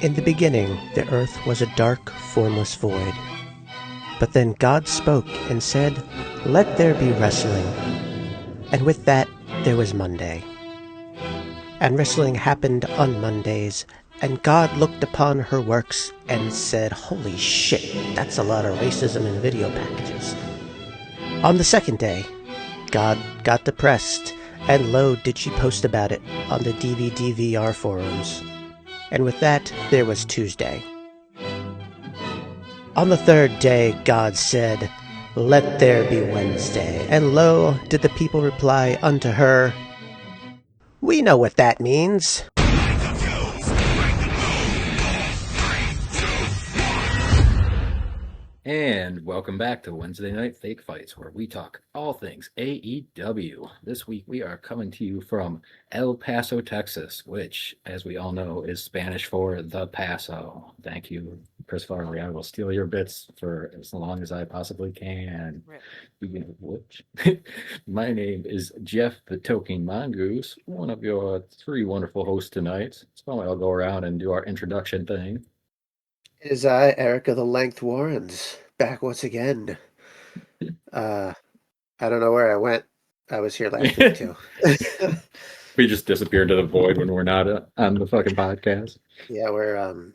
In the beginning, the earth was a dark, formless void. But then God spoke and said, "Let there be wrestling." And with that, there was Monday. And wrestling happened on Mondays, and God looked upon her works and said, "Holy shit, that's a lot of racism in video packages." On the second day, God got depressed, and lo, did she post about it on the DVD-VR forums. And with that, there was Tuesday. On the third day, God said, "Let there be Wednesday." And lo, did the people reply unto her, "We know what that means." And welcome back to Wednesday Night Fake Fights, where we talk all things AEW. This week we are coming to you from El Paso, Texas, which, as we all know, is Spanish for the Paso. Thank you, Chris Farley. I will steal your bits for as long as I possibly can. Speaking of which, my name is Jeff the Toking Mongoose, one of your three wonderful hosts tonight. So I'll go around and do our introduction thing. It is I, Erica the Length Warrens, back once again. I don't know where I went. I was here last week too. We just disappear into the void when we're not on the fucking podcast. Yeah, we're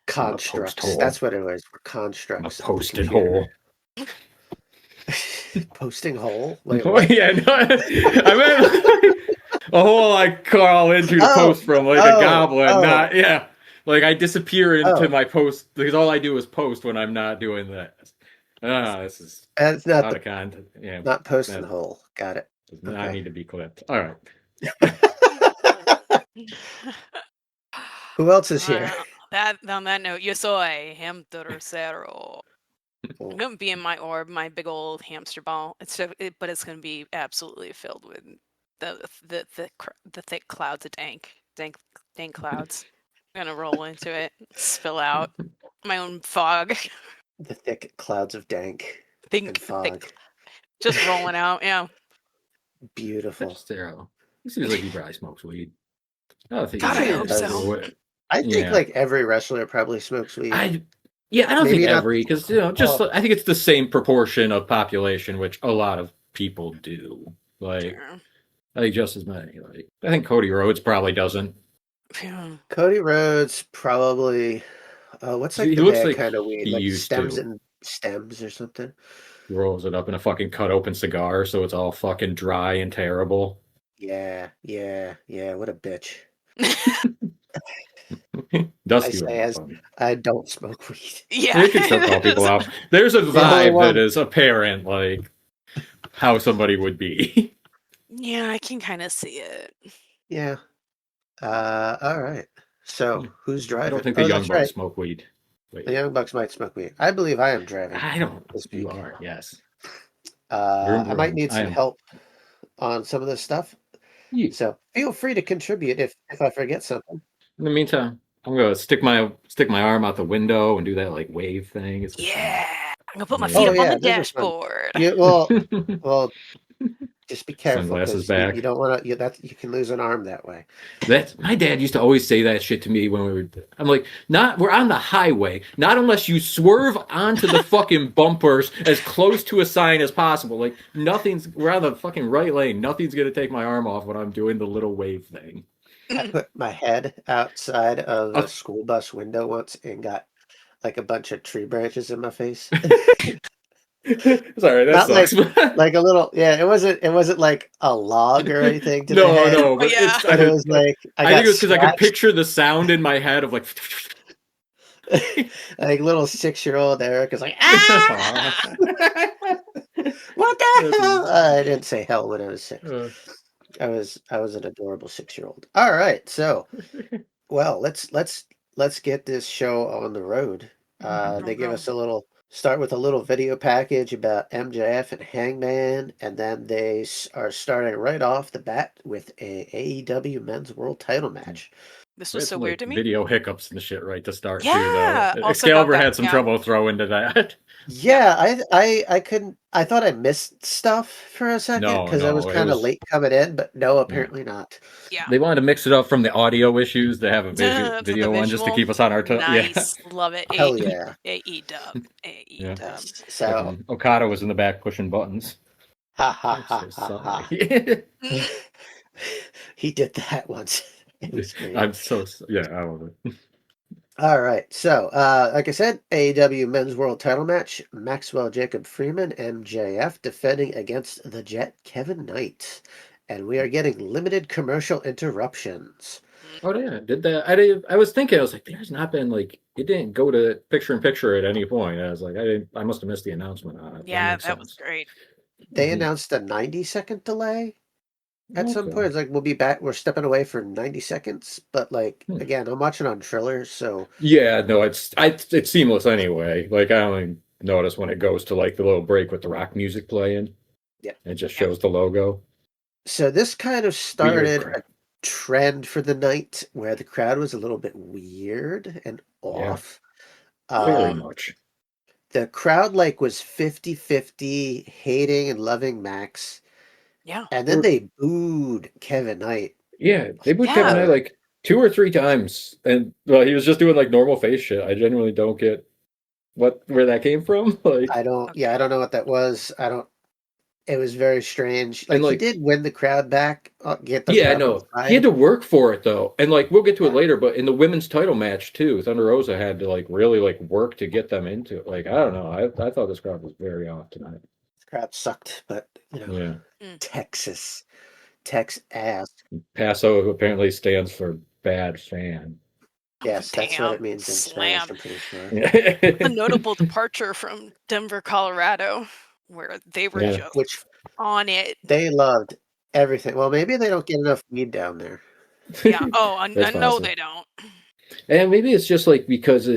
constructs. That's what it was. We're constructs. A posted hole. Posting hole? Like, oh, yeah, no, I meant a hole I crawl into to post from, like a goblin. Not, yeah. Like, I disappear into my post, because all I do is post when I'm not doing this. This is that's not out of content. Yeah, not posting hole. Got it. Does not need to be clipped. All right. Who else is here? On that note, yo soy Hechicero. I'm gonna be in my orb, my big old hamster ball. But it's gonna be absolutely filled with the thick clouds of dank clouds. I'm gonna roll into it, spill out my own fog. The thick clouds of dank and fog. Thick, just rolling out, yeah. Beautiful. He seems like he probably smokes weed. I hope so. I think like every wrestler probably smokes weed. I don't think every, because I think it's the same proportion of population, which a lot of people do. Like, I think just as many. Like, I think Cody Rhodes probably doesn't. Yeah. Cody Rhodes probably. What's like the bad kind of weed? Like stems and stems or something. He rolls it up in a fucking cut open cigar, so it's all fucking dry and terrible. Yeah. What a bitch. Dusty. I don't smoke weed. Yeah, you can still call people out. There's a vibe that is apparent, like how somebody would be. Yeah, I can kind of see it. Yeah. All right. So who's driving? I don't think the Young Bucks smoke weed. Wait. The Young Bucks might smoke weed. I believe I am driving. I don't. You are. Yes. I might need some help on some of this stuff. Yeah. So feel free to contribute if I forget something. In the meantime, I'm gonna stick my arm out the window and do that like wave thing. I'm gonna put my feet up on the dashboard. Yeah, well, just be careful. Sunglasses back. You don't want to. You can lose an arm that way. My dad used to always say that shit to me when we were. I'm like, we're on the highway. Not unless you swerve onto the fucking bumpers as close to a sign as possible. Like we're on the fucking right lane. Nothing's gonna take my arm off when I'm doing the little wave thing. I put my head outside of a school bus window once and got like a bunch of tree branches in my face. Sorry, that sucks. Like a little, It wasn't like a log or anything. No, but it was like I think it was because I could picture the sound in my head of like, like little 6-year-old Eric is like, ah! What the hell? I didn't say hell when I was 6. I was an adorable 6-year-old. All right, so well, let's get this show on the road. They give us start with a little video package about MJF and Hangman, and then they are starting right off the bat with a AEW Men's World Title match. This We was had so some weird like to me. video hiccups and shit right to start too, though. Yeah. Also got Excalibur that. had some Yeah. trouble throwing to that. Yeah, I couldn't. I thought I missed stuff for a second No, because I was no, it kind of was late coming in, but no, yeah. apparently not. Yeah. They wanted to mix it up from the audio issues to have a For the video one just to visual. keep us on our toes. Yeah, Nice. Love it. Hell yeah. AE dub. AE yeah. dub. So, Fucking Okada was in the back pushing buttons. ha ha I'm ha so ha ha. sorry. He did that once. It was great. I'm so yeah. I love it. All right. So, like I said, AEW Men's World Title match: Maxwell Jacob Freeman, MJF, defending against the Jet Kevin Knight, and we are getting limited commercial interruptions. Oh yeah, did that? I did. I was thinking. I was like, there's not been like it didn't go to picture in picture at any point. I was like, I didn't. I must have missed the announcement on it. That Yeah, makes that was sense. great. They announced a 90-second delay at some point. Okay. It's like we'll be back. We're stepping away for 90 seconds, but like Hmm. again, I'm watching on Triller, so Yeah, no, it's seamless anyway. Like I only notice when it goes to like the little break with the rock music playing. yeah. It just Yeah. shows the logo. So this kind of Weird started a crap. trend for the night where the crowd was a little bit weird and Yeah, off. very Um, much. the crowd like was 50-50 hating and loving Max, Yeah. and then they booed Kevin Knight. Yeah, they booed Kevin Yeah. Knight like 2 or 3 times, and well, he was just doing like normal face shit. I genuinely don't get where that came from. Like, I Okay. don't know what that was. I don't It was very strange. and Like he like, did win the crowd back, get the yeah, crowd on his no, he had side. to work for it though, and like we'll get to it Yeah, later. But in the women's title match too, Thunder Rosa had to like really like work to get them into it. Like, I don't know. I thought this crowd was very off tonight. the crowd sucked, but Yeah, Mm. Texas, Tex ass. Paso apparently stands for bad fan. Oh, Yes, that's what it damn. means in Spanish, Slam. I'm pretty sure. A notable departure from Denver, Colorado, where they were Yeah. just Which on it. they loved everything. Well, maybe they don't get enough weed down there. Yeah. Oh, That's I know possible. they don't. And maybe it's just like because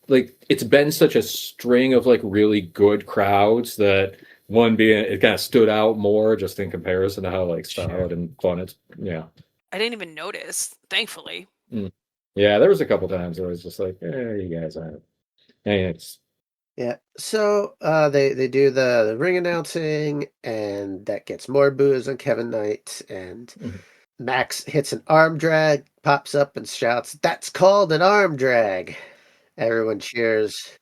it's been such a string of like really good crowds that one being it kind of stood out more just in comparison to how like Sure. solid and fun it's yeah. I didn't even notice, thankfully. Mm. Yeah, there was a couple times where I was just like, you guys aren't. And it's Yeah. So they do the ring announcing, and that gets more boos on Kevin Knight, and Mhm. Max hits an arm drag, pops up and shouts, "That's called an arm drag." Everyone cheers.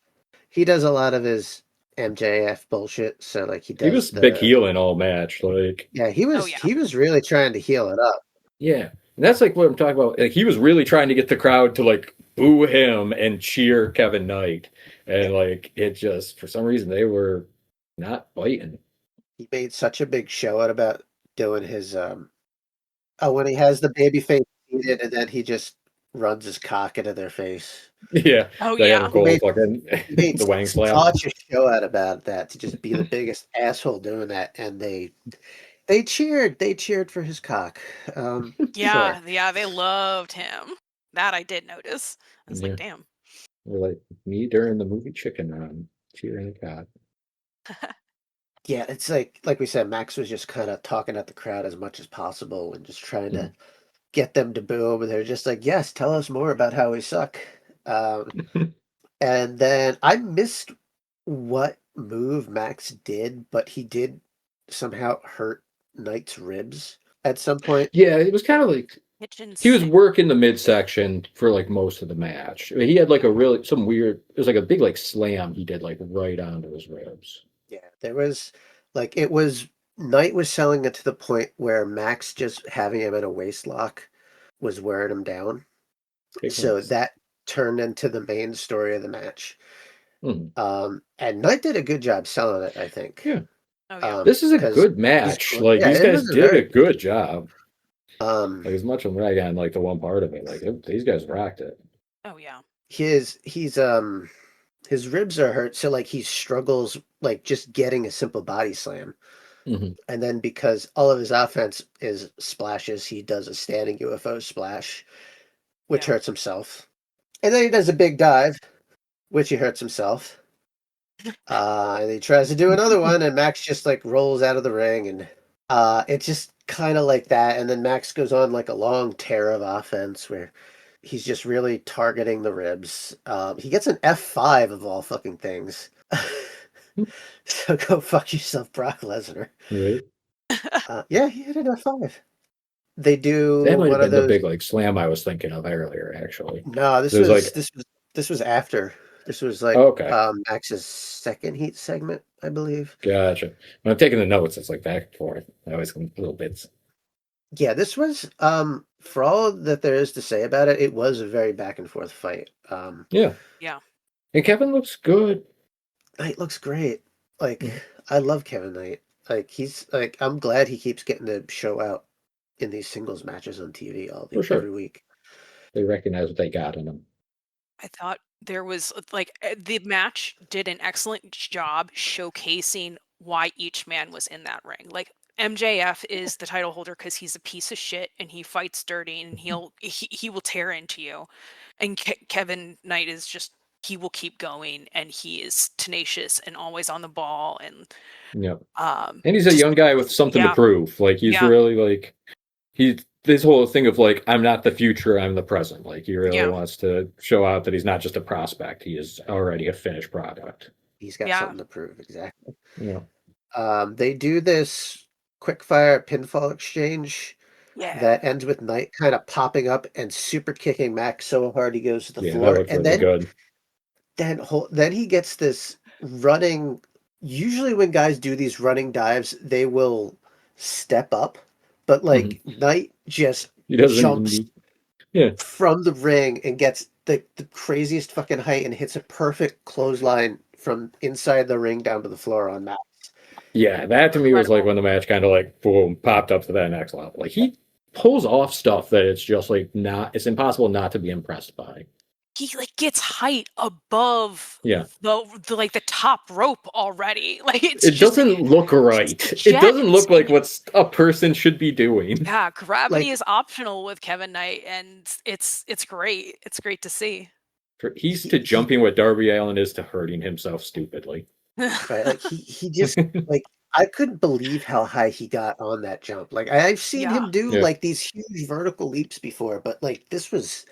He does a lot of his MJF bullshit, so like he he does was big the heel in all match. Like yeah, Oh yeah. he was really trying to heal it up. yeah. And that's like what I'm talking about. Like he was really trying to get the crowd to like boo him and cheer Kevin Knight. Yeah. And like it just for some reason they were not biting. He made such a big show out about doing his oh, when he has the baby face seated and then he just runs his cock into their face. Yeah. Oh Diana yeah. He Cole made fucking he made the wang slap. such a show out about that to just be the biggest asshole doing that, and they cheered. They cheered for his cock. Sure. Yeah. Yeah. They loved him. That I did notice. I was like, Yeah. damn. We're like me during the movie Chicken Run. Cheering the God. Yeah, it's like we said, Max was just kind of talking at the crowd as much as possible and just trying to get them to boo him. And they're just like, "Yes, tell us more about how we suck." Um, and then I missed what move Max did, but he did somehow hurt Knight's ribs at some point. Yeah, it was kind of like Kitchen he was sink. working the midsection for like most of the match. I mean, he had like a really some weird. It was like a big like slam he did like right onto his ribs. Yeah, there was like it was Knight was selling it to the point where Max just having him in a waist lock was wearing him down. Big So hands. that turned into the main story of the match. Mhm. And Knight did a good job selling it, I think. Yeah, Oh yeah. this is a Because good he's match. Like yeah, these it guys was a did a very good job. um Like as much as rag on like the one part of it. Like these guys rocked it. Oh yeah. his ribs are hurt, so like he struggles like just getting a simple body slam. Mhm. And then because all of his offense is splashes, he does a standing UFO splash, which Yeah. hurts himself. And then he does a big dive, which he hurts himself. And he tries to do another one, and Max just like rolls out of the ring, and it's just kind of like that. And then Max goes on like a long tear of offense where He's just really targeting the ribs. He gets an F5 of all fucking things. So go fuck yourself, Brock Lesnar. Right. Yeah, he hit an F5. They do That might have one of been the those. big like slam I was thinking of earlier, actually. No, It was like, this was after. This was like okay, Max's second heat segment, I believe. gotcha. When I'm taking the notes, it's like back and forth. I always little bits. Yeah, this was for all that there is to say about it, it was a very back and forth fight. Yeah. Yeah. And Kevin looks good. Knight looks great. Like Mhm. I love Kevin Knight. Like he's like I'm glad he keeps getting to show out in these singles matches on TV For sure. every week. They recognize what they got in him. I thought there was the match did an excellent job showcasing why each man was in that ring. Like MJF is the title holder because he's a piece of shit and he fights dirty and he will tear into you. And Kevin Knight is just he will keep going and he is tenacious and always on the ball and Yeah. And he's a just young guy with something to yeah prove. Like he's yeah really like he this whole thing of like I'm not the future, I'm the present. Like he really yeah wants to show out that he's not just a prospect. He is already a finished product. He's got yeah something to prove, exactly. Yeah. They do this quickfire pinfall exchange yeah that ends with Knight kind of popping up and super kicking Max so hard he goes to the Yeah, that floor, looked and really good. then he gets this running. Usually, when guys do these running dives, they will step up, but Mhm. like Knight just He doesn't even jumps need yeah. from the ring and gets the craziest fucking height and hits a perfect clothesline from inside the ring down to the floor on Max. Yeah, that to me was like incredible. when the match kind of like boom popped up to that next level. Like he pulls off stuff that it's just like not it's impossible not to be impressed by. He like gets height above Yeah. the top rope already. Like it's It just doesn't look he's right. a It jet doesn't look like and what a person should be doing. yeah, gravity Like is optional with Kevin Knight and it's great. It's great to see. He's to he jumping what Darby Allin is to hurting himself stupidly. right, like he just like I couldn't believe how high he got on that jump. Like I've seen Yeah. him do Yeah. like these huge vertical leaps before, but like this was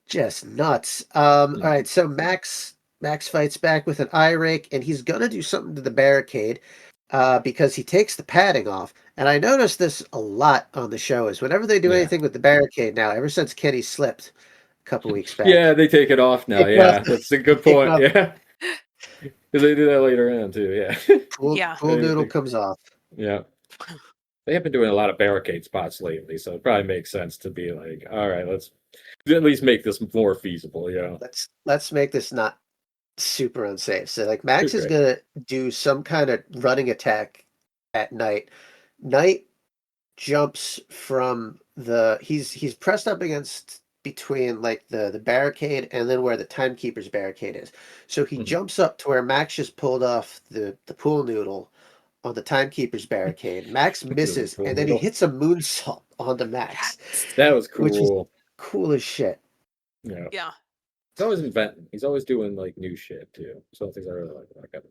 just nuts. All right, so Max fights back with an eye rake, and he's gonna do something to the barricade, because he takes the padding off. And I noticed this a lot on the show is whenever they do Yeah. anything with the barricade now, ever since Kenny slipped a couple weeks Yeah, back, they take it off now. take it off, Yeah, that's a good take it point. off. Yeah, because they do that later on too. Yeah. Yeah. Pool noodle comes off. Yeah. They have been doing a lot of barricade spots lately, so it probably makes sense to be like, all right, let's at least make this more feasible. Yeah. Let's make this not super unsafe. So like Max is Okay. gonna do some kind of running attack at Knight. Knight jumps from he's pressed up against between like the barricade and then where the timekeeper's barricade is. So he Mhm. jumps up to where Max just pulled off the pool noodle on the timekeeper's barricade. Max The misses pool and then he noodle. hits a moonsault onto Max, Yes. That was which is cool. cool as shit. Yeah. Yeah. He's always inventing. He's always doing like new shit too. Some things I really like about Kevin.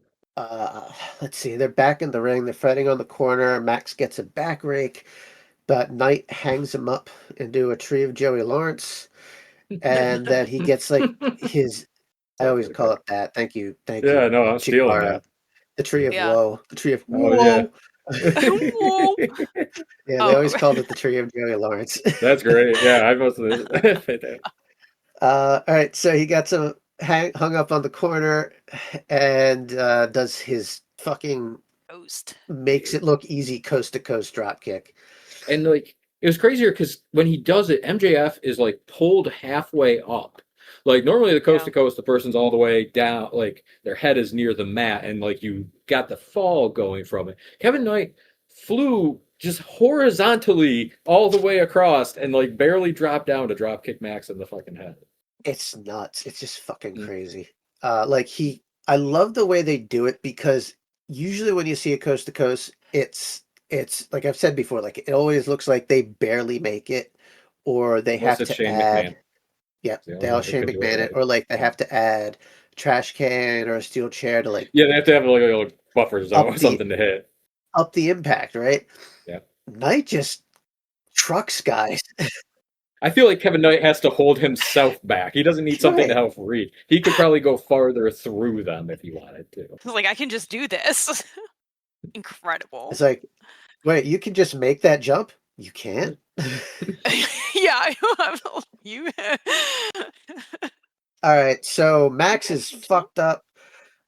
Let's see. They're back in the ring. They're fighting on the corner. Max gets a back rake, but Knight hangs him up into a tree of Joey Lawrence, and then he gets like his. I Sounds always really call good. it that. Thank Yeah, you, no, I'm stealing Chikara. that. The tree of Yeah. woe. The tree of Oh yeah. whoa. Whoa. Yeah, they Oh. always called it the tree of Joey Lawrence. That's great. Yeah, I must have fit that. All right, so he gets him hung up on the corner, and does his fucking Ghost. makes it look easy coast to coast drop kick. And like it was crazier because when he does it, MJF is like pulled halfway up. Like normally the coast Yeah. to coast, the person's all the way down, like their head is near the mat, and like you got the fall going from it. Kevin Knight flew just horizontally all the way across and like barely dropped down to drop kick Max in the fucking head. It's nuts. It's just fucking Mm. crazy. I love the way they do it because usually when you see a coast to coast, it's like I've said before, like it always looks like they barely make it, or they Unless have it's to Shane add, McMahon. yeah, It's the they only all one who Shane can do it McMahon it, right. or like they Yeah. have to add a trash can or a steel chair to like Yeah, they have to have like a little buffer zone up or the something to hit. up the impact, right? Yeah. Knight just trucks guys. I feel like Kevin Knight has to hold himself back. He doesn't need something to help reach. He could probably go farther through them if he wanted to. He's like, I can just do this. Incredible. It's like, wait, you can just make that jump? You can't? Yeah, you. All right, so Max is fucked up.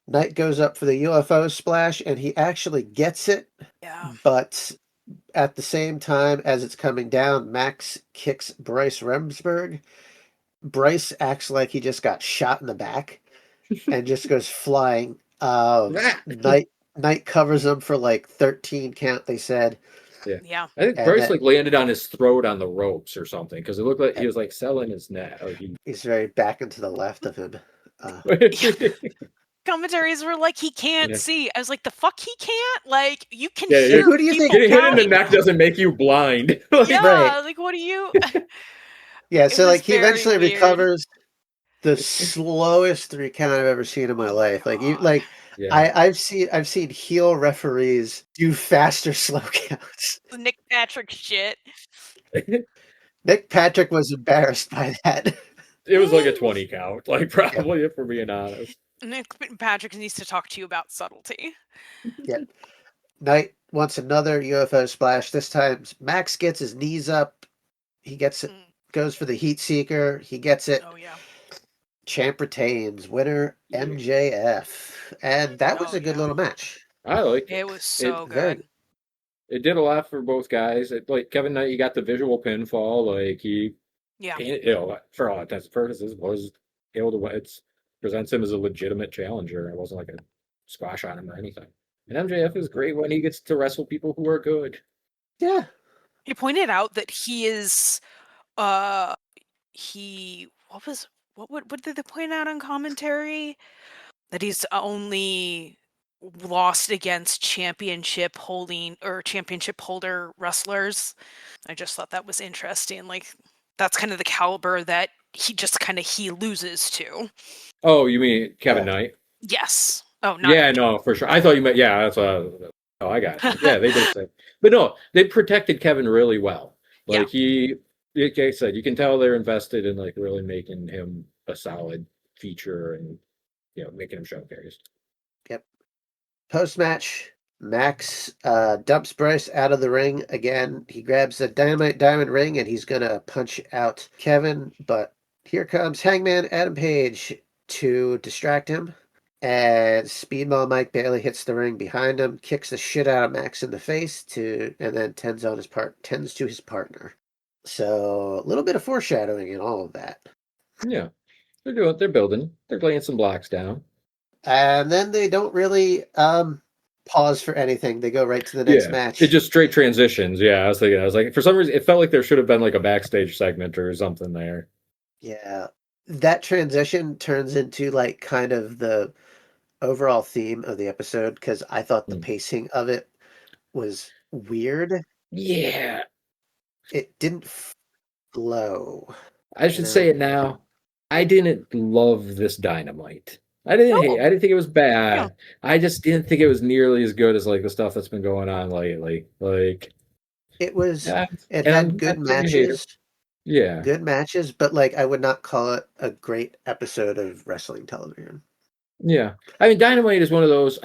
Knight goes up for the UFO splash, and he actually gets it. Yeah. But at the same time as it's coming down, Max kicks Bryce Remsburg. Bryce acts like he just got shot in the back and just goes flying. Knight covers him for like 13 count, they said. Yeah. I think Bryce like landed on his throat on the ropes or something because it looked like he was like selling his neck. He's very back and to the left of him. Commentaries were like, he can't see. I was like, the fuck he can't? Like, you can Yeah, hear who do you think getting hit in the neck doesn't make you blind? Yeah, Right. like what do you? Yeah, It so was like he very eventually weird. recovers the slowest 3 count I've ever seen in my life. Like you, God. like Yeah. I've seen heel referees do faster slow counts. The Nick Patrick shit. Nick Patrick was embarrassed by that. It was like a 20 count, like probably if we're being honest. Nick Patrick needs to talk to you about subtlety. Yep. Knight wants another UFO splash. This time Max gets his knees up. He gets it. Goes for the heat seeker. He gets it. Oh yeah. Champ retains. Winner MJF. And that was a good little match. I like it. It was so good. It did a lot for both guys. Like Kevin Knight, he got the visual pinfall. Like he, for all intents and purposes, was able to. It presents him as a legitimate challenger. It wasn't like a squash on him or anything. And MJF is great when he gets to wrestle people who are good. Yeah. He pointed out that he is, what did they point out on commentary? That he's only lost against championship holder wrestlers. I just thought that was interesting. Like that's kind of the caliber that he loses to. Oh, you mean Kevin Knight? Yes. Oh, not yeah, no, for sure. I thought you meant that's oh, I got it. Yeah, they did say, but no, they protected Kevin really well. Like like I said, you can tell they're invested in like really making him a solid feature and making him showcase. Yep. Post-match, Max dumps Bryce out of the ring again. He grabs the Dynamite diamond ring and he's gonna punch out Kevin, but here comes Hangman Adam Page to distract him. And Speedball Mike Bailey hits the ring behind him, kicks the shit out of Max in the face, and then tends to his partner. So a little bit of foreshadowing in all of that. Yeah, they're building, they're laying some blocks down, and then they don't really pause for anything. They go right to the next match. It just straight transitions. Yeah, I was like, for some reason, it felt like there should have been like a backstage segment or something there. Yeah, that transition turns into like kind of the overall theme of the episode because I thought the pacing of it was weird. Yeah. It didn't flow. I should say it now. I didn't love this Dynamite. I didn't think it was bad. No. I just didn't think it was nearly as good as like the stuff that's been going on lately. Like it was it had good matches. Yeah. Good matches, but like I would not call it a great episode of wrestling television. Yeah. I mean, Dynamite is one of those,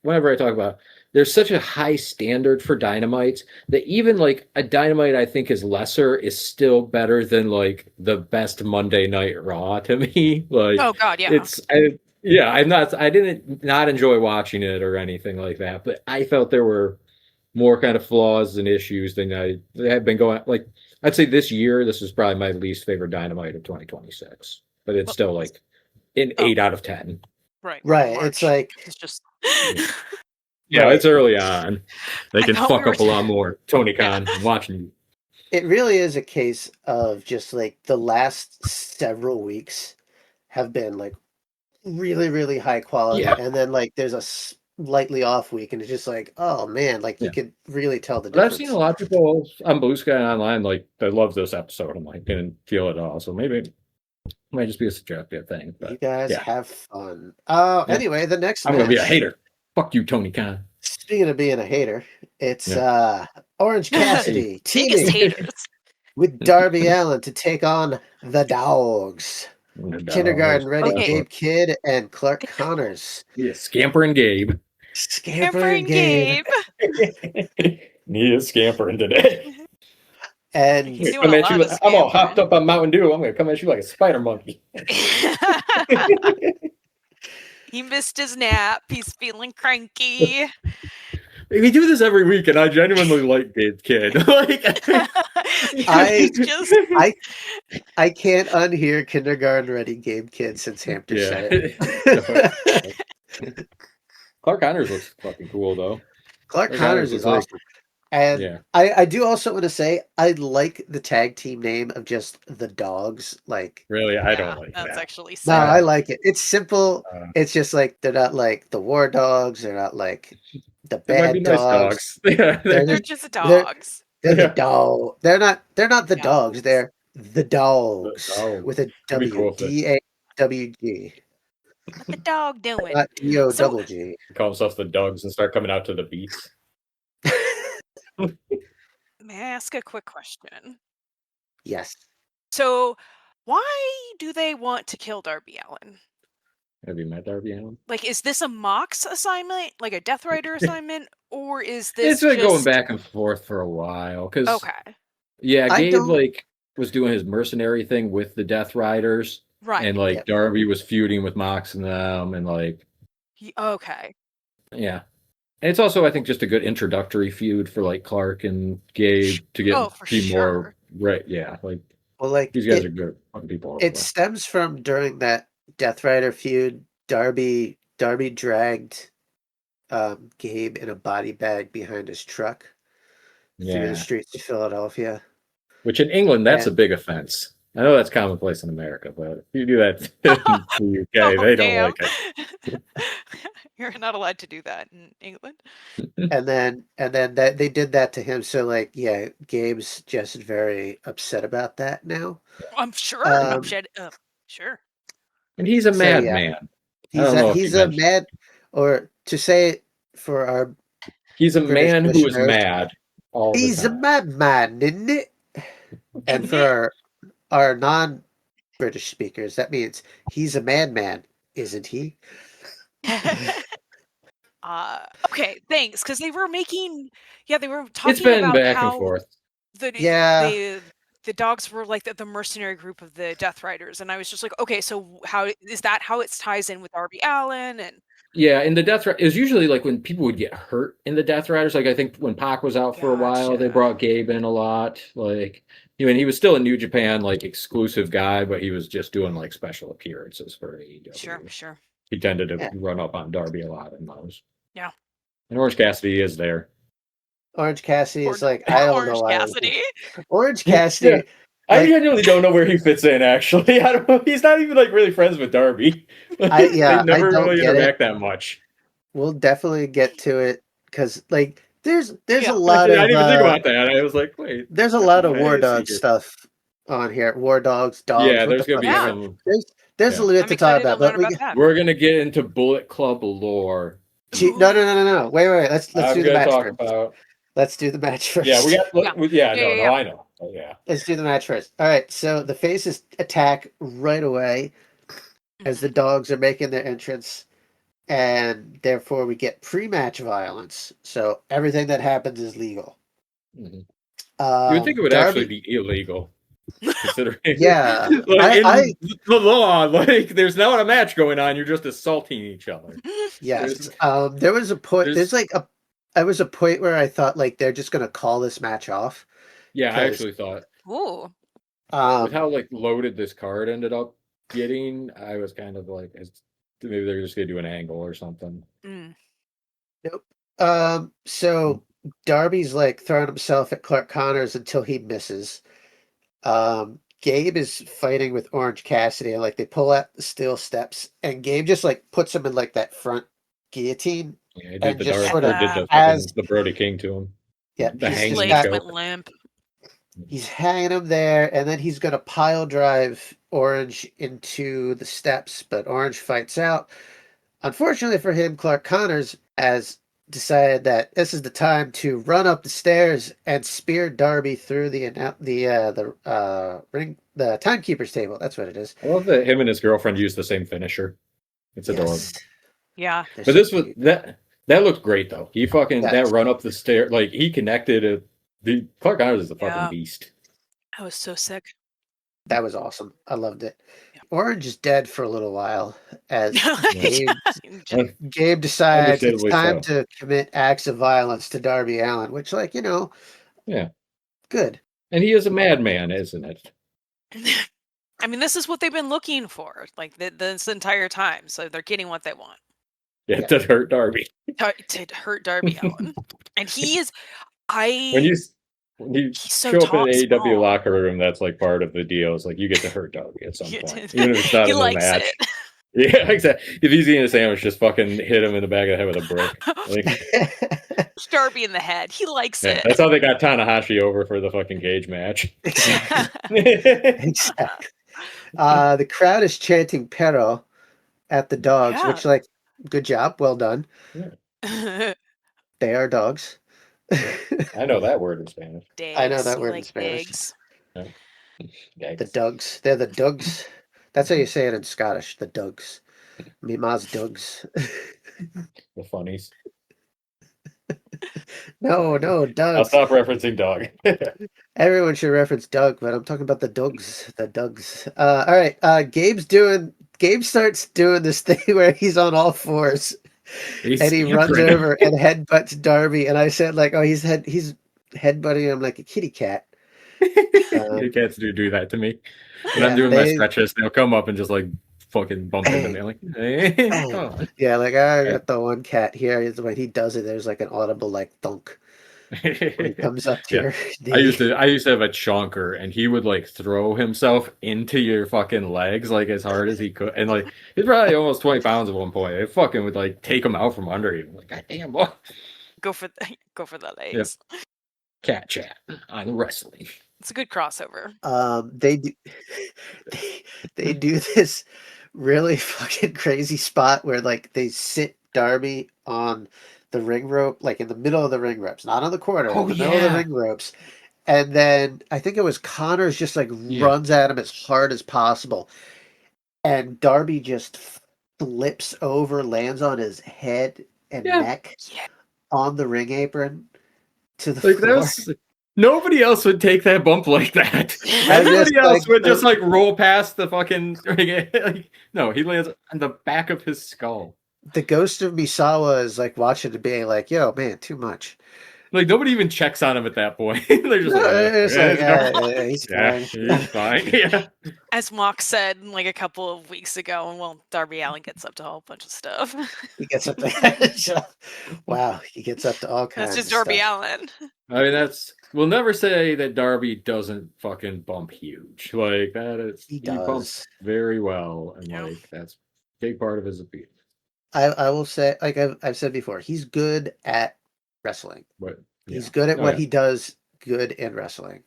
whenever I talk about, there's such a high standard for Dynamite that even like a Dynamite I think is lesser is still better than like the best Monday Night Raw to me. Like, oh God, yeah. I didn't not enjoy watching it or anything like that, but I felt there were more kind of flaws and issues than I had been going. Like, I'd say this year, this is probably my least favorite Dynamite of 2026, but it's still like an 8 out of 10. Right. It's like it's just it's early on. They can fuck up a lot more. Tony Khan, I'm watching you. It really is a case of just like the last several weeks have been like really, really high quality, and then like there's a slightly off week, and it's just like, oh man, like you could really tell the difference. I've seen a lot of people on Blue Sky online like they love this episode. I'm like, didn't feel it all, so maybe it might just be a subjective thing. But you guys have fun. Anyway, the next I'm gonna be a hater. Fuck you, Tony Khan. Speaking of being a hater, it's Orange Cassidy biggest haters. with Darby Allin to take on the Dogs. Kindergarten ready Okay. Gabe Kidd and Clark Connors. Yeah, Scamper and Gabe. Scamper and Gabe. Need a scampering today. And He's doing Come a at you lot of I'm all hopped scampering. up on Mountain Dew. I'm gonna come at you like a spider monkey. He missed his nap. He's feeling cranky. We do this every week, and I genuinely like Gabe Kidd. He's just I can't unhear Kindergarten ready Gabe Kidd since Hampton said it. Clark Connors looks fucking cool though. Clark Connors is looks awesome. And Yeah. I do also want to say I like the tag team name of just the Dogs. Like, Really, I yeah, don't like that's that. actually no, sad. I like it. It's simple. Uh, It's just like they're not like the War Dogs. They're not like the They might be bad nice dogs. dogs. Yeah, They're just dogs. They're the Yeah. dog. They're not the dogs. Dogs. They're the Dogs dogs. with a That'd be W. cool if it- DAWG. What the dog doing? Not DO So- double G. Call themselves the Dogs and start coming out to the beats. May I ask a quick question? Yes. So, why do they want to kill Darby Allin? Have you met Darby Allin? Like, is this a Mox assignment, like a Death Rider assignment, or is this It's been just... going back and forth for a while. Cause, Okay, yeah, I Gabe don't- was doing his mercenary thing with the Death Riders, right. and like Yep. Darby was feuding with Mox and them, and like Okay. yeah. And it's also, I think, just a good introductory feud for like Clark and Gabe to get Oh, for be sure. more right. Yeah, like Well, like these guys are good fucking people. it stems from during that Death Rider feud. Darby dragged Gabe in a body bag behind his truck through Yeah, the streets of Philadelphia. which in England that's Yeah. a big offense. I know that's commonplace in America, but if you do that in the UK, Oh, they damn. don't like it. You're not allowed to do that in England. And then that they did that to him. So like, yeah, Gabe's just very upset about that now. I'm sure. I'm Um, sure. And he's a So, yeah. madman. I He's don't know if he's you a mentioned- mad, or to say it for our, He's a British man who is listeners. mad all the he's a time. madman, isn't it? And for our non-British speakers, that means he's a madman, isn't he? Okay, thanks. Because they were they were talking It's been about back how and forth. Yeah. the dogs were like the mercenary group of the Death Riders, and I was just like, okay, so how is that how it ties in with Darby Allin? And Yeah, in the Death Riders, it was usually like when people would get hurt in the Death Riders. Like I think when Pac was out for a while, they Gotcha. brought Gabe in a lot. Like, and he was still a New Japan like exclusive guy, but he was just doing like special appearances for AEW. sure. He tended to Yeah. run up on Darby a lot in those. Yeah. And Orange Cassidy is there. Orange Cassidy is Or- like, I don't Orange know why. Cassidy. Orange Cassidy. Yeah. I Like- genuinely don't know where he fits in. Actually, I don't know. He's not even like really friends with Darby. I they never don't really get it. interact that much. We'll definitely get to it because like there's Yeah. a lot Actually, of I didn't even think about that. I was like, wait. there's a lot of Why War is he Dog here? stuff on here. War Dogs, dogs. Yeah, what there's the gonna be fuck Yeah. ever. some. There's Yeah. a little bit I'm to talk excited to about, learn but we about that. We're gonna get into Bullet Club lore. no. Wait. Let's I'm do the gonna match talk first. about. Let's do the match first. Yeah, we got. Yeah. Yeah. I know. Oh, yeah. Let's do the match first. All right, so the faces attack right away as the dogs are making their entrance, and therefore we get pre-match violence. So everything that happens is legal. Mhm. You would think it would Darby- actually be illegal, considering. Yeah, like I- in the law, like there's not a match going on. You're just assaulting each other. yes. There was a point. There was a point where I thought like they're just gonna call this match off. Yeah, I 'Cause- actually thought Ooh. with how like loaded this card ended up getting, I was kind of like, maybe they're just gonna do an angle or something. Mm. So Darby's like throwing himself at Clark Connors until he misses. Gabe is fighting with Orange Cassidy, and like they pull out the steel steps, and Gabe just like puts him in like that front guillotine. Yeah, I did And the just dark, sort or of did the, as- fucking, the Brody King to him. Yeah, The he's hanging just Legs got- choke. went limp. He's hanging him there, and then he's gonna pile drive Orange into the steps, but Orange fights out. Unfortunately for him, Clark Connors, as decided that this is the time to run up the stairs and spear Darby through the timekeeper's table. That's what it is. I love that him and his girlfriend use the same finisher. It's adorable. Yes. Yeah. They're But so this was cute. that looked great though. He fucking that Yes. run up the stair, like he connected. The Clark Connors is a Yeah. fucking beast. I was so sick. That was awesome. I loved it. Yeah. Orange is dead for a little while as Yeah. Gabe decides it's Understandably time so. to commit acts of violence to Darby Allin, which, like, Yeah, good. and he is a madman, isn't it? I mean, this is what they've been looking for, like this entire time. So they're getting what they want. Yeah, to hurt Darby. To hurt Darby Allin. And he is, When you he's so show up in an top AEW small. locker room, that's like part of the deal. It's like you get to hurt Darby at some point, even if it's not He in the likes match. it. Yeah, exactly. If he's eating a sandwich, just fucking hit him in the back of the head with a brick. Like, Darby in the head. He likes yeah, it. that's how they got Tanahashi over for the fucking cage match. Exactly. The crowd is chanting "Pero" at the dogs, Yeah. which, like, good job, well done. Dags. They are dogs. I know that word in Spanish. I know that You word in like Spanish. dags? The Dugs. They're the Dugs. That's how you say it in Scottish. The Dugs. Me ma's Dugs. The funnies. No, I'll Dugs. stop referencing dog. Everyone should reference Doug, but I'm talking about the Dugs. The Dugs. All right. Gabe starts doing this thing where he's on all fours and he runs over and headbutts Darby. And I said, like, oh, he's headbutting him like a kitty cat. Kitty cats do that to me. When I'm doing my stretches, they'll come up and just like fucking bump into me. Like, hey. Oh. Yeah, like I got the one cat here. When he does it, there's like an audible like thunk. When he comes up to your knee. I used to have a chonker, and he would like throw himself into your fucking legs like as hard as he could, and like he's probably almost 20 pounds at one point. It fucking would like take him out from under you. Like, God damn, boy. Go for the legs. Yep. Cat chat on wrestling. It's a good crossover. They do this really fucking crazy spot where like they sit Darby on the ring rope, like in the middle of the ring ropes, not on the corner, in the middle of the ring ropes. And then I think it was Connors just like runs at him as hard as possible. And Darby just flips over, lands on his head and neck on the ring apron to the floor. Nobody else would take that bump like that. Everybody else would just like roll past the fucking ring. No, he lands on the back of his skull. The ghost of Misawa is like watching it being like, yo, man, too much. Like nobody even checks on him at that point. They're just he's fine. Yeah. As Mox said like a couple of weeks ago, well, Darby Allin gets up to a whole bunch of stuff. He gets up to wow, he gets up to all kinds. That's just Darby Allin. I mean, we'll never say that Darby doesn't fucking bump huge. Like that is he bumps very well, and like that's a big part of his appeal. I will say, like I've said before, he's good at wrestling. But he's good at what he does good in wrestling.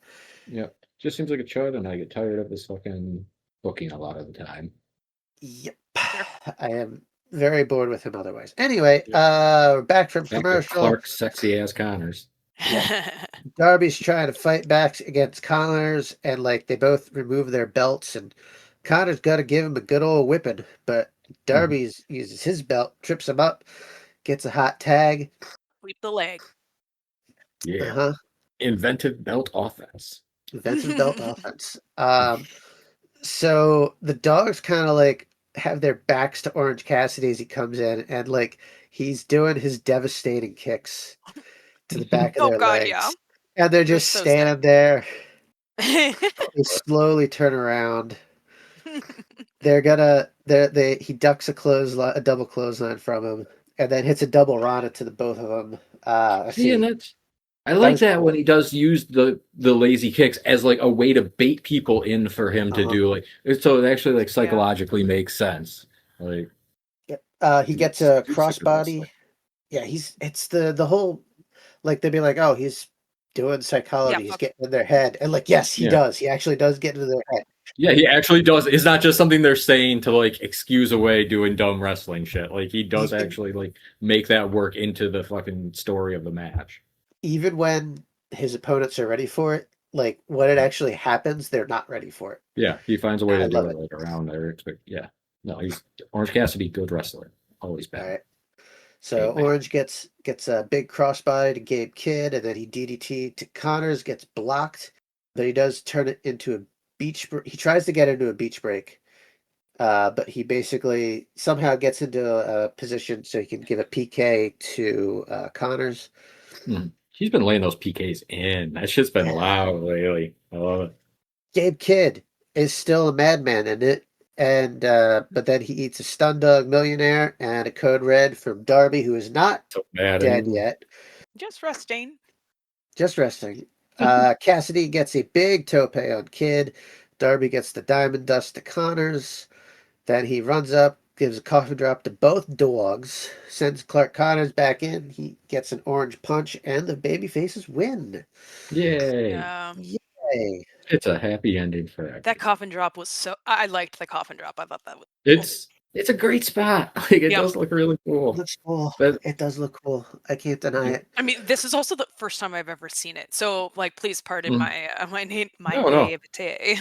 Yeah. Just seems like a chud, and I get tired of this fucking booking a lot of the time. Yep. I am very bored with him otherwise. Anyway, back from commercial. Clark's sexy ass Connors. Yeah. Darby's trying to fight back against Connors, and like they both remove their belts, and Connors got to give him a good old whipping, but Darby uses his belt, trips him up, gets a hot tag. Sweep the leg. Yeah. Inventive belt offense. Inventive belt offense. So the dogs kind of like have their backs to Orange Cassidy as he comes in, and like he's doing his devastating kicks to the back of their legs. Yeah. And they're just standing there. They slowly turn around. He ducks a double clothesline from him, and then hits a double rana to the both of them. I like that when he does use the lazy kicks as like a way to bait people in for him to do like so it actually like psychologically makes sense. Like he gets a crossbody. Yeah, it's the whole like they'd be like, oh, he's doing psychology, he's getting in their head. And like, yes, he does. He actually does get into their head. Yeah, he actually does. It's not just something they're saying to like excuse away doing dumb wrestling shit. Like he does Even, actually like make that work into the fucking story of the match. even when his opponents are ready for it, like when it actually happens, they're not ready for it. Yeah, he finds a way I to do love it it. like around there. Yeah, no, he's Orange Cassidy, good wrestler, always All been. right. So Amen. Orange gets a big crossbody to Gabe Kidd, and then he DDT to Connors, gets blocked, but he does turn it into a beach. He tries to get into a beach break, but he basically somehow gets into a position so he can give a PK to Connors. He's been laying those PKs in. That shit's been Yeah. loud lately. I love it. Gabe Kidd is still a madman in it, and but then he eats a Stun Dog Millionaire and a Code Red from Darby, who is not So bad. dead yet. Just resting. Just resting. Cassidy gets a big tope on Kidd. Darby gets the Diamond Dust to Connors. Then he runs up, gives a coffee drop to both dogs, sends Clark Connors back in. He gets an orange punch, and the babyfaces win. Yay. Yay. It's a happy ending for everyone. That coffin drop was so. I liked the coffin drop. I thought that was. It's a great spot. Like it does look really cool. It looks cool. But, it does look cool. I can't deny it. I mean, this is also the first time I've ever seen it. So, like, please pardon my No. naivete.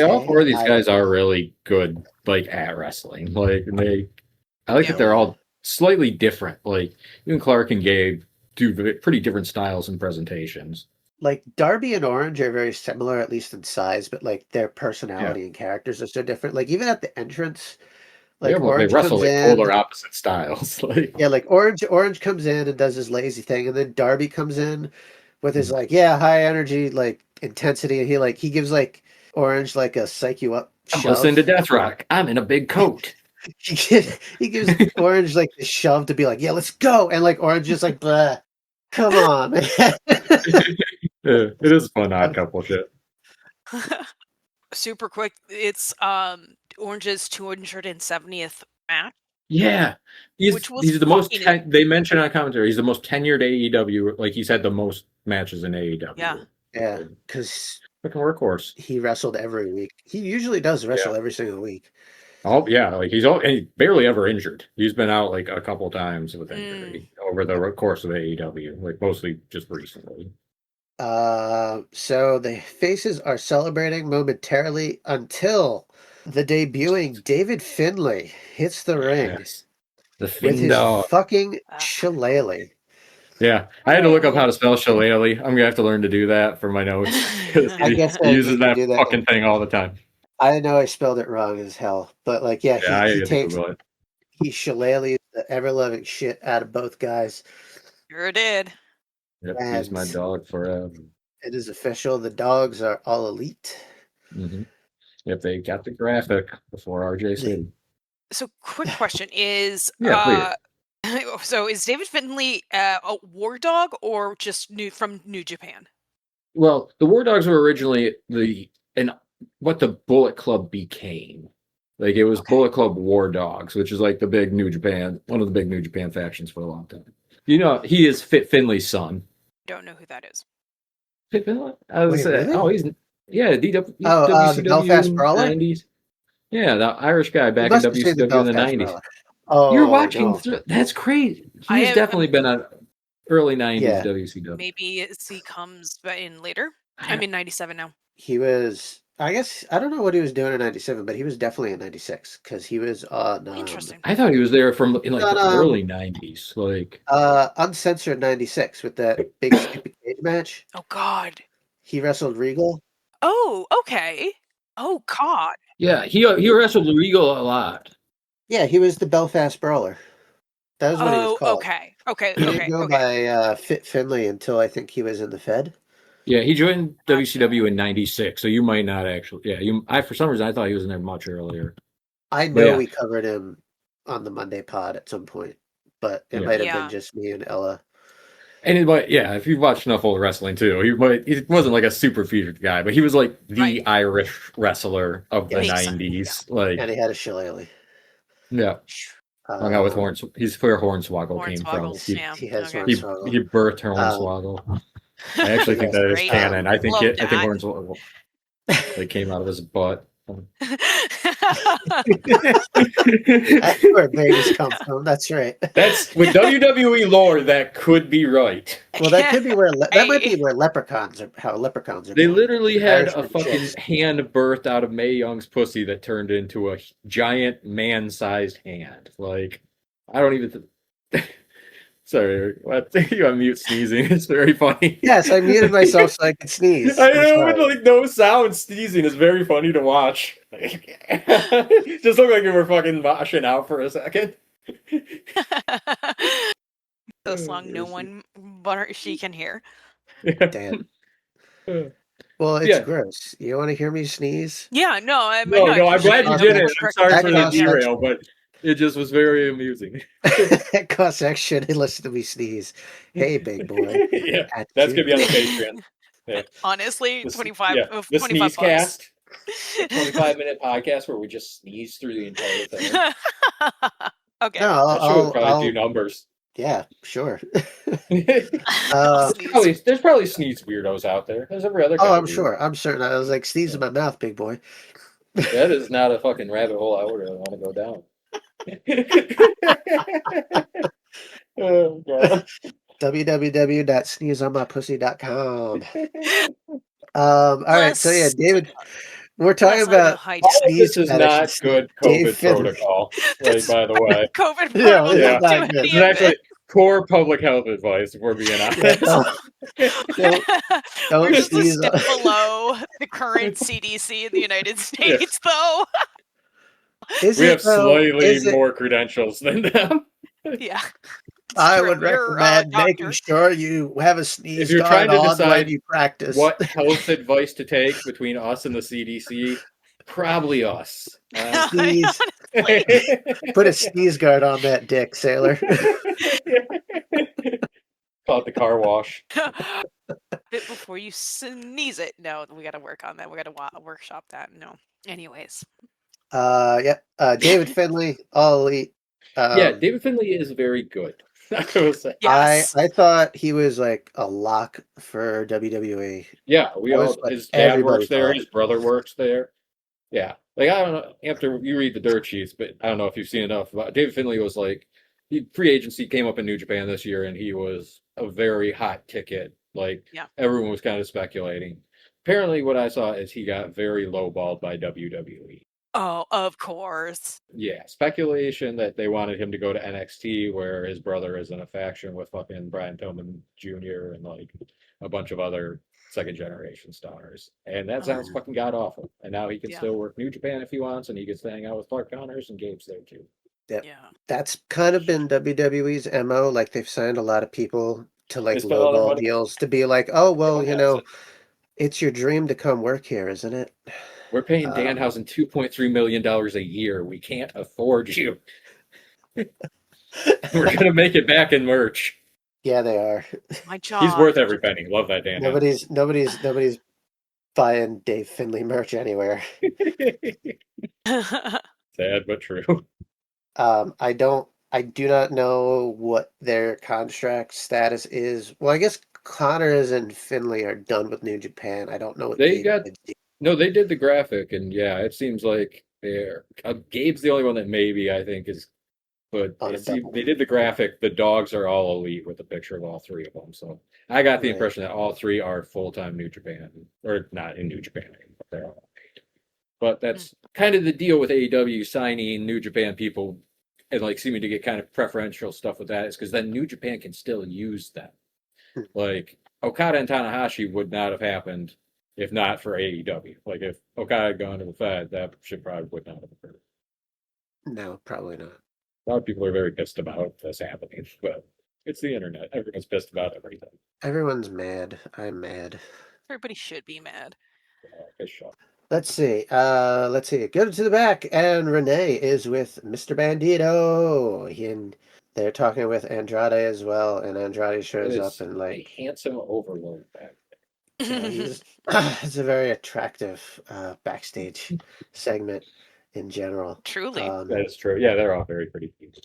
All four of these guys are really good, like at wrestling. Like I like that they're all slightly different. Like even Clark and Gabe do pretty different styles and presentations. Like Darby and Orange are very similar, at least in size, but like their personality and characters are so different. Like even at the entrance, like Orange they wrestle comes like in, polar opposite styles. Like like Orange comes in and does his lazy thing, and then Darby comes in with his like high energy, like intensity, and he gives like Orange like a psych you up I'm shove. listening to Death Rock. I'm in a big coat. he gives Orange like the shove to be like, yeah, let's go, and like Orange just like, bleh, come on, man. It is a fun odd couple shit. Super quick, it's Orange's 270th match. Yeah, which was he's the most. They mentioned on commentary he's the most tenured AEW. Like he's had the most matches in AEW. Yeah, because fucking workhorse. He wrestled every week. He usually does wrestle every single week. Oh yeah, like he's barely ever injured. He's been out like a couple times with injury over the course of AEW, like mostly just recently. So the faces are celebrating momentarily until the debuting David Finlay hits the ring with his fucking shillelagh. Yeah, I had to look up how to spell shillelagh. I'm gonna have to learn to do that for my notes. I guess he uses that fucking thing all the time. I know I spelled it wrong as hell, but like, he shillelaghs the ever-loving shit out of both guys. Sure did. Yep, he's my dog forever. It is official. The dogs are all elite. Mm-hmm. Yep, they got the graphic before RJ City. So, quick question is, so is David Finlay a War Dog or just from New Japan? Well, the War Dogs were originally what the Bullet Club became. Like it was Bullet Club War Dogs, which is like one of the big New Japan factions for a long time. You know, he is Fit Finlay's son. Don't know who that is. Fit Finlay? I was really? WCW. The Belfast Brawler? 90s. Yeah, the Irish guy back in WCW in the 90s. Brawler. Oh, you're watching. That's crazy. He's definitely been on early 90s WCW. Maybe he comes in later. I'm in 97 now. He was. I guess I don't know what he was doing in 97, but he was definitely in 96 because he was on. Interesting. I thought he was there from the early 90s, like uncensored 96 with that big stupid cage match. Oh God. He wrestled Regal. Oh, okay. Oh God. Yeah, he wrestled Regal a lot. Yeah, he was the Belfast Brawler. That was what he was called. Okay. He didn't go by Fit Finlay until I think he was in the Fed. Yeah, he joined WCW in '96, so you might not actually. Yeah, I for some reason I thought he was in there much earlier. I know we covered him on the Monday pod at some point, but it might have been just me and Ella. And if you've watched enough old wrestling too, he wasn't like a super featured guy, but he was like the Irish wrestler of the '90s. Like, and he had a shillelagh. Yeah. Hung out with Hornswoggle. He's where Hornswoggle came from. He has Hornswoggle. He birthed Hornswoggle. I actually think that is canon. I think Hornswoggle. Like came out of his butt. That's where babies come from. That's right. That's with WWE lore. That could be right. Well, that could be where that might be where leprechauns are. How leprechauns are They born. literally had a Irishman fucking chicks. hand birthed out of Mae Young's pussy that turned into a giant man-sized hand. Like, I don't even. Sorry, what? You unmute sneezing. It's very funny. Yes, I muted myself so I could sneeze. I I'm know, sorry. with like no sound, sneezing is very funny to watch. Just look like you were fucking washing out for a second. As long no one but she can hear. Damn. Well, it's Yeah. gross. You want to hear me sneeze? Yeah, no, I No, I I'm glad appreciate you it. did No, it. I'm sorry that for the costs derail, but it just was very amusing. It costs extra to listen to me sneeze. Hey, big boy. Yeah, At that's you. gonna be on the Patreon. Yeah. Honestly, The 25 the 25 sneeze bucks. cast, 25-minute podcast where we just sneeze through the entire thing. Okay. No, That show would probably I'll do numbers. yeah, sure. I'll sneeze. There's probably sneeze weirdos out there. There's every other kind Oh, of I'm weird. sure. I'm certain. I was like, sneeze in my mouth, big boy. That is not a fucking rabbit hole I would really want to go down. Oh, God. www.sneezeonmypussy.com. All right, so yeah, Let's David, we're talking let's not go about hide All of sneeze this is fetishes. not good Dave COVID Finley. protocol. This By the way. COVID Yeah, protocol. this Yeah. Don't is do not good. This any is of actually it. poor public health advice, if we're being honest. Don't We're just a sneeze step on- below the current CDC in the United States, though. Is We it have though? slightly Is it? more credentials than them. Yeah. It's I true. would You're a recommend making doctor. sure you have a If sneeze you're guard trying to on when decide you practice. what health advice to take between us and the CDC, probably us. Sneeze. Honestly. Put a sneeze guard on that dick, sailor. Call it the car wash. Bit before you sneeze it. No, we got to work on that. We got to workshop that. No. Anyways. David Finley, all elite. Yeah, David Finley is very good. I will say. Yes. I thought he was like a lock for WWE. Yeah, we That all. was what His dad everybody works there. thought. His brother works there. Yeah, like I don't know. After you read the dirt sheets, but I don't know if you've seen enough. David Finley was like, free agency came up in New Japan this year, and he was a very hot ticket. Like Yeah. everyone was kind of speculating. Apparently, what I saw is he got very lowballed by WWE. Oh, of course. Yeah, speculation that they wanted him to go to NXT, where his brother is in a faction with fucking Brian Pillman Jr. and like a bunch of other second generation stars. And that sounds fucking god awful. And now he can Yeah. still work New Japan if he wants, and he gets to hang out with Clark Connors and Gabe's there too. Yep. Yeah. That's kind of been WWE's MO. Like they've signed a lot of people to like They spent all their lowball money. deals to be like, oh well, Everyone you has know, it. it's your dream to come work here, isn't it? We're paying Danhausen $2.3 million a year. We can't afford you. We're gonna make it back in merch. Yeah, they are. My job. He's worth every penny. Love that Danhausen. Nobody's buying Dave Finley merch anywhere. Sad but true. I do not know what their contract status is. Well, I guess Connors and Finley are done with New Japan. I don't know what They got did. no. They did the graphic, and yeah, it seems like they're. Gabe's the only one that maybe I think is, but On a it seemed- double. they did the graphic. The dogs are all elite with a picture of all three of them. So I got the Right. impression that all three are full-time New Japan, or not in New Japan anymore. They're all. But that's kind of the deal with AEW signing New Japan people and like seeming to get kind of preferential stuff with that is because then New Japan can still use them. Like Okada and Tanahashi would not have happened if not for AEW. Like if Okada had gone to the Fed, that shit probably would not have occurred. No, probably not. A lot of people are very pissed about this happening, but it's the internet. Everyone's pissed about everything. Everyone's mad. I'm mad. Everybody should be mad. It's shocking. Let's see. Go to the back, and Renee is with Mr. Bandito. And they're talking with Andrade as well, and Andrade shows It's up and like a handsome overload back. he's it's a very attractive backstage segment in general. Truly. That is true. Yeah, they're all very pretty people.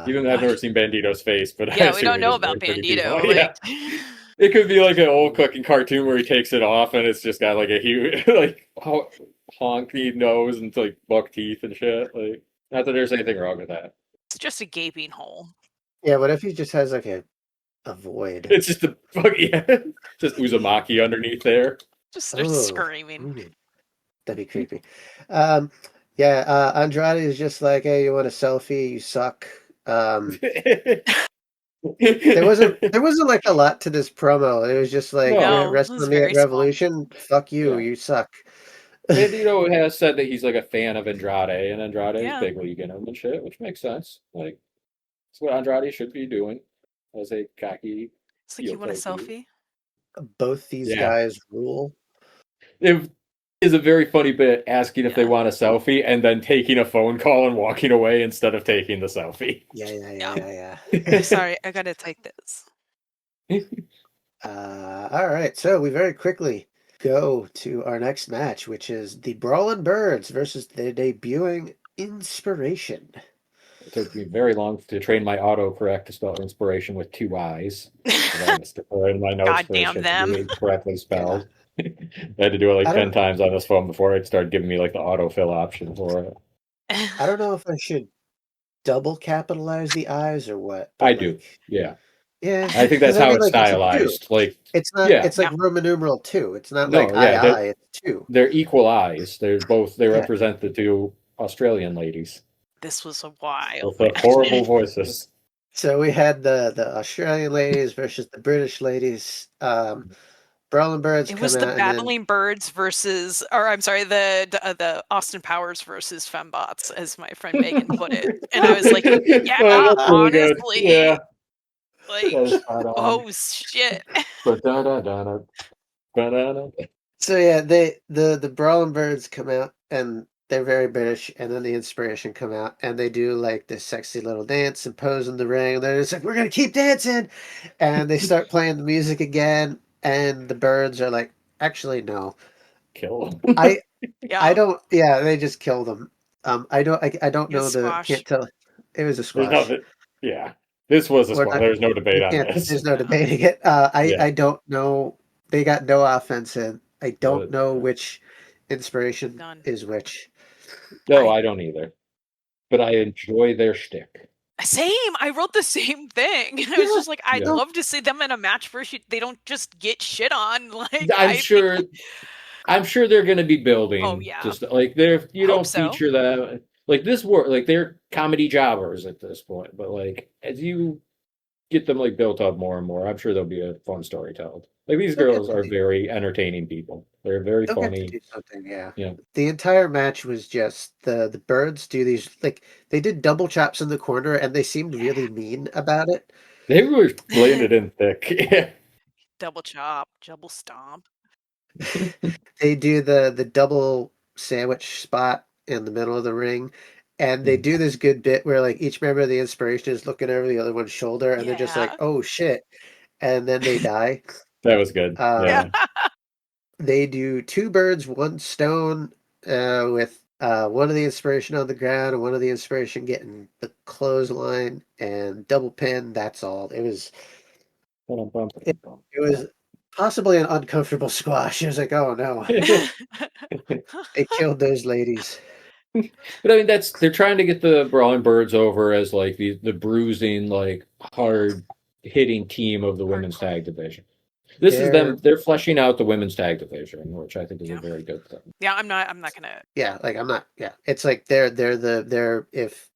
Even though I've never seen Bandito's face, but I Yeah, we assume don't he know is about very pretty Bandito. people. Like, Yeah. It could be like an old cooking cartoon where he takes it off and it's just got like a huge, like honky nose and like buck teeth and shit. Like, not that there's anything wrong with that. It's just a gaping hole. Yeah, what if he just has like a void? It's just a just Uzumaki underneath there. Just starts Oh, screaming. that'd be creepy. Yeah, Andrade is just like, hey, you want a selfie? You suck. There wasn't like a lot to this promo. It was just like, No. you're No, it wrestling was me at very small. Revolution. Fuck you. Yeah. You suck. Bandito has said that he's like a fan of Andrade, and Andrade Yeah. is big league in him and shit, which makes sense. Like, it's what Andrade should be doing as a cocky. It's like, you want a selfie? Both these Yeah. guys rule. It is a very funny bit asking if they Yeah. want a selfie and then taking a phone call and walking away instead of taking the selfie. Yeah. Sorry, I gotta take this. All right, so we very quickly go to our next match, which is the Brawlin' Birds versus the debuting Inspiration. It took me very long to train my autocorrect to spell inspiration with 2 I's. I missed it in my notes God for this damn shit them. to be correctly spelled. I had to do it like 10 times on this phone before it started giving me like the autofill option for it. I don't know if I should double capitalize the I's or what. I do, yeah. Yeah, I think that's how it's like, stylized. Like, it's not. yeah. It's like Roman numeral 2. It's not No, like yeah, II. It's 2. They're equal eyes. They're both. They Yeah. represent the 2 Australian ladies This was a wild. with the horrible voices. So we had the Australian ladies versus the British ladies. Brawlin' Birds. It was the Battling Birds versus, or I'm sorry, the Austin Powers versus Fembots, as my friend Megan put it. And I was like, yeah, Oh, that's really good. honestly, Yeah. like, That is spot on. oh shit. So yeah, the Brawlin' Birds come out and they're very British, and then the Inspiration come out and they do like this sexy little dance and pose in the ring. They're just like, we're gonna keep dancing, and they start playing the music again. And the Birds are like, actually, no, Kill them. I Yeah. don't. Yeah, they just kill them. I don't know squash. can't tell. It was a There's squash. nothing. Yeah, this was a squash. There's no debate on this. There's no debating it. I don't know. They got no offense in. I don't know which Inspiration is which. No, I don't either. But I enjoy their shtick. Same. I wrote the same thing. I was just like, I'd love to see them in a match where they don't just get shit on. Like, I'm sure they're going to be building. Oh yeah. Just like don't feature them. Like this work, like they're comedy jobbers at this point. But like as you get them like built up more and more, I'm sure there'll be a fun story told. Like these girls are very entertaining people. They're very funny. Do something, yeah. Yeah. The entire match was just the Birds do these, like, they did double chops in the corner and they seemed really mean about it. They were laying it in thick. Double chop, double stomp. They do the double sandwich spot in the middle of the ring. And they do this good bit where like each member of the Inspiration is looking over the other one's shoulder and they're just like, oh shit. And then they die. That was good. Yeah. They do 2 birds, 1 stone, with one of the Inspiration on the ground and one of the Inspiration getting the clothesline and double pin. That's all. It was possibly an uncomfortable squash. It was like, oh no. They killed those ladies. But I mean, they're trying to get the Brawling Birds over as like the bruising, like hard hitting team of the women's tag division. This is them. They're fleshing out the women's tag division, which I think is a very good thing. Yeah, I'm not gonna. Yeah, like I'm not. Yeah, it's like they're if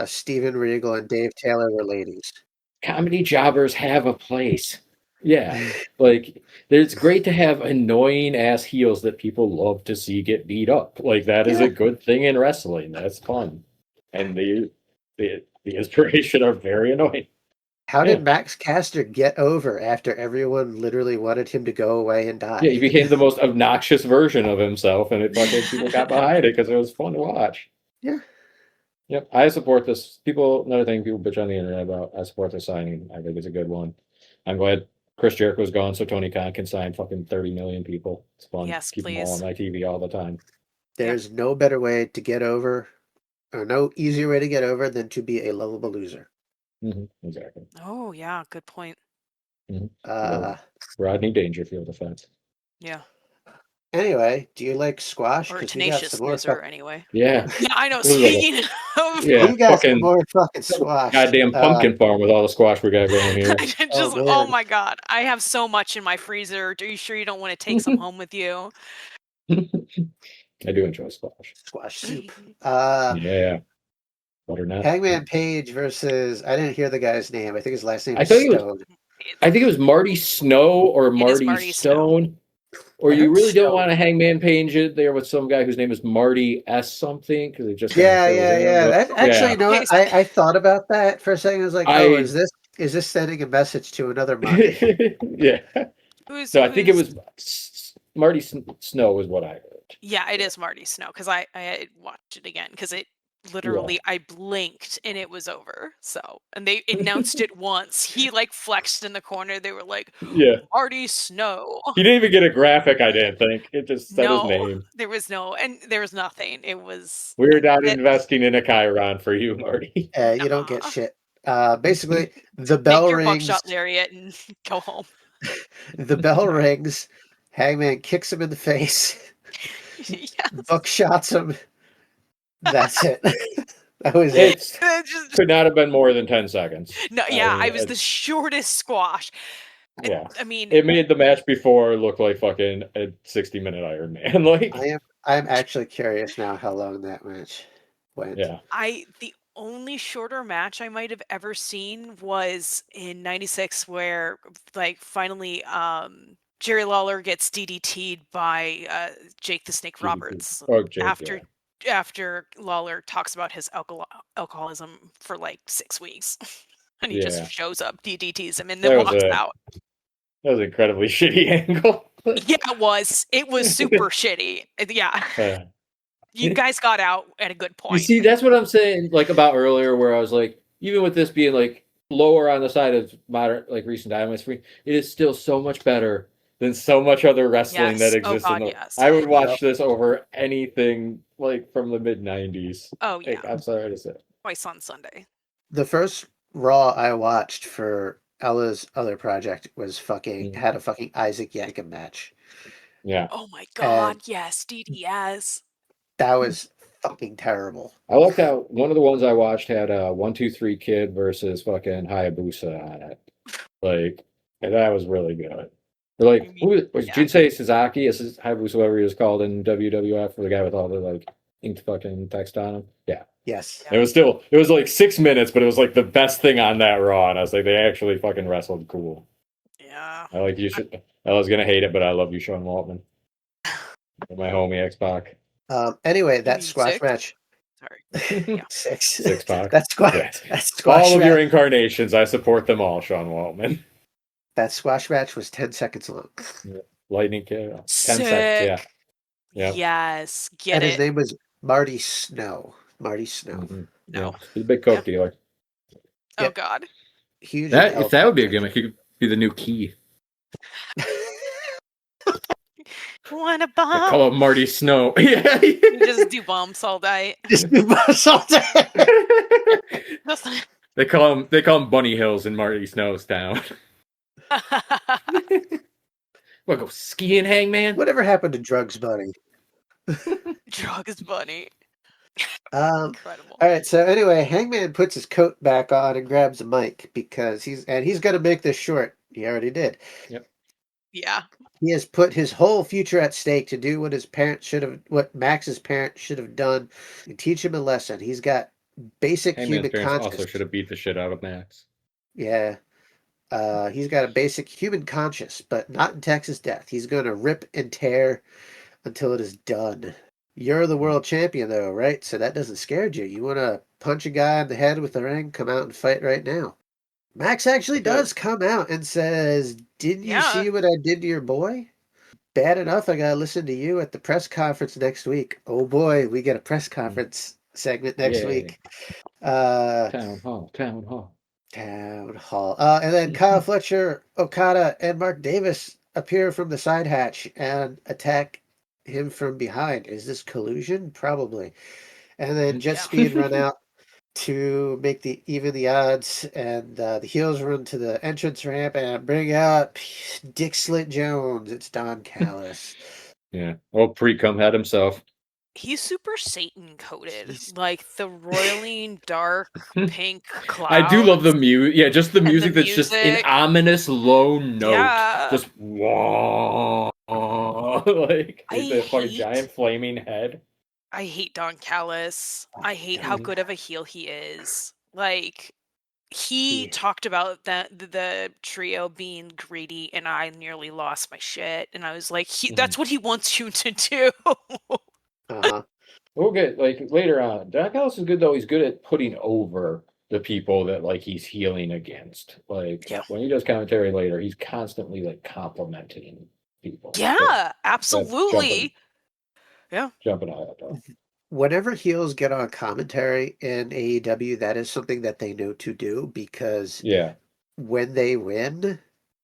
Steven Regal and Dave Taylor were ladies. Comedy jobbers have a place. Yeah, like it's great to have annoying ass heels that people love to see get beat up. Like that is a good thing in wrestling. That's fun, and the Inspiration are very annoying. How did Max Caster get over after everyone literally wanted him to go away and die? Yeah, he became the most obnoxious version of himself, and people got behind it because it was fun to watch. Yeah. Yep, I support this. Another thing people bitch on the internet about, I support the signing. I think it's a good one. I'm glad Chris Jericho's gone so Tony Khan can sign fucking 30 million people. It's fun. Yes, Keep please. them all on my TV all the time. There's no better way to get over, or no easier way to get over than to be a lovable loser. Exactly. Oh yeah, good point. Uh, Rodney Dangerfield effect. Yeah. anyway, do you like squash? Or a Because we got tenacious some more. loser, anyway. Yeah. Yeah, I know. It was like Speaking of, Yeah, We got some fucking more fucking squash. goddamn pumpkin farm with all the squash we got going here. just, man. oh my god, I have so much in my freezer. Are you sure you don't want to take some home with you? I do enjoy squash. Squash soup. Yeah. Butternut. Hangman Page versus, I didn't hear the guy's name. I think his last name I is think it was- Stone. I think it was Marty Snow or It is Marty Marty Snow. Stone. Or I you heard really don't Stone. want to Hangman Page it there with some guy whose name is Marty S something because it just kinda Yeah. fills in, That, but- actually, you know Okay, what? I thought about that for a second. I was like, oh, I- is this sending a message to another Marty? yeah. Who's, So I think it who's- was Marty Snow is what I heard. Yeah, it is Marty Snow because I had watched it again because it literally I blinked and it was over. So and they announced it once. He like flexed in the corner. They were like, Yeah. Marty Snow. He didn't even get a graphic, I didn't think. It just said his No, name. there was nothing. It was We're not it- investing in a Chiron for you, Marty. You don't get Nah. shit. Basically, the bell make your rings. buckshot lariat and go home. The bell rings. Hangman kicks him in the face. Yes. Buckshots him. That's it. That was it. It could not have been more than 10 seconds. No, yeah, I was the shortest squash. Yeah. I mean, It made the match before look like fucking a 60-minute Iron Man. Like, I'm actually curious now how long that match went. yeah. the only shorter match I might have ever seen was in '96 where like finally Jerry Lawler gets DDT'd by Jake the Snake Roberts Oh, Jake, after Lawler talks about his alcoholism for like 6 weeks. And he Yeah. just shows up, DDTs him, and That then was walks a- out. That was an incredibly shitty angle. Yeah, it was. It was super shitty. Yeah. Uh, You guys got out at a good You point. see, that's what I'm saying, like about earlier, where I was like, even with this being like lower on the side of modern, like recent Dynamite, it is still so much better than so much other wrestling Yes. that Oh, exists. God, in the, yes. I would watch Yep. this over anything like from the mid '90s. Oh, yeah. Like, I'm sorry to say. Twice on Sunday. The first Raw I watched for Ella's other project was had a fucking Isaac Yankem match. Yeah, Oh my God, yes, DDS. That was fucking terrible. I liked how one of the ones I watched had a 1-2-3 Kid versus fucking Hayabusa on it. Like, and that was really good. They're like, who was Yeah. Jinsei Sasaki? Is Hayabusa, whatever he was called in WWF, the guy with all the like inked fucking text on him? Yeah. Yes. It was like 6 minutes, but it was like the best thing on that Raw. And I was like, they actually fucking wrestled cool. Yeah. I like you. I was gonna hate it, but I love you, Sean Waltman. My homie X-Pac. Anyway, that mean squash six? match. Sorry. Yeah. Six Pac. That squash. Yeah. That squash All of match. your incarnations, I support them all, Sean Waltman. That squash match was 10 seconds long. Lightning kick. 10 Sick. seconds. Yeah. Yes. Get And it. his name was Marty Snow. Marty Snow. Mhm. No. Yeah. He's a big coke dealer. Oh Yep. God. Huge. If that would be a gimmick, he could be the new Key. Wanna They bomb? call him Marty Snow. Yeah. You just do bumps all night. Just do bumps all day. Just- They call him Bunny Hills in Marty Snow's town. What, go skiing, Hangman? Whatever happened to Drugs Bunny? Drugs Bunny. All Incredible. right. So anyway, Hangman puts his coat back on and grabs a mic because he's going to make this short. He already did. Yeah. He has put his whole future at stake to do what Max's parents should have done, and teach him a lesson. He's got basic Hangman's human parents consciousness. also should have beat the shit out of Max. Yeah. He's got a basic human conscience, but not in Texas death. He's going to rip and tear until it is done. You're the world champion, though, right? So that doesn't scare you. You want to punch a guy in the head with a ring? Come out and fight right now. Max actually does come out and says, "Didn't you Yeah. see what I did to your boy? Bad enough I got to listen to you at the press conference next week." Oh boy, we get a press conference segment next Yay. week. Town hall. Town Hall. And then Kyle Fletcher, Okada, and Mark Davis appear from the side hatch and attack him from behind. Is this collusion? Probably. And then Jet Yeah. Speed run out to make even the odds, and the heels run to the entrance ramp and bring out Dick Slit Jones. It's Don Callis. Yeah. Well, pre-cum had himself. He's super Satan coated, He's- like the roiling dark pink clouds. I do love the music. Yeah, just the And the music that's just an music. ominous low note. Yeah. Just wah, like I the fucking hate- giant flaming head. I hate Don Callis. I hate how good of a heel he is. Like, he talked about the trio being greedy, and I nearly lost my shit. And I was like, that's what he wants you to do. Uh-huh. We'll get like later on. Don Callis is good though. He's good at putting over the people that like he's healing against. Like Yeah. when he does commentary later, he's constantly like complimenting people. Yeah, absolutely. Jumping out though. Whenever heels get on commentary in AEW, that is something that they know to do, because Yeah. when they win,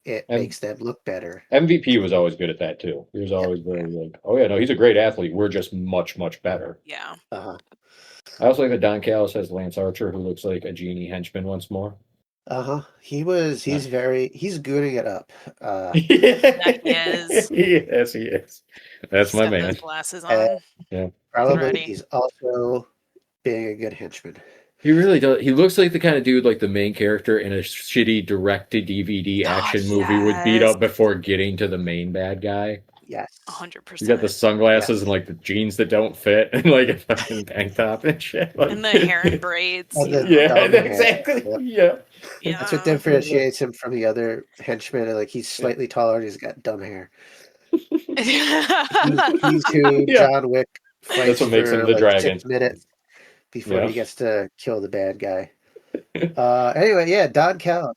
it And- makes them look better. MVP was always good at that too. He was always very like, oh yeah, no, he's a great athlete. We're just much, much better. Yeah. Uh-huh. I also like that Don Callis has Lance Archer, who looks like a genie henchman once more. Uh-huh. He's gooning it up. Yeah, he is. Yes, he is. That's my Got man. those glasses on. Probably Already. he's also being a good henchman. He really does. He looks like the kind of dude, like the main character in a shitty direct-to-DVD action movie would beat yes. up before getting to the main bad guy. Yes. 100%. You got the sunglasses and like the jeans that don't fit and like a fucking tank top and shit. Like, And the hair and braids. And the yeah, dumb hair. exactly. Yep. Yeah. That's what differentiates him from the other henchmen. Like, he's slightly taller and he's got dumb hair. He's who John Wick fights That's what makes him for the like dragon. 6 minutes before Yeah. he gets to kill the bad guy. Anyway, yeah, Don Callis.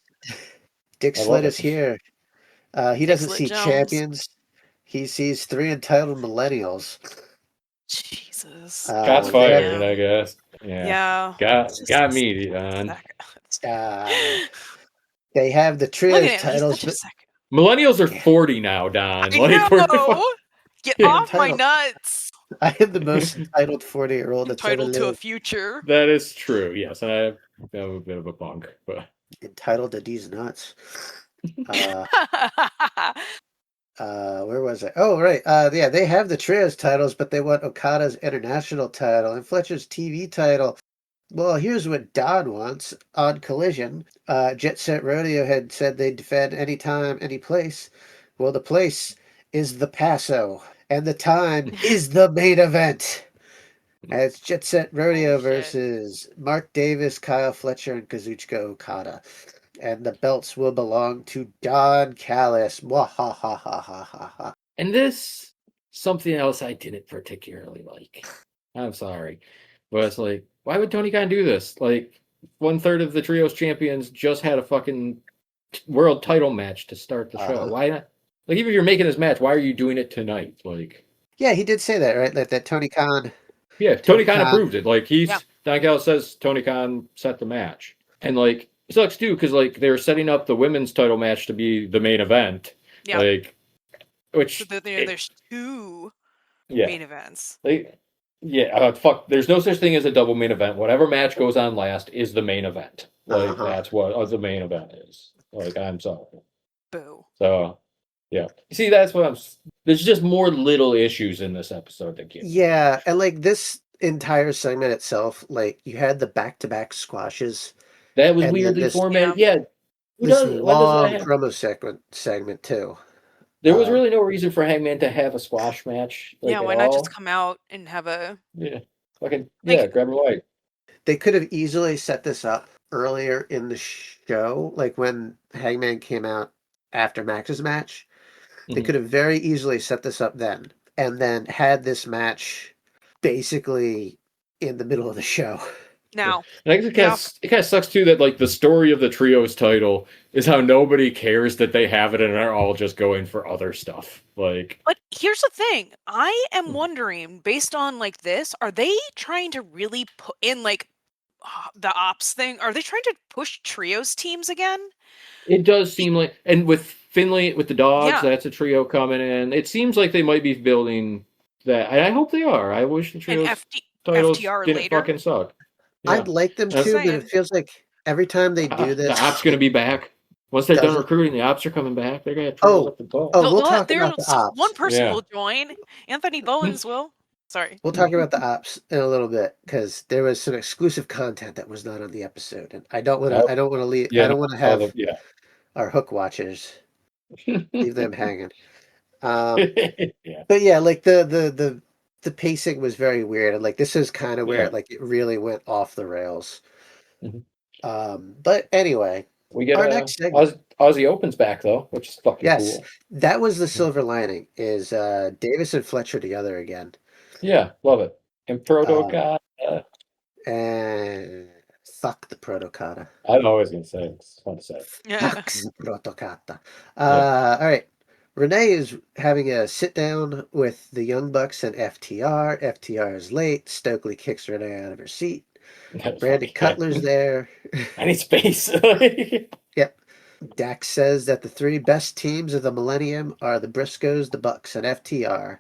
Dick I love Slit it. is here. He doesn't Slit see Jones. champions. He sees 3 entitled millennials. Jesus. Shots they fired, have- I guess. Yeah. Got me, Don. They have the Look trios at him. titles. He's such a second. Millennials are 40 now, Don. I Like, we're know. Get Yeah. off my Entitled. nuts. I am the most entitled 40-year-old that's ever Entitled to a lived. future. that is true. Yes, I'm a bit of a punk, but Entitled to these nuts. Where was I? Oh, right. Yeah, they have the trios titles, but they want Okada's international title and Fletcher's TV title. Well, here's what Don wants. On Collision, Jet Set Rodeo had said they'd defend anytime, any place. Well, the place is the Paso, and the time is the main event. And it's Jet Set Rodeo Oh, shit. versus Mark Davis, Kyle Fletcher, and Kazuchika Okada. And the belts will belong to Don Callis. Mwahahahaha. and this something else I didn't particularly like. I'm sorry, but it's like, why would Tony Khan do this? Like, 1/3 of the trios champions just had a fucking world title match to start the show. Why not? Like, even if you're making this match, why are you doing it tonight? Like, Yeah, he did say that, right? That Tony Khan. yeah, Tony Khan approved it. Like, Yeah. Don Callis says Tony Khan set the match, and like, it sucks too because like they were setting up the women's title match to be the main event. Yeah. Like, which So there's two yeah, main events. like, yeah, fuck. There's no such thing as a double main event. Whatever match goes on last is the main event. Like, that's what the main event is. Like, I'm sorry. Boo. So, yeah. See, that's what I'm. There's just more little issues in this episode that get. Yeah, and like this entire segment itself, like you had the back-to-back squashes. That was and then weirdly this- formatted. Yeah. Who This does- why does long that have- promo segment too. There was really no reason for Hangman to have a squash match. Like, Yeah, why at not all. just come out and have a Yeah. Fucking Like- yeah. Grab a light. They could have easily set this up earlier in the show, like when Hangman came out after Max's match. They Mhm. could have very easily set this up then, and then had this match basically in the middle of the show. now? And I guess it kind of sucks too that like the story of the trios title is how nobody cares that they have it and are all just going for other stuff. Like, But here's the thing. I am Mhm. wondering, based on like this, are they trying to really put in like the ops thing? Are they trying to push trios teams again? it does seem like, and with Finley with the dogs, Yeah. that's a trio coming in. It seems like they might be building that. And I hope they are. I wish the And trios FD titles FTR didn't later? fucking suck. Yeah. I'd like them That's- to, but it Saying. feels like every time they do The this, ops going to be back. Once they're Does done it? recruiting, the ops are coming back. They're going to turn up the ball. Oh, we'll Well, talk about the ops. one person Yeah. will join. Anthony Bowens will. Sorry. We'll talk about the ops in a little bit because there was some exclusive content that was not on the episode, and I don't want to. Oh, I don't want to leave. yeah, I don't want to have yeah. our hook watchers leave them hanging. Yeah. But yeah, like the pacing was very weird, and like this is kind of where it really went off the rails. Mhm. But anyway, we get our next segment. Aussie Open's back though, which is fucking Yes, cool. that was the silver lining. Is Davis and Fletcher together again? Yeah, love it. And Proto And fuck the Protocata. I don't know what I was gonna say. It's fun to say. Fuck the Protocata. All right. Renee is having a sit down with the Young Bucks and FTR. FTR is late. Stokely kicks Renee out of her seat. Brandon Cutler's there. I need space. Yep. Dax says that the three best teams of the millennium are the Briscoes, the Bucks, and FTR.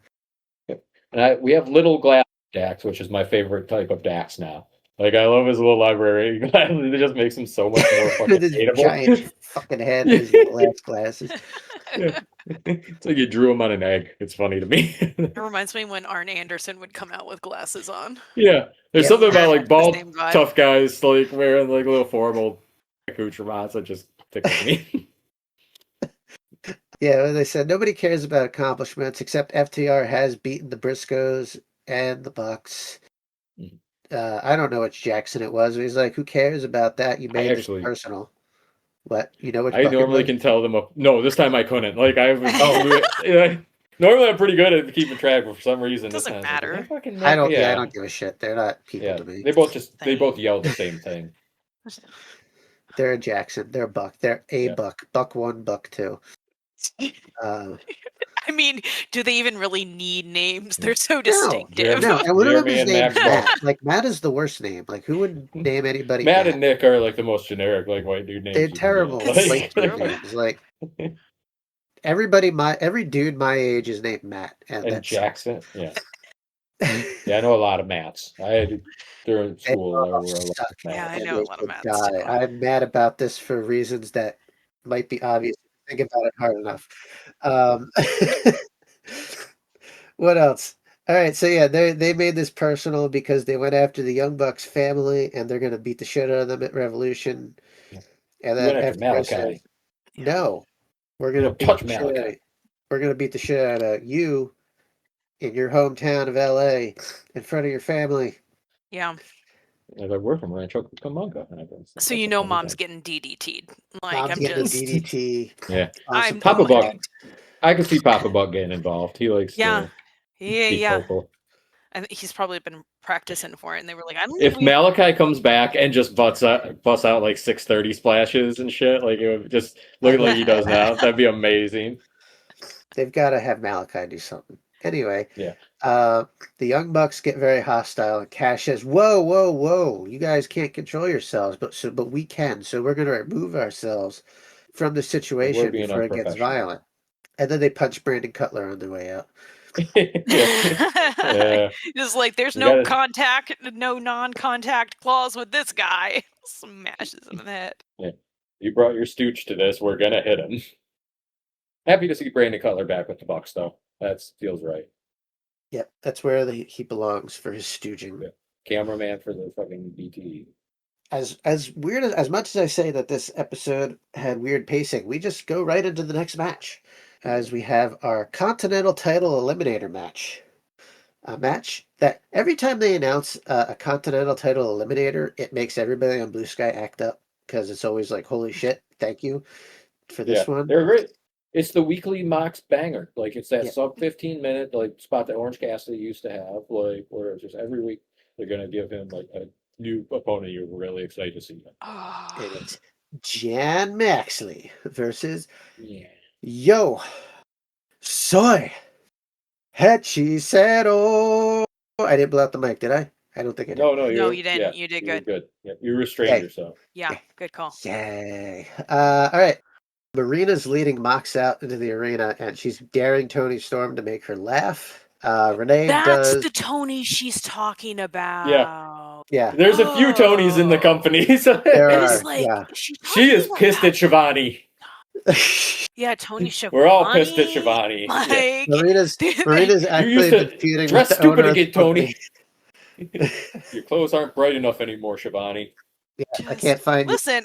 And we have little glass Dax, which is my favorite type of Dax now. Like I love his little library. It just makes him so much more fucking With his hateable. giant fucking head and his glass glasses. Yeah. It's like you drew him on an egg. It's funny to me. It reminds me when Arn Anderson would come out with glasses on. Yeah. There's Yep. something about like bald Same vibe. tough guys like wearing like little formal accoutrements that just tickles me. Yeah, well, they said nobody cares about accomplishments except FTR has beaten the Briscoes and the Bucks. Mhm. I don't know which Jackson it was. He's like, "Who cares about that? You made this personal." What? You know which? I normally can tell them. No, this time I couldn't. Like I was. Normally I'm pretty good at keeping track, but for some reason this Doesn't time matter. I don't. Yeah, I don't give a shit. They're not people to me. They both yell the same thing. They're a Jackson. They're a Buck. They're a Yeah. Buck. Buck 1, Buck 2. I mean, do they even really need names? They're so distinctive. No, and one of them is Jeremy and named Max Matt. Like Matt is the worst name. Like who would name anybody Matt and Nick are like the most generic like white dude names. They're you can terrible get. white dude names. Like every dude my age is named Matt, and that's Jackson. Yeah. Yeah, I know a lot of Matts. I had during school. There were a lot of Matts. Yeah, I know a lot of Matts too. I'm mad about this for reasons that might be obvious. Think about it hard enough. What else? All right, so yeah, they made this personal because they went after the Young Bucks family, and they're going to beat the shit out of them at Revolution. And then after Malachi. No, we're going to touch Malachi. We're going to beat the shit out of you in your hometown of LA in front of your family. Yeah. And I work from Rancho Cucamonga. So you know, Mom's getting DDT'd. Like Mom's I'm getting just DDT. Yeah. I'm Papa totally Buck. I can see Papa Buck getting involved. He likes to be vocal. I think he's probably been practicing for it, and they were like, "I don't." If Malachi comes back and just busts out like 630 splashes and shit, like it would just look like he does now, that'd be amazing. They've got to have Malachi do something. Anyway, yeah. The Young Bucks get very hostile, and Cash says, "Whoa, whoa, whoa! You guys can't control yourselves, but we can. So we're going to remove ourselves from the situation before it gets violent." And then they punch Brandon Cutler on their way out. Yeah. Just like there's no contact, no non-contact clause with this guy. Smashes him in the head. Yeah. You brought your stooge to this. We're gonna hit him. Happy to see Brandon Cutler back with the Bucks, though. That feels right. Yep, that's where he belongs for his stooging. Yeah. Cameraman for the fucking BT. As weird as much as I say that this episode had weird pacing, we just go right into the next match, as we have our Continental Title Eliminator match. A match that every time they announce a Continental Title Eliminator, it makes everybody on Blue Sky act up because it's always like, "Holy shit! Thank you for this one." They're great. It's the weekly Mox banger. Like it's that sub 15-minute like spot that Orange Cassidy used to have. Like where it's just every week they're gonna give him like a new opponent you're really excited to see. And it's Jon Moxley versus Yo Soy Hechicero. I didn't blow out the mic, did I? I don't think I did. No, you didn't. Yeah, you did good. Good. Yeah, you restrained yourself. Yeah, good call. Yay. All right. Marina's leading Mox out into the arena, and she's daring Tony Storm to make her laugh. Renee That's does. the Tony she's talking about. Yeah. Yeah, There's a few Tonys in the company. So there I was are. like, Yeah. she is pissed at Shivani. Yeah, Tony Schiavone. We're all pissed at Shivani. Like, Marina's You actually used been to feuding with dress the stupid owner of the again, Tony. company. Your clothes aren't bright enough anymore, Shivani. Yeah, I just- can't find you. Listen,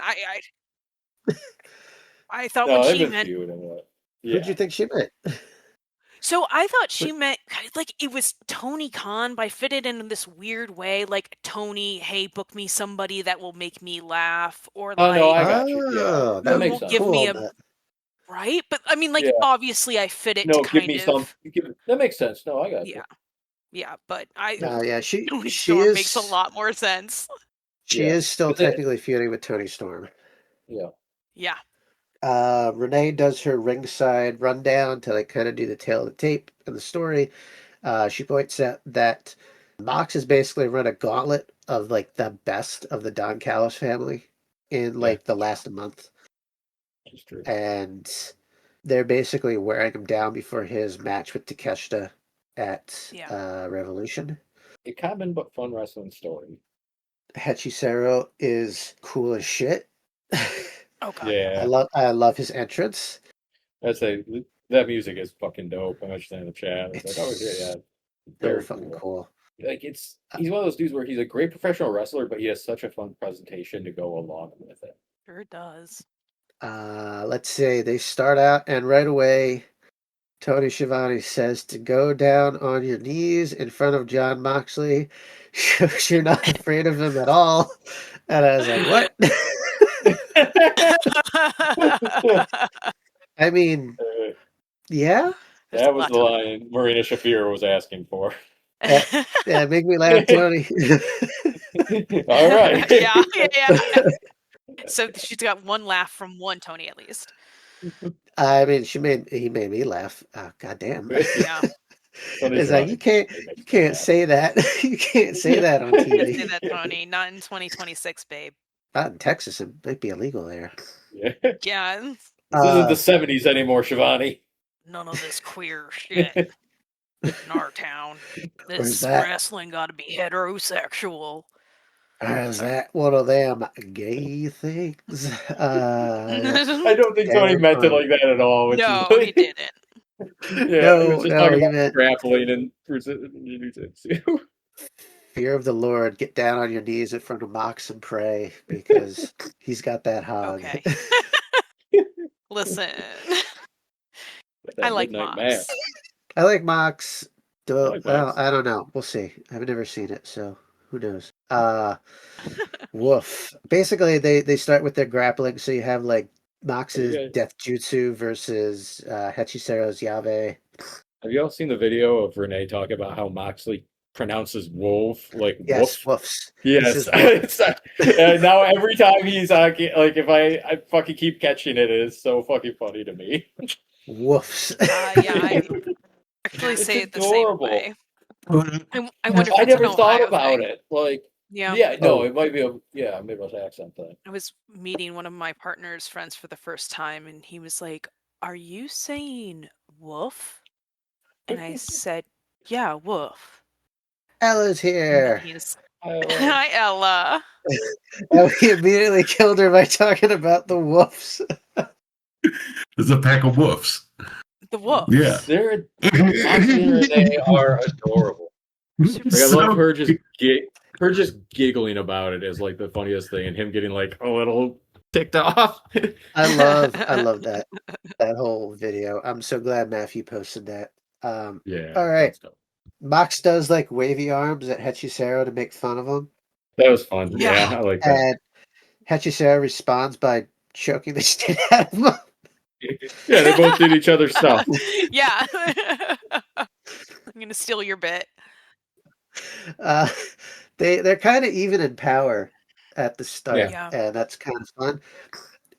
I thought No, when they've she been meant. feuding. But Who'd you yeah. think she meant? So I thought she meant like it was Tony Khan, but I fit it in this weird way, like Tony, hey, book me somebody that will make me laugh, or Oh no, I like got you. Yeah, Oh, that who makes will sense. give me cool, a but right. But I mean, like Yeah. obviously, I fit it No, to give kind me of some. That makes sense. No, I got you. yeah. But I yeah, Tony she Storm is makes a lot more sense. She Yeah. is still But they- technically feuding with Tony Storm. Yeah. Yeah, Renee does her ringside rundown to like kind of do the tail of the tape and the story. She points out that Mox has basically run a gauntlet of like the best of the Don Callis family in like the last month, That's true. and they're basically wearing him down before his match with Takeshita at Revolution. A common but fun wrestling story. Hechicero is cool as shit. oh god, Yeah. I love his entrance. I'd say that music is fucking dope. I mentioned that in the chat. It's like, oh yeah, So very fucking cool. cool. Like he's one of those dudes where he's a great professional wrestler, but he has such a fun presentation to go along with it. sure does. Let's see. They start out, and right away, Tony Schiavone says to go down on your knees in front of Jon Moxley. Shows you're not afraid of him at all. And I was like, what? I mean, yeah. That was the line Marina Shafir was asking for. Yeah, make me laugh, Tony. All right. Yeah. So she's got one laugh from one Tony at least. I mean, he made me laugh. Oh, goddamn. Yeah. It's like you can't say that. You can't say that on TV. Can't say that, Tony. Not in 2026, babe. Not in Texas. It might be illegal there. Yeah. This isn't the 70s anymore, Shivani. None of this queer shit in our town. This wrestling got to be heterosexual. Or is that one of them gay things? I don't think Tony meant it like that at all. No, he didn't. Yeah, he was just talking about meant grappling and fear of the Lord. Get down on your knees in front of Mox and pray because he's got that hog. Okay. Listen, I like Mox. I like Mox. Well, I don't know. We'll see. I've never seen it, so who knows? Woof. Basically, they start with their grappling. So you have like Mox's Death Jutsu versus Hechicero's Yave. Have you all seen the video of Renee talking about how Moxley pronounces wolf like yes, woof? Woofs. Yes. And now every time he's like, if I fucking keep catching it, it's so fucking funny to me. Woofs. Yeah, I actually say it the same way. I wonder if I never thought about it. Like, yeah, no, it might be a Midwest accent thing. I was meeting one of my partner's friends for the first time, and he was like, "Are you saying woof?" And I said, "Yeah, woof." Ella's here. Hi, Ella. And we immediately killed her by talking about the woofs. There's a pack of woofs. The wolf. Yeah. They are adorable. Like, I love her just giggling about it is like the funniest thing, and him getting like a little ticked off. I love that whole video. I'm so glad Matthew posted that. Yeah. All right. Mox does like wavy arms at Hechicero to make fun of him. That was fun. Yeah, I like that. And Hechicero responds by choking the shit out of him. Yeah, they both did each other's stuff. Yeah. I'm gonna steal your bit. They're kind of even in power at the start, Yeah. and that's kind of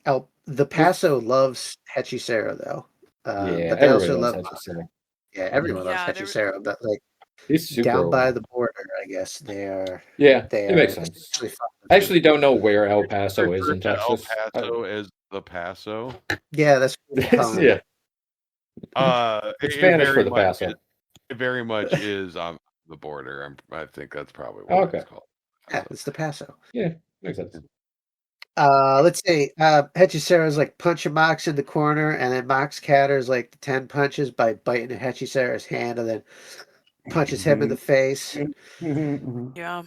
fun. The Paso loves Hechicero though, but they also love Hechicero. Yeah, everyone loves Hechicero, but like down by the border, I guess they are. Yeah, it makes sense. I actually don't know where El Paso is in Texas. El Paso is the Paso. Yeah, that's yeah. It's Spanish for the Paso. It very much is on the border. I think that's probably what it's called. Yeah, it's the Paso. Yeah, makes sense. Let's see. Hechicero's like punching Mox in the corner, and then Mox counters like the 10 punches by biting Hechicero's hand, and then punches him in the face. Yeah.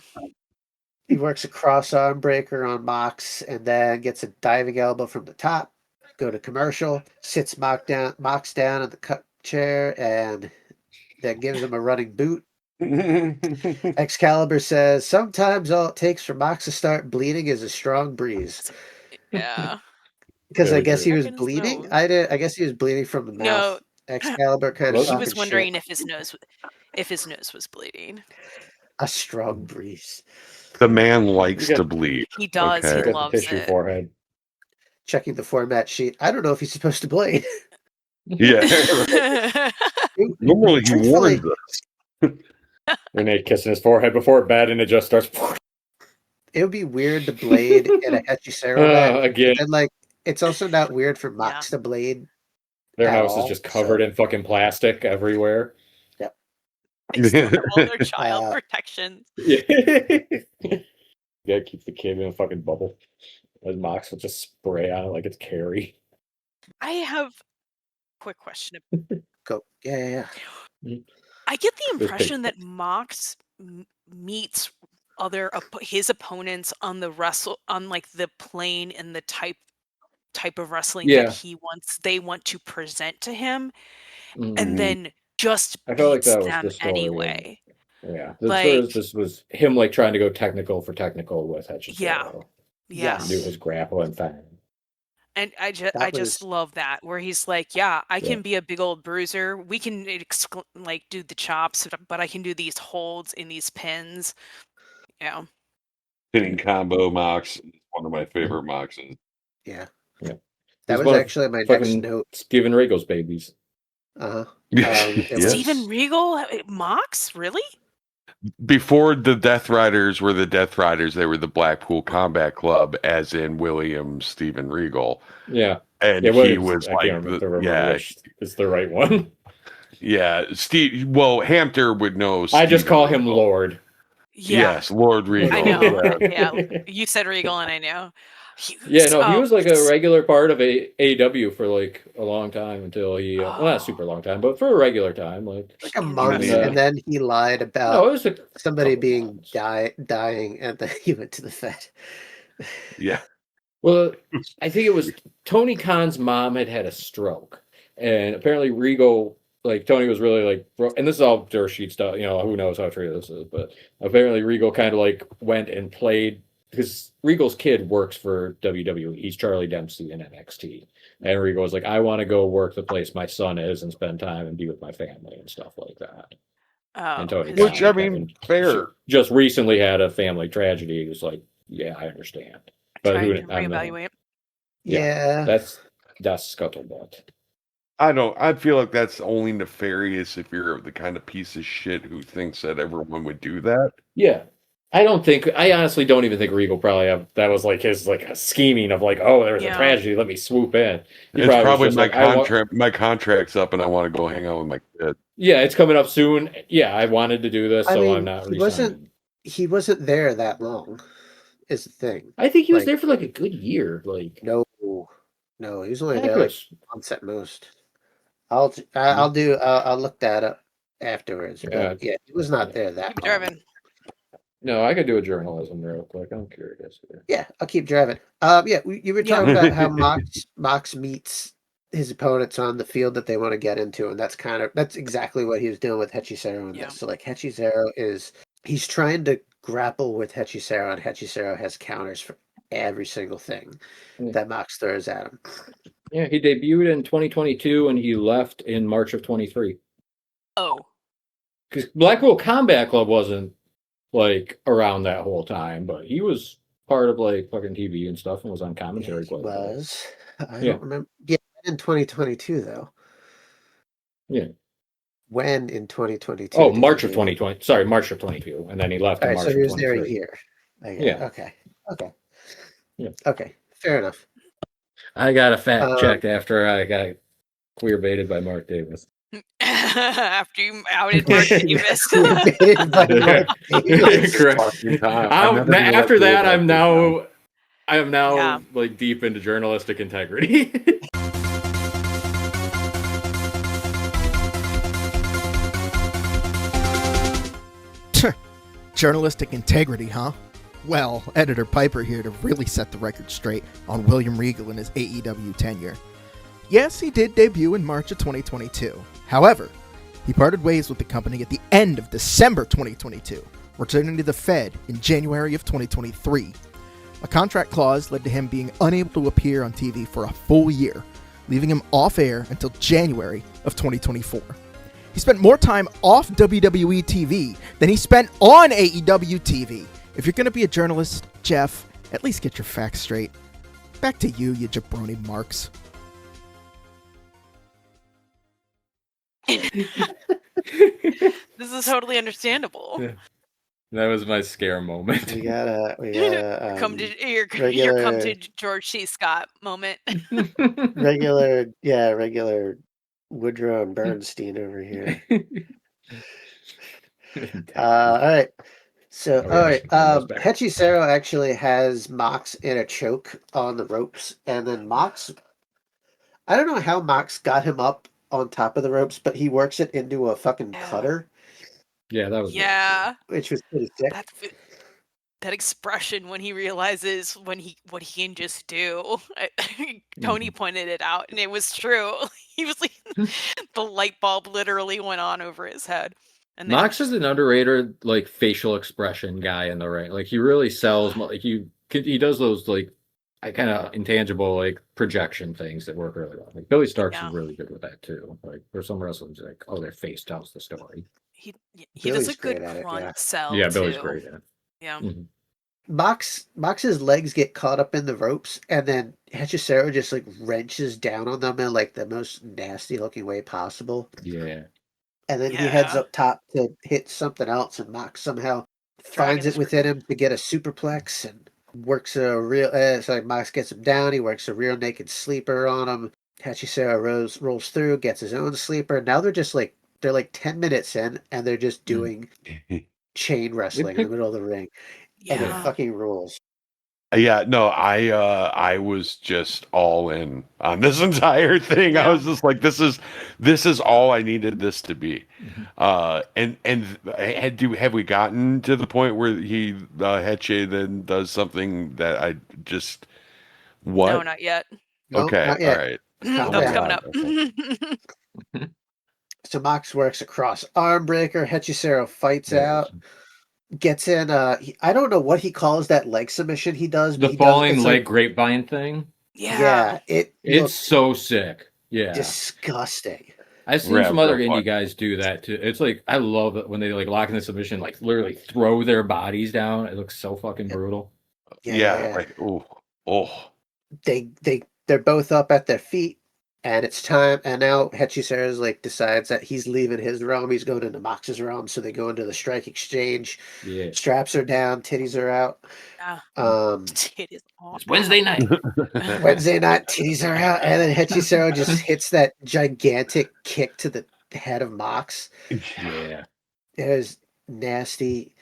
He works a cross arm breaker on Mox, and then gets a diving elbow from the top. Go to commercial. Sits Mox down in the cut chair, and then gives him a running boot. Excalibur says, "Sometimes all it takes for Mox to start bleeding is a strong breeze." Yeah. Because I Very guess true. he was Back in his bleeding. nose. I guess he was bleeding from the No. mouth. Excalibur kind of Was he? He talking was shit. wondering if his nose was bleeding. A strong breeze. The man likes You got- to bleed. He does. Okay. He Got the loves tissue it. forehead. Checking the format sheet. I don't know if he's supposed to bleed. Yeah. Normally he Truthfully- warns us. Renee kissing his forehead before bed, and it just starts. It would be weird to blade in a Hechicero match. Again, And it's also not weird for Mox to blade. their at house is all, just covered in fucking plastic everywhere. They still have all their child Uh, protections. Yeah. Yeah, keep the kid in a fucking bubble. And Mox will just spray on it like it's Carrie. I have a quick question. Go. Yeah. I get the There's impression big- that Mox meets his opponents on like the plane and the type of wrestling Yeah. that they want to present to him, Mhm. and then just I felt like beats that was them the story. anyway. Yeah. Like- This was him like trying to go technical for technical with Hechicero. Yeah. Yes. Do his grappling thing. And I That just was- love that, where he's like, yeah, I can be a big old bruiser. We can like do the chops, but I can do these holds in these pins. Yeah. Pinning combo Mox is one of my favorite Moxes. Yeah. Yeah. That He's was one of actually my next fucking note. Steven Regal's babies. Uh-huh. Yes. Steven Regal, Mox, really? Before the Death Riders were the Death Riders, they were the Blackpool Combat Club, as in William Stephen Regal. Yeah. And Yeah, he Williams, was I like, can't remember which is the right one. yeah, Steve. Well, Hampter would know. I just Stephen call him Regal. Lord. Yeah. Yes, Lord Regal. I know. Yeah. Yeah. You said Regal, and I know. He Oh, was like a regular part of AEW for like a long time until he, well, not Oh. super long time, but for a regular time, like Like a month, Yeah. and then he lied about no, it was like somebody couple being months. dying, and then he went to the Fed. Yeah. Well, I think it was Tony Khan's mom had a stroke, and apparently Regal, like Tony was really like, and this is all dirt sheet stuff, who knows how true this is, but apparently Regal kind of like went and played, because Regal's kid works for WWE. He's Charlie Dempsey in NXT, and Regal was like, I want to go work the place my son is and spend time and be with my family and stuff like that. Oh, And Tony 'cause Which, I mean, fair. just recently had a family tragedy. He was like, yeah, I understand. But trying who to I don't know. reevaluate. Yeah. That's scuttlebutt. I feel like that's only nefarious if you're the kind of piece of shit who thinks that everyone would do that. Yeah. I honestly don't even think Regal probably that was like his like a scheming of like, oh, there's a Yeah. tragedy, let me swoop in. He It's was probably just my like, I want- contract. My contract's up, and I want to go hang out with my kid. Yeah, it's coming up soon. Yeah, I wanted to do this, I so mean, I'm not he wasn't- resigning. He wasn't there that long, is the thing. I think he was like- there for like a good year. Like No, he was only there like Packers. months at most. I'll look that up afterwards. Yeah. But yeah, he was not there that Keep long. driving. No, I could do a journalism real quick. I'm curious. Yeah, I'll keep driving. Yeah, you were talking about how Mox meets his opponents on the field that they want to get into, and that's exactly what he was doing with Hechicero in Yeah. this. So like Hechicero he's trying to grapple with Hechicero, and Hechicero has counters for every single thing Yeah. that Mox throws at him. Yeah, he debuted in 2022 and he left in March of 23. Oh, Because Blackpool Combat Club wasn't like around that whole time, but he was part of like fucking TV and stuff and was on commentary He quite a bit. was. I Yeah. don't remember. Yeah, in 2022 though. Yeah. When in 2022? Oh, did he March of do- 2020. Sorry, March of 22. And then he left All in right, March so he of was there 23. a year. Yeah. Okay. Yeah. Okay. Fair enough. I got a fact Um, checked after I got queer baited by Mark Davis. After you outed Mark Davis. Baited by Mark Davis. Correct. Fucking time. I've never been After like that, that I'm now Yeah. like deep into journalistic integrity. Journalistic integrity, huh? Well, Editor Piper here to really set the record straight on William Regal and his AEW tenure. Yes, he did debut in March of 2022. However, he parted ways with the company at the end of December 2022, returning to the Fed in January of 2023. A contract clause led to him being unable to appear on TV for a full year, leaving him off air until January of 2024. He spent more time off WWE TV than he spent on AEW TV. If you're going to be a journalist, Jeff, at least get your facts straight. Back to you jabroni marks. This is totally understandable. Yeah. That was my scare moment. We gotta Come to your regular- come to George C. Scott moment. regular Woodrow and Bernstein over here. All right. So, Oh, all right. yeah, almost back. Hechicero actually has Mox in a choke on the ropes, and then Mox. I don't know how Mox got him up on top of the ropes, but he works it into a fucking cutter, Yeah, that was Yeah. which was pretty sick. That expression when he realizes what he can just do. Tony pointed it out, and it was true. He was like, the light bulb literally went on over his head. And then Mox is an underrated like facial expression guy in the ring. Like he really sells. Like he does those like kind of intangible like projection things that work really well. Like Billy Starks is really good with that too. Like there's some wrestlers like, oh, their face tells the story. he Billy's does a good great at it, grunt yeah. sell. Yeah, Billy's too. great at it. Yeah. Mhm. Mox's legs get caught up in the ropes, and then Hechicero just like wrenches down on them in like the most nasty looking way possible. Yeah. And then he heads Yeah. up top to hit something else, and Mox somehow finds it within him to get a superplex and works a real. It's like Mox gets him down. He works a real naked sleeper on him. Hechicero rolls through, gets his own sleeper. Now they're like 10 minutes in, and they're just doing chain wrestling in the middle of the ring, and it Yeah. fucking rules. Yeah, no, I was just all in on this entire thing. I Yeah. was just like, this is all I needed this to be. And have we gotten to the point where he Heche then does something that I just what? No, not yet. No, Okay, not yet. all right. That's coming up. So Mox works a cross arm breaker. Hechicero fights out, gets in. I don't know what he calls that leg submission he does. But The he falling does, leg grapevine thing. Yeah. it It's looks so sick. Yeah. disgusting. I've seen Real some other fun. indie guys do that too. It's like I love it when they like lock in the submission, like literally throw their bodies down. It looks so fucking brutal. Yeah. Like, oh. They're both up at their feet, and it's time. And now Hechicero's like decides that he's leaving his realm. He's going into Mox's realm. So they go into the strike exchange. Yeah. Straps are down, titties are out. Yeah. It is awesome. It's Wednesday night. Wednesday night, titties are out, and then Hechicero just hits that gigantic kick to the head of Mox. Yeah. It was nasty.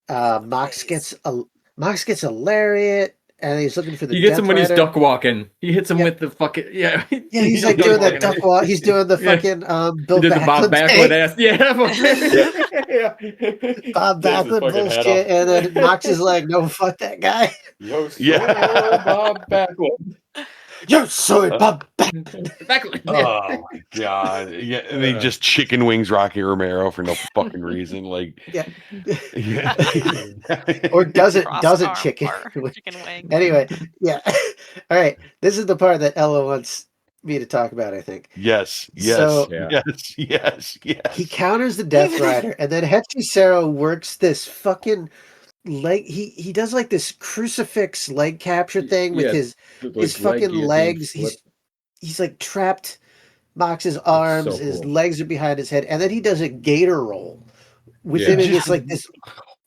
Mox gets a lariat, and he's looking for the. He gets Death him when he's Rider. duck walking. He hits him with the fucking Yeah, he's like doing that duck walk. He's doing the fucking Bill He did the Bob Backlund ass. Yeah. Bob Backlund bullshit, and then Mox is like, "No, fuck that guy." Yo, Bob Backlund. Yo, sorry, Bob Backlund. Oh my god! Yeah, and they just chicken wings Rocky Romero for no fucking reason. Like, Yeah. or doesn't Crossbar chicken. chicken wing. Anyway, yeah. All right, this is the part that Ella wants me to talk about. I think. yes. So- Yes. He counters the Death Rider, and then Hechicero works this fucking leg. He does like this crucifix leg capture thing with Yeah, his fucking legs. He's like trapped Mox's arms. so His cool. legs are behind his head, and then he does a gator roll with him, and it's like this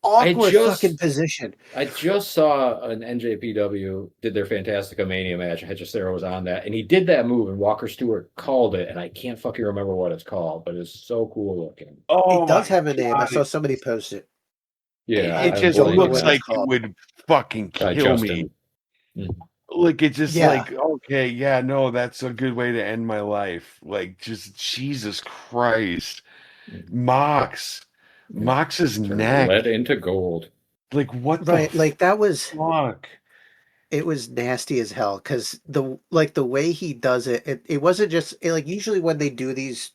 awkward just- fucking position. I just saw an NJPW did their Fantastica Mania match. Hechicero was on that, and he did that move, and Walker Stewart called it, and I can't fucking remember what it's called, but it's so cool looking. Oh, It does my have a name. I God. saw somebody post it. Yeah, It I'm just blanking looks on like it. it would fucking kill Justin. me. Like, it's just Yeah. like, okay, yeah, no, that's a good way to end my life. Like, just Jesus Christ. Mox's Turn neck. lead into gold. Like, what Right, the like that was fuck? it was nasty as hell because the way he does it wasn't just like usually when they do these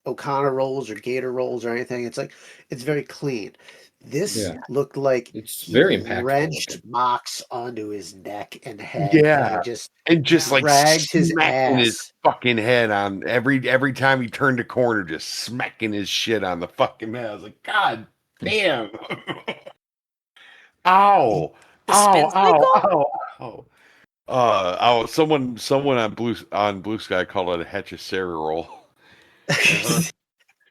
O'Connor rolls or Gator rolls or anything, it's like it's very clean. This Yeah. looked like It's he very impactful wrenched looking. Mox onto his neck and head. Yeah. and just And just like dragged his smacking his ass. fucking head on every time he turned a corner, just smacking his shit on the fucking head. I was like, God damn. Ow. The spin cycle? Ow. Someone on Blue Sky called it a Hechicero roll.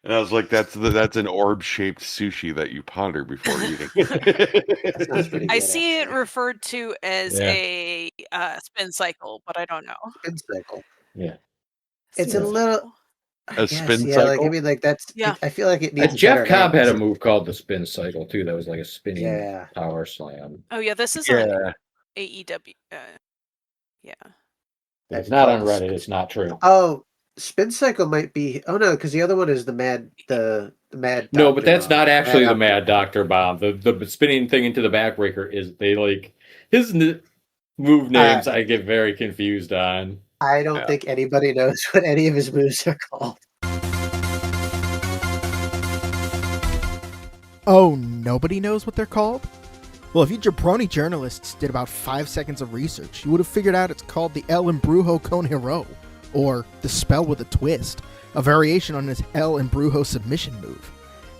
And I was like, that's an orb-shaped sushi that you ponder before eating. That sounds pretty I good, see it actually. referred to as Yeah. a spin cycle, but I don't know. Spin cycle. Yeah. It's Spin a little. cycle. I A guess, spin yeah. Like I cycle? mean, like that's. Yeah. I feel like it needs Jeff better Cobb had a names. move called the spin cycle too. That was like a spinning Yeah. power slam. Oh yeah, this is Yeah. on AEW. Yeah. If it's That's not on called Reddit, it's not true. Oh, spin cycle might be. Oh no, because the other one is the mad. The mad. No, Doctor but that's bomb. not actually the Doctor Mad Doctor Bomb. The spinning thing into the backbreaker is they like his move names. I get very confused on. I don't think anybody knows what any of his moves are called. Oh, nobody knows what they're called? Well, if you jabroni journalists did about 5 seconds of research, you would have figured out it's called the El Embrujo con Hero, or the Spell with a Twist, a variation on his El Embrujo submission move.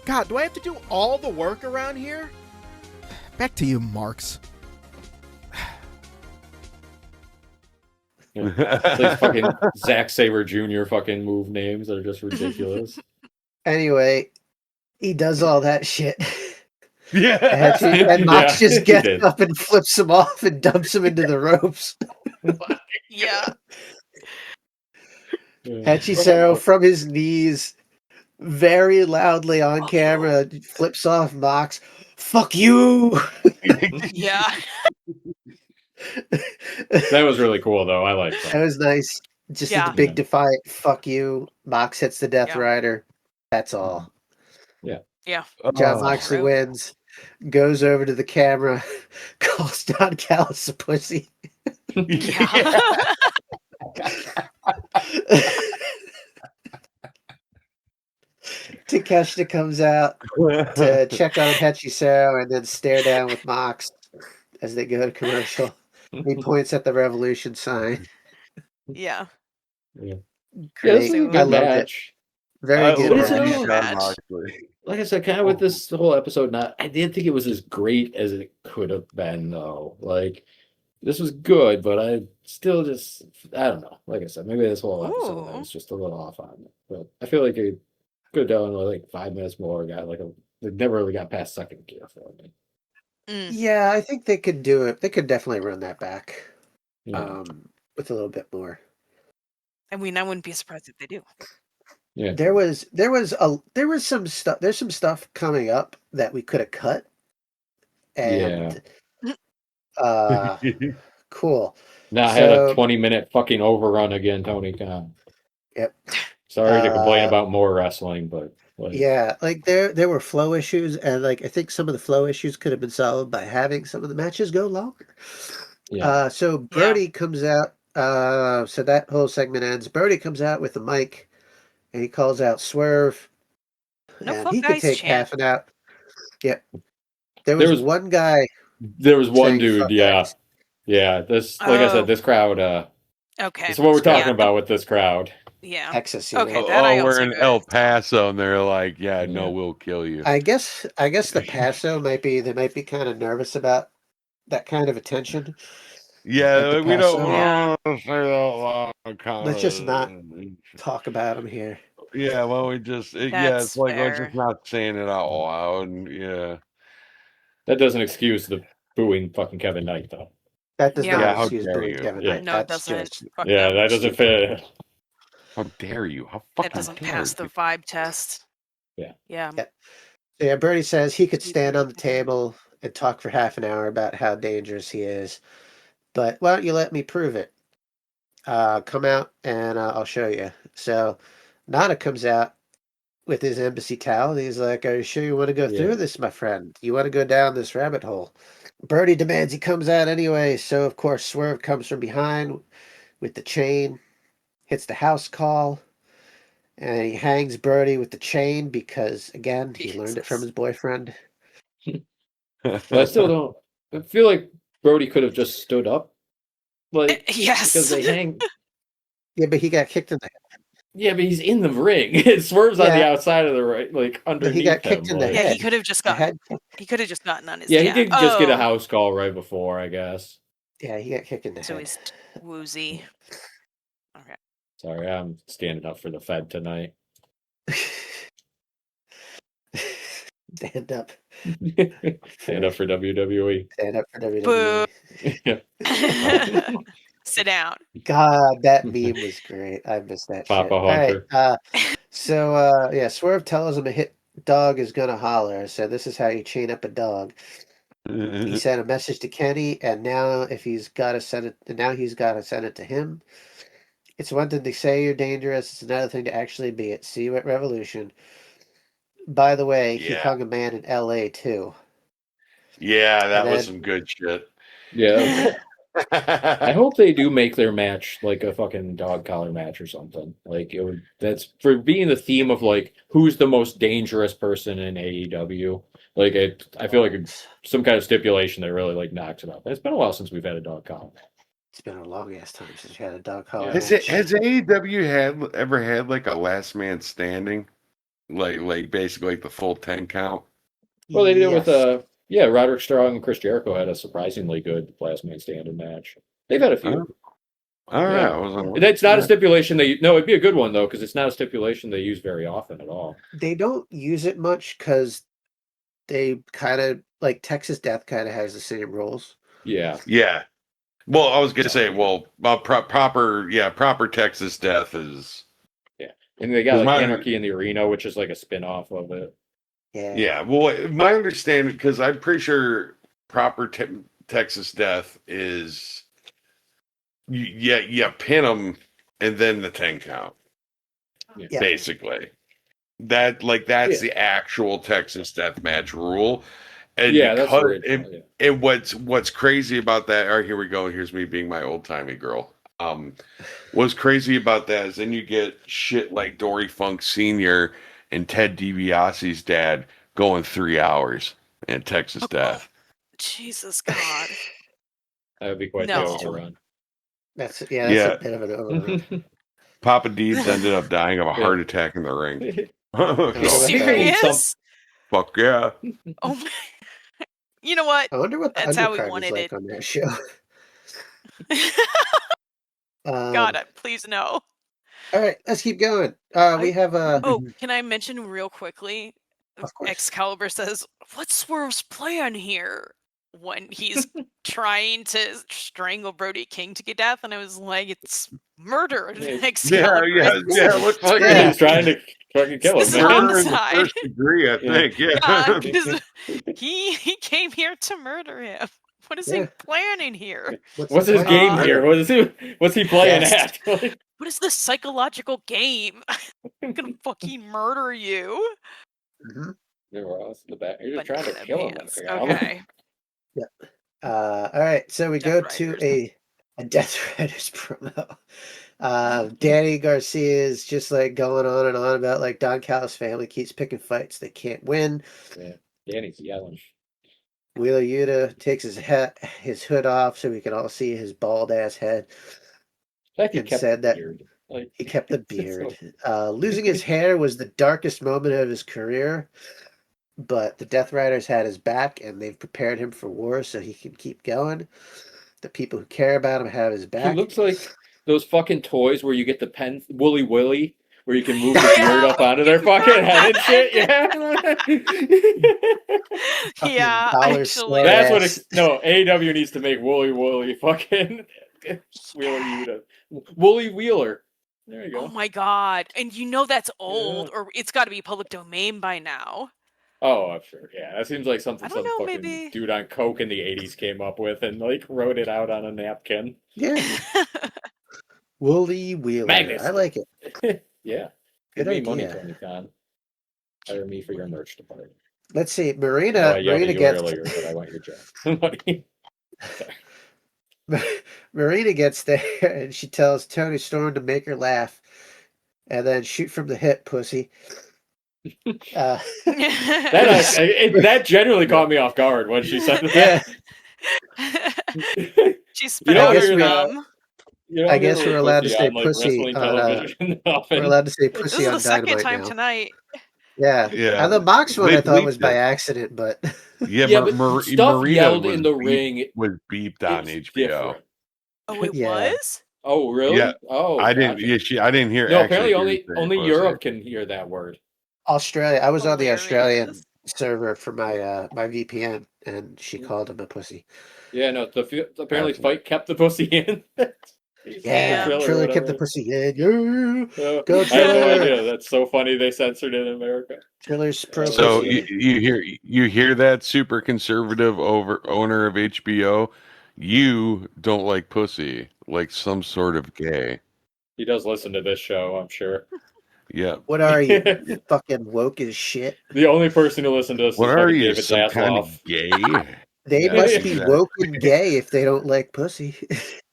God, do I have to do all the work around here? Back to you, Marks. It's like fucking Zack Sabre Jr. fucking move names that are just ridiculous. Anyway, he does all that shit. Yeah. And Mox Yeah, just he gets did. up and flips him off and dumps him into the ropes. Yeah. Hechicero from his knees, very loudly on camera, flips off Mox. Fuck you! Yeah. That was really cool though. I like That that. was nice. Just Yeah. a big Yeah. defiant fuck you. Mox hits the Death Yeah. Rider. That's all. Yeah. Jon Oh. Moxley True. wins, goes over to the camera, calls Don Callis a pussy. Yeah. Takeshita comes out to check on Hechicero and then stare down with Mox as they go to commercial. He points at the Revolution sign. Yeah. Yeah, Great. this is a I good loved it. match. Very good love match. Jon match. Like I said, kind of with this whole episode, I didn't think it was as great as it could have been, though. Like, this was good, but I still just, I don't know. Like I said, maybe this whole episode I Ooh. was just a little off on it. But I feel like it could have done like 5 minutes more. Got like they never really got past second gear for me. Yeah, I think they could do it. They could definitely run that back Yeah. with a little bit more. I mean, I wouldn't be surprised if they do. Yeah. There was some stuff. There's some stuff coming up that we could have cut. And cool. Now I had a So- 20-minute fucking overrun again, Tony Khan. Yep. Sorry to complain about more wrestling, but like, Yeah, like there were flow issues, and like I think some of the flow issues could have been solved by having some of the matches go longer. yeah. So Brody comes out. So that whole segment ends. Brody comes out with the mic, and he calls out Swerve. No and fuck he could guys take chant. half an hour. Yep. There was one guy. There was one saying, dude, "Fuck yeah. guys." Yeah, this, like I Oh. said, this crowd, Okay. this is what we're talking Yeah. about with this crowd. Yeah. Texas. You Okay, know. that I we're also in could. El Paso, and they're like, yeah, Yeah. no, we'll kill you. I guess the Paso might be. They might be kind of nervous about that kind of attention. Yeah, At the we don't Paso. Yeah. want to say that loud. Let's just not talk about him here. Yeah, well, we just, yeah, That's it's like, let's fair. just not saying it out loud. And yeah. That doesn't excuse the booing fucking Kevin Knight, though. That does Yeah. not how excuse dare booing you. Kevin Yeah. Knight. No, it That's doesn't. just Fuck Yeah, them. that doesn't fit. How dare you? How That fucking doesn't dare pass the you? vibe test. Yeah. Yeah. Yeah. So yeah, Bernie says he could stand on the table and talk for half an hour about how dangerous he is, but why don't you let me prove it? Come out and I'll show you. So Nana comes out with his embassy towel. And he's like, "Are you sure you want to go Yeah. through this, my friend? You want to go down this rabbit hole?" Bernie demands he comes out anyway. So of course Swerve comes from behind with the chain, hits the house call, and he hangs Bernie with the chain because again he learned it from Jesus. his boyfriend. But I still don't. I feel like Brody could have just stood up, like Yes. because they hang. Yeah, but he got kicked in the head. Yeah, but he's in the ring. It swerves on the Yeah. outside of the right, like But underneath he got him. kicked in the like- Yeah, he head. could have just The gotten. head kick. He could have just gotten on his. Yeah, he did just get a Oh, house call right before, I guess. Yeah, he got kicked in the So head. he's woozy. Okay. Sorry, I'm standing up for the Fed tonight. Stand up. Stand up for WWE. Stand up for Boo. WWE. Yeah. Sit down. God, that meme was great. I missed that Papa shit. All right. Hunter. Yeah, Swerve tells him a hit dog is gonna holler. So this is how you chain up a dog. He sent a message to Kenny, and now he's got to send it to him. It's one thing to say you're dangerous, it's another thing to actually be it. See you at Revolution. By the way, he Yeah. hung a man in LA too. Yeah, that And was then- some good shit. Yeah. I hope they do make their match like a fucking dog collar match or something. Like it would. That's for being the theme of like who's the most dangerous person in AEW. Like I feel like some kind of stipulation that really like knocks it up. It's been a while since we've had a dog collar. It's been a long ass time since we had a dog collar Has match. AEW ever had like a last man standing, like basically like the full 10 count? Well, they did it Yes. with Roderick Strong and Chris Jericho had a surprisingly good last man standing match. They've had a few. All right, Yeah. I wasn't- That's not a stipulation it'd be a good one though because it's not a stipulation they use very often at all. They don't use it much because they kind of like Texas Death kind of has the same rules. Yeah. Yeah. Well, I was gonna say, proper Texas Death is. And they got like My- Anarchy in the Arena, which is like a spin-off of it. Yeah. Yeah. Well, my understanding, because I'm pretty sure proper Texas Death is. You pin them and then the 10 count. Yeah. Basically. That's the actual Texas Death Match rule. And Yeah, that's because- original. Yeah. And what's crazy about that? All right, here we go. Here's me being my old timey girl. What's crazy about that is then you get shit like Dory Funk Sr. and Ted DiBiase's dad going 3 hours in Texas Death. Jesus God. That would be quite No. the overrun. That's Yeah. a bit of an overrun. Papa Deeds ended up dying of a heart attack in the ring. I think So, they need some- Serious? fuck yeah. Oh my. You know what? I wonder what the That's how we undercard is wanted like it. on that show. God, please no. All right, let's keep going. We have Oh, can I mention real quickly? Of course. Excalibur says, "What's Swerve's plan here?" When he's trying to strangle Brody King to death, and I was like, "It's murder." Yeah. Excalibur. Yeah. Looks like Yeah. He's trying to fucking kill This him, is man. murder in the homicide. first degree, I Yeah. think. Yeah. Yeah, 'cause he came here to murder him. What is he Yeah. planning here? What's the his plan? game here? What's he playing Yes. at? What is this psychological game? I'm gonna fucking murder you. Mhm. There Ross in the back. You're just trying to Banana kill him. pants. I think. Okay. All right, so we Death go to Riders. a Death Riders promo. Danny Garcia is just like going on and on about like Don Callis Family keeps picking fights they can't win. Yeah. Danny's yelling. Wheeler Yuta takes his hood off so we can all see his bald ass head. Like he And kept said the that beard. Like, he kept the it's beard. so- Losing his hair was the darkest moment of his career, but the Death Riders had his back and they've prepared him for war so he can keep going. The people who care about him have his He back. looks like those fucking toys where you get the pen, Wooly Willy, where you can move the beard up onto their fucking head and shit. Yeah. Fucking Yeah, dollar actually. store That's what ass. AEW needs to make Wooly fucking Wheeler Yuta. Wooly Wheeler. There you Oh go. my god. And you know that's old, or it's got to be public domain by now. Oh, I'm sure. Yeah, that seems like something I some don't know, fucking maybe. dude on coke in the '80s came up with and like wrote it out on a napkin. Yeah. Wooly Wheeler. Magnus. I like it. Yeah. Good Give me money, idea. Tony Khan. Hire me for your merch department. Let's see. I know I Marina yelled at you gets earlier, but I want your job. Money. Marina gets there and she tells Tony Storm to make her laugh and then shoot from the hip, pussy. That genuinely caught me off guard when she said that. She spit I out guess her we- gum. You don't I hear guess the we're word allowed to pussy say on, like, pussy wrestling on, television often. we're allowed to say This pussy is on the second Dynamite time now. tonight. Yeah. Yeah. And the Mox one They I thought was bleeped by it. accident, but Yeah, but stuff Marina yelled was in the beep- ring. was beeped on It's HBO. different. Oh, it Yeah. was? Oh, really? Yeah. Oh, I didn't. gotcha. Yeah, I didn't hear. No, actually apparently hear only pussy. Europe can hear that word. Australia. I was on the Australian Hilarious. server for my my VPN and she called him a pussy. Yeah, no. Apparently, Gotcha. Fight kept the pussy in. Yeah, Damn. Triller kept the pussy in. Yeah. Go I had no Triller. idea. That's so funny. They censored it in America. Triller's pro So pussy. you hear that super conservative owner of HBO? You don't like pussy, like some sort of gay. He does listen to this show, I'm sure. Yeah. What are you? Fucking woke as shit. The only person who listened to us What is are fucking you? David Some kind Zasloff. of gay? They Yeah, must be exactly. woke and gay if they don't like pussy.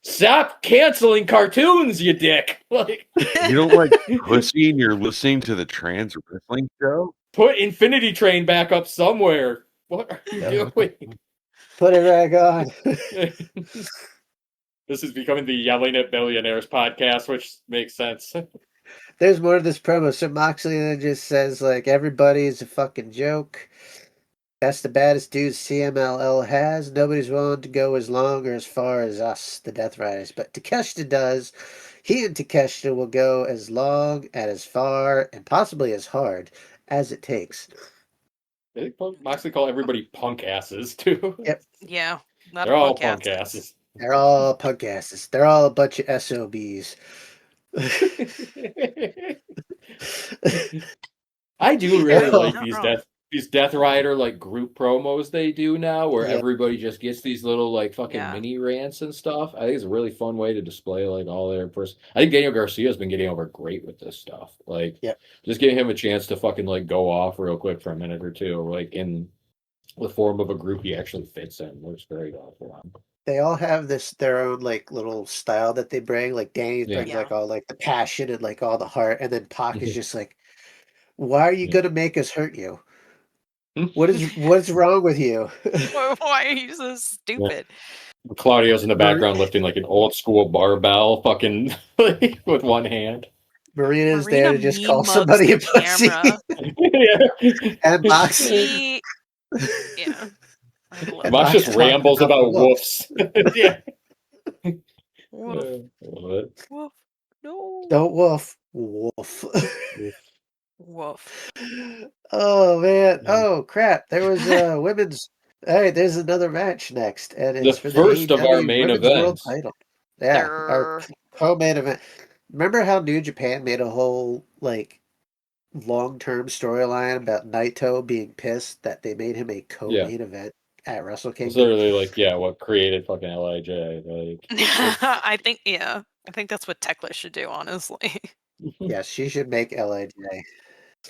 Stop canceling cartoons, you dick! Like, You don't like pussy, and you're listening to the trans wrestling show? put Infinity Train back up somewhere. What are you Yeah, doing? Put it back on. This is becoming the Yelling at Billionaires podcast, which makes sense. There's more to this promo. So Moxley then just says, like, everybody's a fucking joke. That's the baddest dude CMLL has. Nobody's willing to go as long or as far as us, the Death Riders. But Takeshita does. He and Takeshita will go as long and as far and possibly as hard as it takes. I think Moxley call everybody punk asses, too. Yep. Yeah. Not They're a all punk punk asses. asses. They're all punk asses. They're all a bunch of SOBs. I do really Oh. like Not these Death Rider like group promos they do now, where Yeah. everybody just gets these little like fucking Yeah. mini rants and stuff. I think it's a really fun way to display like all their person. I think Daniel Garcia's been getting over great with this stuff. Like, Yep. just giving him a chance to fucking like go off real quick for a minute or two, like in the form of a group he actually fits in. Works very well for him. They all have their own like little style that they bring. Like Danny brings Yeah. like all like the passion and like all the heart, and then Pac is just like, "Why are you Yeah. gonna make us hurt you? What's wrong with you?" Why are you so stupid? Claudio's in the background lifting like an old school barbell, fucking like, with one hand. Marina's Marina there to just call mean mugs somebody a the pussy. camera. Yeah. And Mox, She, yeah. I love And Mox Mox just talking rambles about about the woofs. Yeah. Woof, What? woof, no. don't wolf, wolf. Woof. Oh man! Oh crap! There was women's. Hey, there's another match next, and it's The for first the of our AEW main Women's World events. Title. Yeah, our co-main event. Remember how New Japan made a whole like long-term storyline about Naito being pissed that they made him a co-main event at Wrestle It's Kingdom? literally like, yeah, what created fucking LIJ. Like, I think that's what Tekla should do, honestly. Yes, she should make LAJ.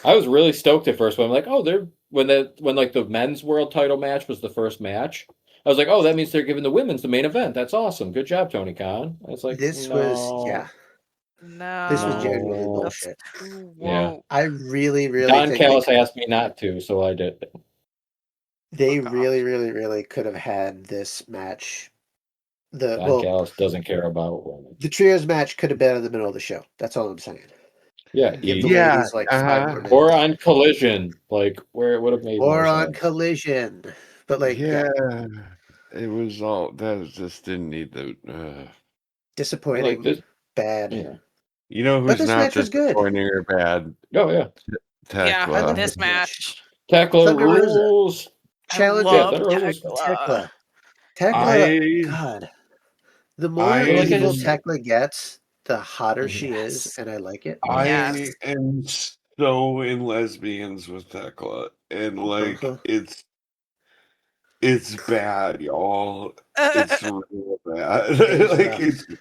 I was really stoked at first, but I'm like, oh, when like the men's world title match was the first match. I was like, oh, that means they're giving the women's the main event. That's awesome. Good job, Tony Khan. I was like, This no. was No. This was genuinely No. bullshit. Too Yeah. woke. I really Don think Callis asked me not to, so I did. they Fuck off. really could have had this match. Don Callis doesn't care about women. The trios match could have been in the middle of the show. That's all I'm saying. Yeah, Give the Yeah, ladies like 5 more minutes. or on Collision, like where it would have made Or more on sense. Collision. But like it was all that just didn't need the. disappointing, Like this, bad. yeah. You know But who's this not match was good. disappointing or bad? Oh yeah, Yeah, I love Tekla. this this match. match. Tekla Thunder Rosa. rules. I Challenger. love Thunder Rosa's- Tekla. Tekla, I God. The more I Like I evil just- Tekla gets, the hotter she is, Yes. and I like it. Yes. I am so in lesbians with Tekla, and like Uh-huh. it's bad, y'all. It's real bad. It is like rough. it's Call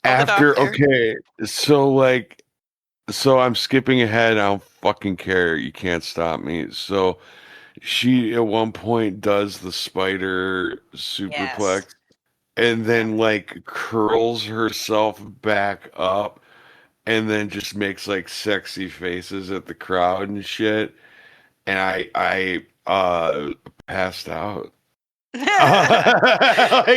the after doctor. okay, so I'm skipping ahead. I don't fucking care. You can't stop me. So she at one point does the spider superplex Yes. and then like curls herself back up and then just makes like sexy faces at the crowd and shit. And I passed out. Like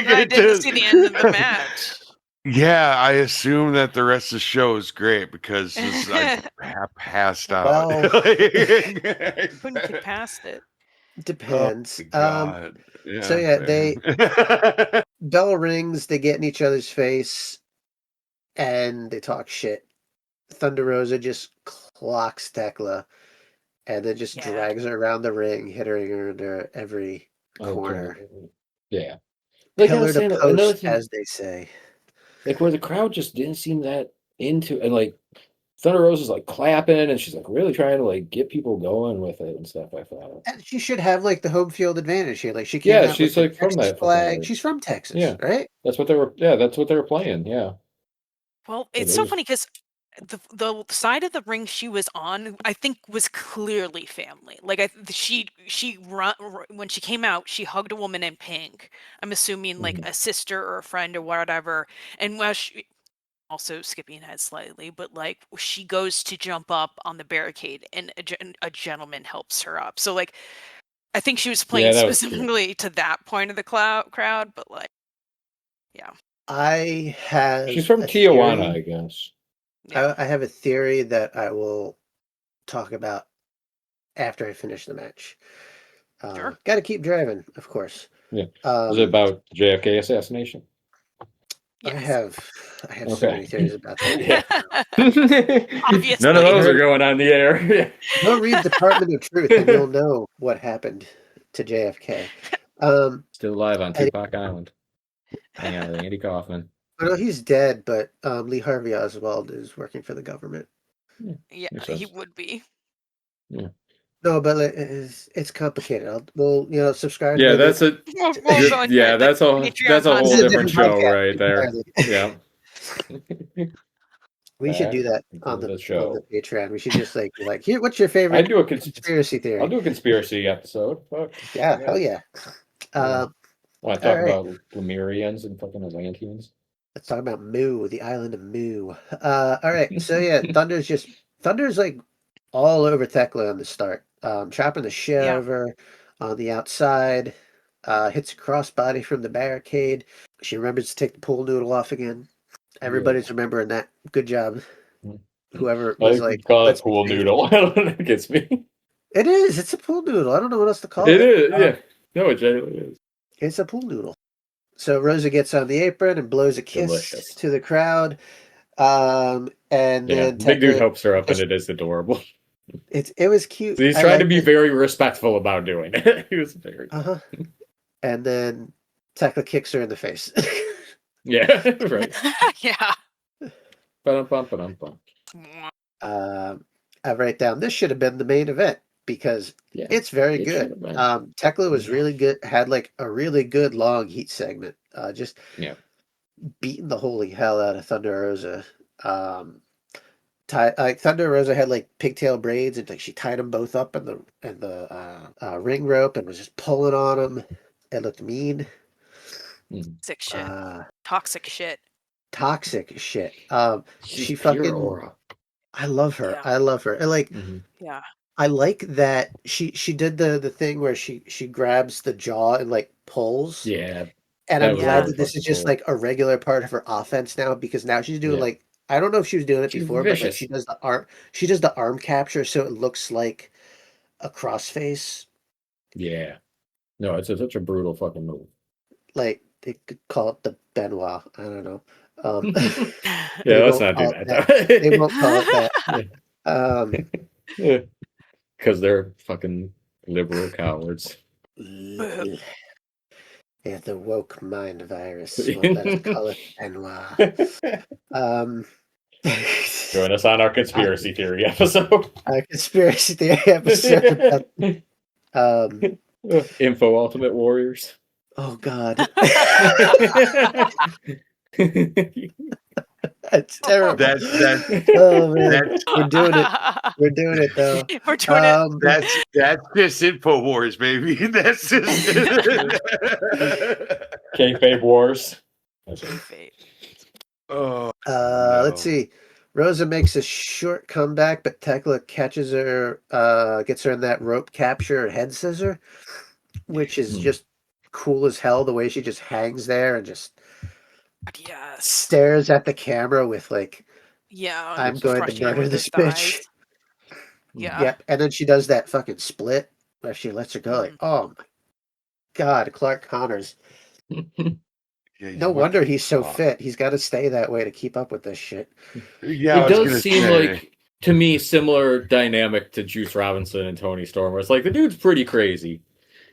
I it didn't just see the end of the match. yeah, I assume that the rest of the show is great because I passed out. Well- Couldn't get past it. Depends. Oh, God. So yeah, fair. bell rings, they get in each other's face, and they talk shit. Thunder Rosa just clocks Tekla, and then just Yeah. drags her around the ring, hitting her under every corner. Okay. Yeah. Like I Pillar was to saying, another post, thing, as they say. like where the crowd just didn't seem that into, and like Thunder Rose is like clapping, and she's like really trying to like get people going with it and stuff. I thought. And she should have like the home field advantage here. Like she came Yeah, out she's with the like from Texas that flag. fucking- She's from Texas, Yeah. right? That's what they were. Yeah, that's what they were playing. Yeah. Well, Yeah, it's they so just- funny because the side of the ring she was on, I think, was clearly family. Like she run when she came out, she hugged a woman in pink. I'm assuming like a sister or a friend or whatever. And while she also skipping ahead slightly, but like she goes to jump up on the barricade and a gentleman helps her up. So like I think she was playing Yeah, that was cool. specifically to that point of the crowd, but like yeah. I have. She's from a Tijuana, I theory- guess. Yeah. I have a theory that I will talk about after I finish the match. Sure. Got to keep driving, of course. Yeah. Is it about JFK assassination? I Yes. have so Okay. many theories about that. Yeah. Obviously. None of those are going on the air. Yeah. Go read Department of Truth, and you'll know what happened to JFK. Still alive on Eddie- Tupac Island. Hang out with Andy Kaufman. I know he's dead, but Lee Harvey Oswald is working for the government. Yeah, Makes he sense. would be. No, but it's complicated. We'll subscribe. Yeah, to that's a We'll go into yeah. the That's a Patreon whole This is a different different show podcast right there. entirely. Yeah. We should do that on the show. Patreon. We should just like be like, here, what's your I favorite do a conspiracy theory? I'll do a conspiracy episode. Fuck. Yeah, hell yeah. Want to talk all right. about Lemurians and fucking Atlanteans? Let's talk about Moo, the island of Moo. All right, so yeah, Thunder's like all over Tekla on the start. Chopping the shit Yeah. over on the outside. Hits a crossbody from the barricade. She remembers to take the pool noodle off again. Everybody's remembering that. Good job. Whoever was I like, call it "Let's be pool safe." noodle. I don't know. It gets me. It is. It's a pool noodle. I don't know what else to call It it. is. Yeah. No, it genuinely is. It's a pool noodle. So Rosa gets on the apron and blows a kiss Delicious. to the crowd. And Yeah. then Big dude Tekla helps her up, and just- it is adorable. it was cute. He's I trying to liked be it. very respectful about doing it. He was very. Uh-huh. And then Tekla kicks her in the face. Yeah. Right. Yeah. Ba-dum-bum. I write down this should have been the main event because Yeah. it's very It good. should have been. Tekla was Yeah. really good. Had like a really good long heat segment. Just Yeah. beating the holy hell out of Thunder Rosa. Thunder Rosa had like pigtail braids, and like she tied them both up in the ring rope and was just pulling on them. It looked mean. Sick shit. Toxic shit. Toxic shit. She's She pure fucking. aura. I love her. Yeah. I love her. And like, Yeah. I like that she did the thing where she grabs the jaw and like pulls. Yeah. And That I'm was glad really that this fucking is just cool. like a regular part of her offense now, because now she's doing Yeah. like, I don't know if she was doing it She's before, but like vicious. she does the arm capture so it looks like a crossface. Yeah. No, it's such a brutal fucking move. Like they could call it the Benoit. I don't know. Yeah, let's won't not do call it that. They won't call it that. Because they're fucking liberal cowards. Boo. Yeah, the woke mind virus won't let us call it Benoit. Join us on our conspiracy theory episode. Our conspiracy theory episode about Info Ultimate Warriors. oh god. That's terrible. That Oh man. that's We're doing it. We're doing it though. We're doing it. that's just InfoWars, baby. That's just Kayfabe Wars. Kayfabe. Oh, Let's see. Rosa makes a short comeback, but Tekla catches her, gets her in that rope capture head scissor, which is just cool as hell. The way she just hangs there and just Yes. stares at the camera with like, Yeah. I'm going to crushing murder with this her bitch. thighs. Yeah. Yep. And then she does that fucking split where she lets her go. Like, oh my god, Clark Connors. No wonder he's so fit. He's got to stay that way to keep up with this shit. Yeah, it does seem like, to me, similar dynamic to Juice Robinson and Tony Storm, where it's like the dude's pretty crazy,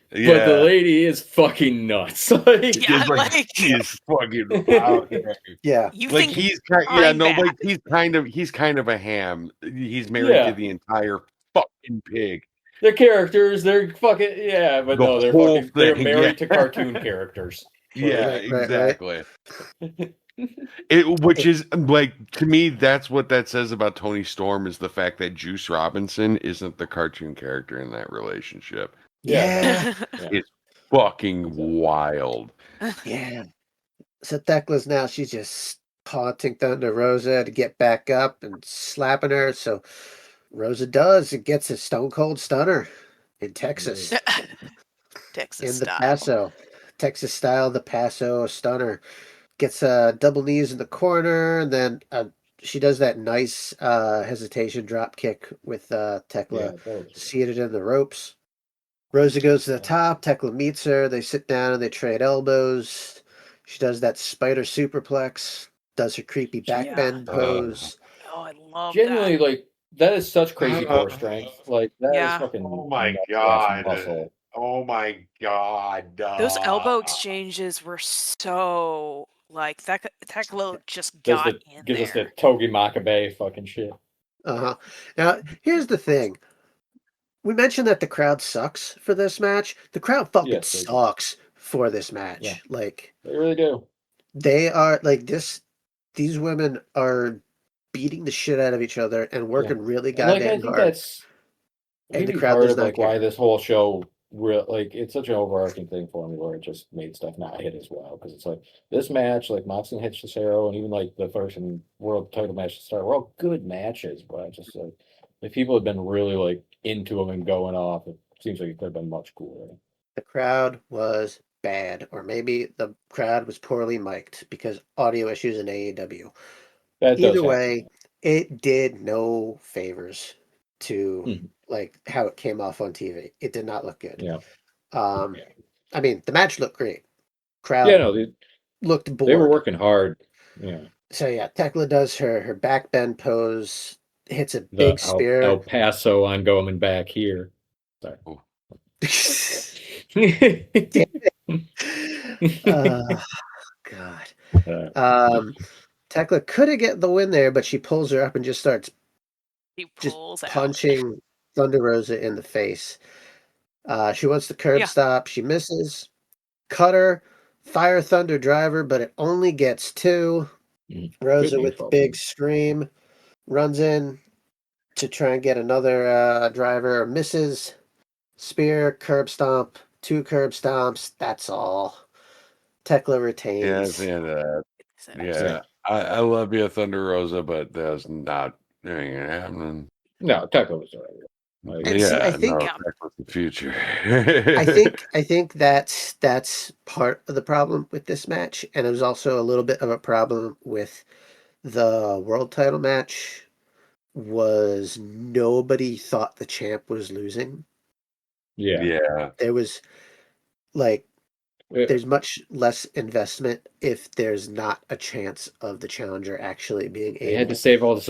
but the lady is fucking nuts. Like, Yeah, like he is fucking wild. Yeah, you like think he's he's kind of a ham. He's married to the entire fucking pig. They're characters. They're fucking but The no, they're whole fucking. They're thing, married yeah. to cartoon characters. Yeah, Right. exactly. Which is like, to me, that's what that says about Tony Storm, is the fact that Juice Robinson isn't the cartoon character in that relationship. Yeah. It's fucking wild. Yeah. So Tekla's now, she's just haunting Thunder Rosa to get back up and slapping her. So Rosa does and gets a stone cold stunner in Texas. Texas In the style. Paso. Texas style, the Paso stunner. Gets double knees in the corner, and then she does that nice hesitation drop kick with Tekla seated in the ropes. Rosa goes to the top. Tekla meets her. They sit down and they trade elbows. She does that spider superplex. Does her creepy back bend pose. Oh, I love Genuinely, that. like, that is such crazy core strength. Like, that is fucking. Oh my nuts-ass god. muscle. Oh my god. Those elbow exchanges were so like that. Tekla just Gives got in us there. the Togi Makabe fucking shit. Now, here's the thing. We mentioned that the crowd sucks for this match. The crowd fucking sucks for this match. Yeah. Like, They really do. they are like this. These women are beating the shit out of each other and working really goddamn I think hard. That's And the maybe crowd part does of not like care. why this whole show it's such an overarching thing for me, where it just made stuff not hit as well, because it's like this match, like Moxley and Hechicero, and even like the first world title match to start, were all good matches, but I just like if people had been really like into them and going off, it seems like it could have been much cooler. The crowd was bad, or maybe the crowd was poorly mic'd because audio issues in AEW. Either way, it did no favors to like how it came off on TV. It did not look good. Yeah. I mean, the match looked great. Crowd looked bored. They were working hard. Yeah. So yeah, Tekla does her back bend pose, hits a big spear. El Paso on going back here. Sorry. God. Tekla could have get the win there, but she pulls her up and just starts punching Thunder Rosa in the face. She wants the curb stop. She misses. Cutter, Fire Thunder driver, but it only gets 2. Rosa with the big scream runs in to try and get another driver. Misses. Spear, curb stomp, 2 curb stomps. That's all. Tekla retains. Yeah. I love you, Thunder Rosa, but that's not happening. No, Tekla was alright. I think the future. I think that's part of the problem with this match, and it was also a little bit of a problem with the world title match. Was nobody thought the champ was losing? Yeah. There was like there's much less investment if there's not a chance of the challenger actually being They had to able. save all the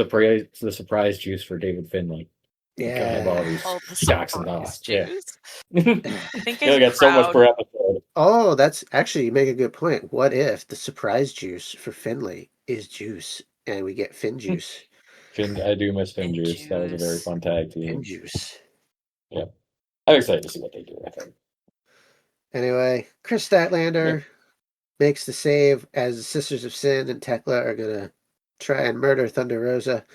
surprise juice for David Finlay. You can't have all Yeah. these All the shocks and surprise awe. Yeah. juice. I think You only got so much per episode. Oh, that's actually, you make a good point. What if the surprise juice for Finley is juice and we get Finn juice? I do miss Finn Finn Juice. That was a very juice. fun tag team. Finn juice. I'm excited to see what they do with it. Anyway, Chris Statlander makes the save as the Sisters of Sin and Tekla are going to try and murder Thunder Rosa.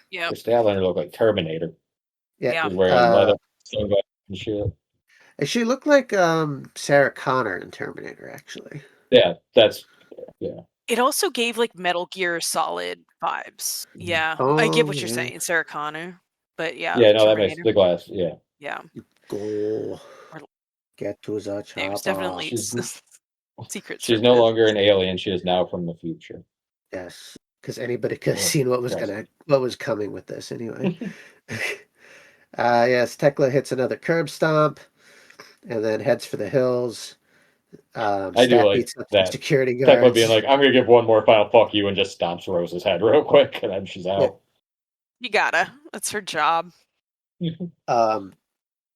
Yep. Chris Statlander looked like Terminator. Yeah. He's wearing leather sunglasses and shit. She looked like Sarah Connor in Terminator, actually. Yeah, It also gave like Metal Gear Solid vibes. Yeah, Oh, I get what you're yeah. saying, Sarah Connor. But yeah, no, that makes Terminator. the glass. Yeah, Yeah, Go. Get to the there's chopper. definitely She's- secret. she's no longer an alien. She is now from the future. Yes, because anybody could have Oh, seen what was coming with this anyway. Yes, Tekla hits another curb stomp and then heads for the hills. I do Stat like beats up that. some security Tekla guards. being like, "I'm gonna give one more final fuck you," and just stomps Rose's head real quick, and then she's out. You gotta. That's her job.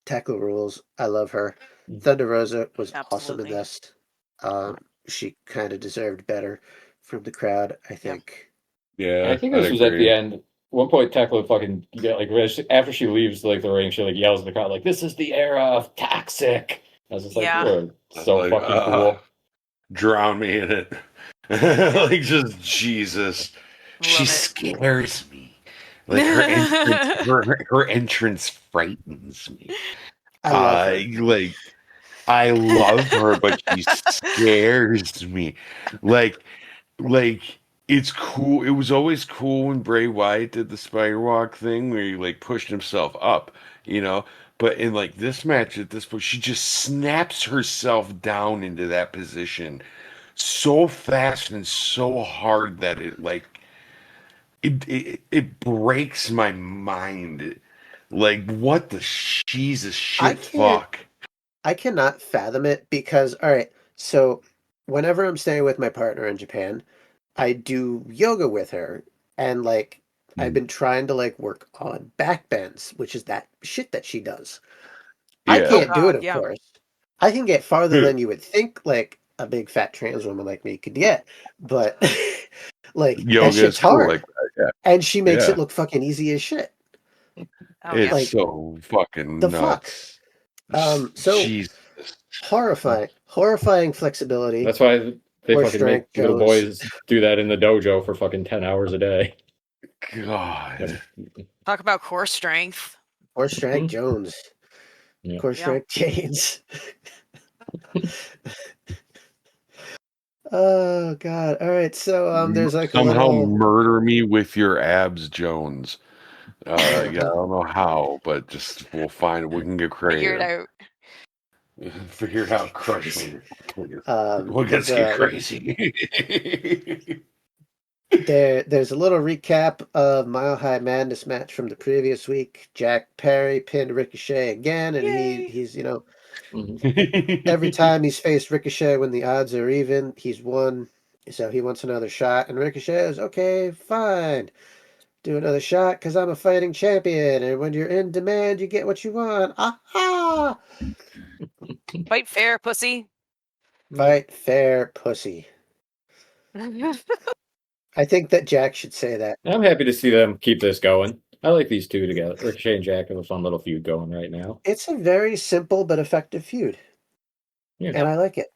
Tekla rules. I love her. Thunder Rosa was awesome in Absolutely. this. She kind of deserved better from the crowd, I think. Yeah, I think this was at the end. One point, Tekla fucking after she leaves like the ring, she like yells in the crowd like, "This is the era of toxic." I was just like, Yeah. "You are so Like, fucking cool." Drown me in it. Like, just Jesus. She Love it. scares me. Like her entrance frightens me. I love her. I love her, but she scares me. Like it's cool. It was always cool when Bray Wyatt did the spider walk thing where he like pushed himself up, But in like this match at this point, she just snaps herself down into that position so fast and so hard that it breaks my mind. Like, what the Jesus I shit can't- fuck? I cannot fathom it because, all right, so whenever I'm staying with my partner in Japan, I do yoga with her, and like I've been trying to like work on back bends, which is that shit that she does. I Yeah. can't do God, it, of yeah. course. I can get farther than you would think, like a big fat trans woman like me could get, but like Yoga that shit's is cool hard, like that, and she makes Yeah. it look fucking easy as shit. Oh, It's yeah. Like, so fucking the fuck? nuts. So Jesus. horrifying flexibility. That's why they Or fucking strength make little Jones. boys do that in the dojo for fucking 10 hours a day. God. Talk about core strength. Or strength Jones. Yeah. Core Yeah. strength James. Oh god. All right. So there's like a Somehow little murder me with your abs, Jones. Yeah, I don't know how, but just we'll find it. We can get Figure creative. it out. Figure it out, crush me. We'll there's get a- crazy. there's a little recap of Mile High Madness match from the previous week. Jack Perry pinned Ricochet again, and Yay. he's every time he's faced Ricochet when the odds are even, he's won. So he wants another shot, and Ricochet is okay, fine. Do another shot because I'm a fighting champion, and when you're in demand, you get what you want. Aha! Fight fair, pussy. Fight fair, pussy. I think that Jack should say that. I'm happy to see them keep this going. I like these two together. Ricochet and Jack have a fun little feud going right now. It's a very simple but effective feud, Yeah. and I like it.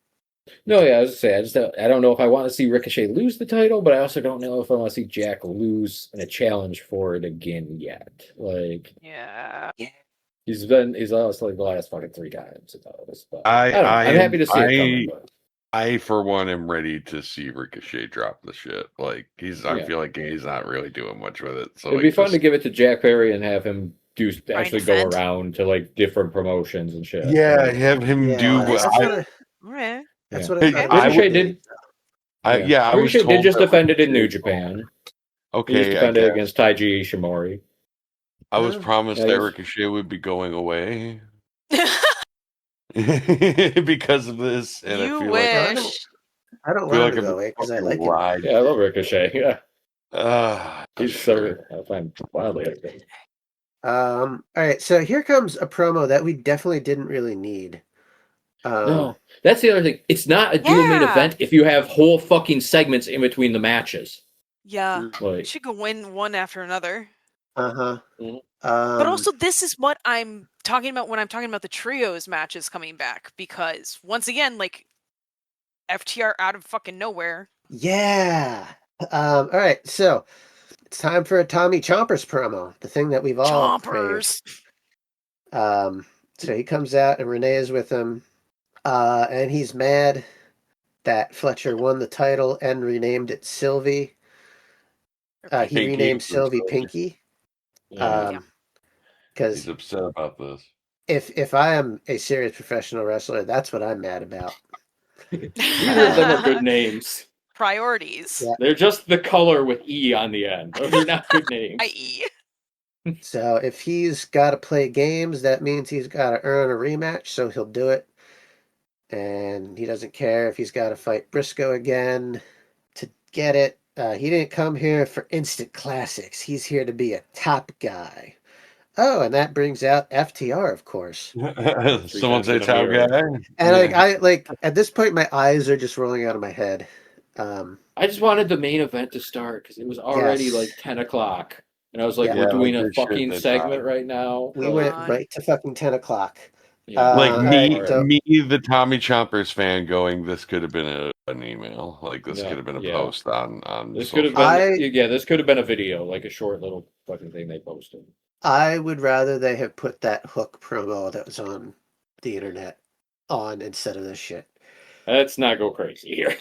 No, yeah, I was just say I don't know if I want to see Ricochet lose the title, but I also don't know if I want to see Jack lose in a challenge for it again yet. Like, Yeah. he's lost like the last fucking 3 times. But I'm I'm happy to see it coming. But I, for one, am ready to see Ricochet drop the shit. Like I Yeah. feel like he's not really doing much with it. So it'd be fun to give it to Jack Perry and have him actually go defend. around to like different promotions and shit. Yeah, Like, have him Yeah, do. that's what I, Right. that's Yeah. what I Hey, thought. I Ricochet would- did. I was Ricochet told did just that defend it in New Ricochet- Japan. He Okay, just I defended guess. against Taiji Ishimori. I was promised Yeah, that he's- Ricochet would be going away. because of this, and I You feel wish. I don't feel want like him to I'm go away because I fucking like him. lied. Yeah, I love Ricochet. Yeah, He's so I find wildly active. All right, so here comes a promo that we definitely didn't really need. No, that's the other thing. It's not a dual main Yeah. event if you have whole fucking segments in between the matches. Yeah. Like, She could win one after another. Uh-huh. Mhm. But also, this is what I'm talking about when I'm talking about the trios matches coming back. Because, once again, like, FTR out of fucking nowhere. Yeah. All right, so it's time for a Tommy Chompers promo, the thing that we've all craved. Chompers! So he comes out and Renee is with him, and he's mad that Fletcher won the title and renamed it Sylvie. He Pinky renamed for Sylvie Sylvie. Pinky. yeah. Because He's upset about this. if I am a serious professional wrestler, that's what I'm mad about. Neither of them are good names. Priorities. Yeah. They're just the color with E on the end. Those are not good names. I.e. So if he's got to play games, that means he's got to earn a rematch, so he'll do it. And he doesn't care if he's got to fight Briscoe again to get it. He didn't come here for instant classics. He's here to be a top guy. Oh, and that brings out FTR, of course. Someone say times in a Tau mirror. guy. And I at this point, my eyes are just rolling out of my head. I just wanted the main event to start because it was already Yes. like 10 o'clock. And I was like, Yeah. we're doing like a this shit fucking they segment tried. right now. We Come went on. right to fucking 10 o'clock. Yeah. Like all me, right, so- me, the Tommy Chompers fan, going. This could have been an email. Like this Yeah, could have been a yeah. post on. This could have social been, this could have been a video, like a short little fucking thing they posted. I would rather they have put that Hook promo that was on the internet on instead of this shit. Let's not go crazy here.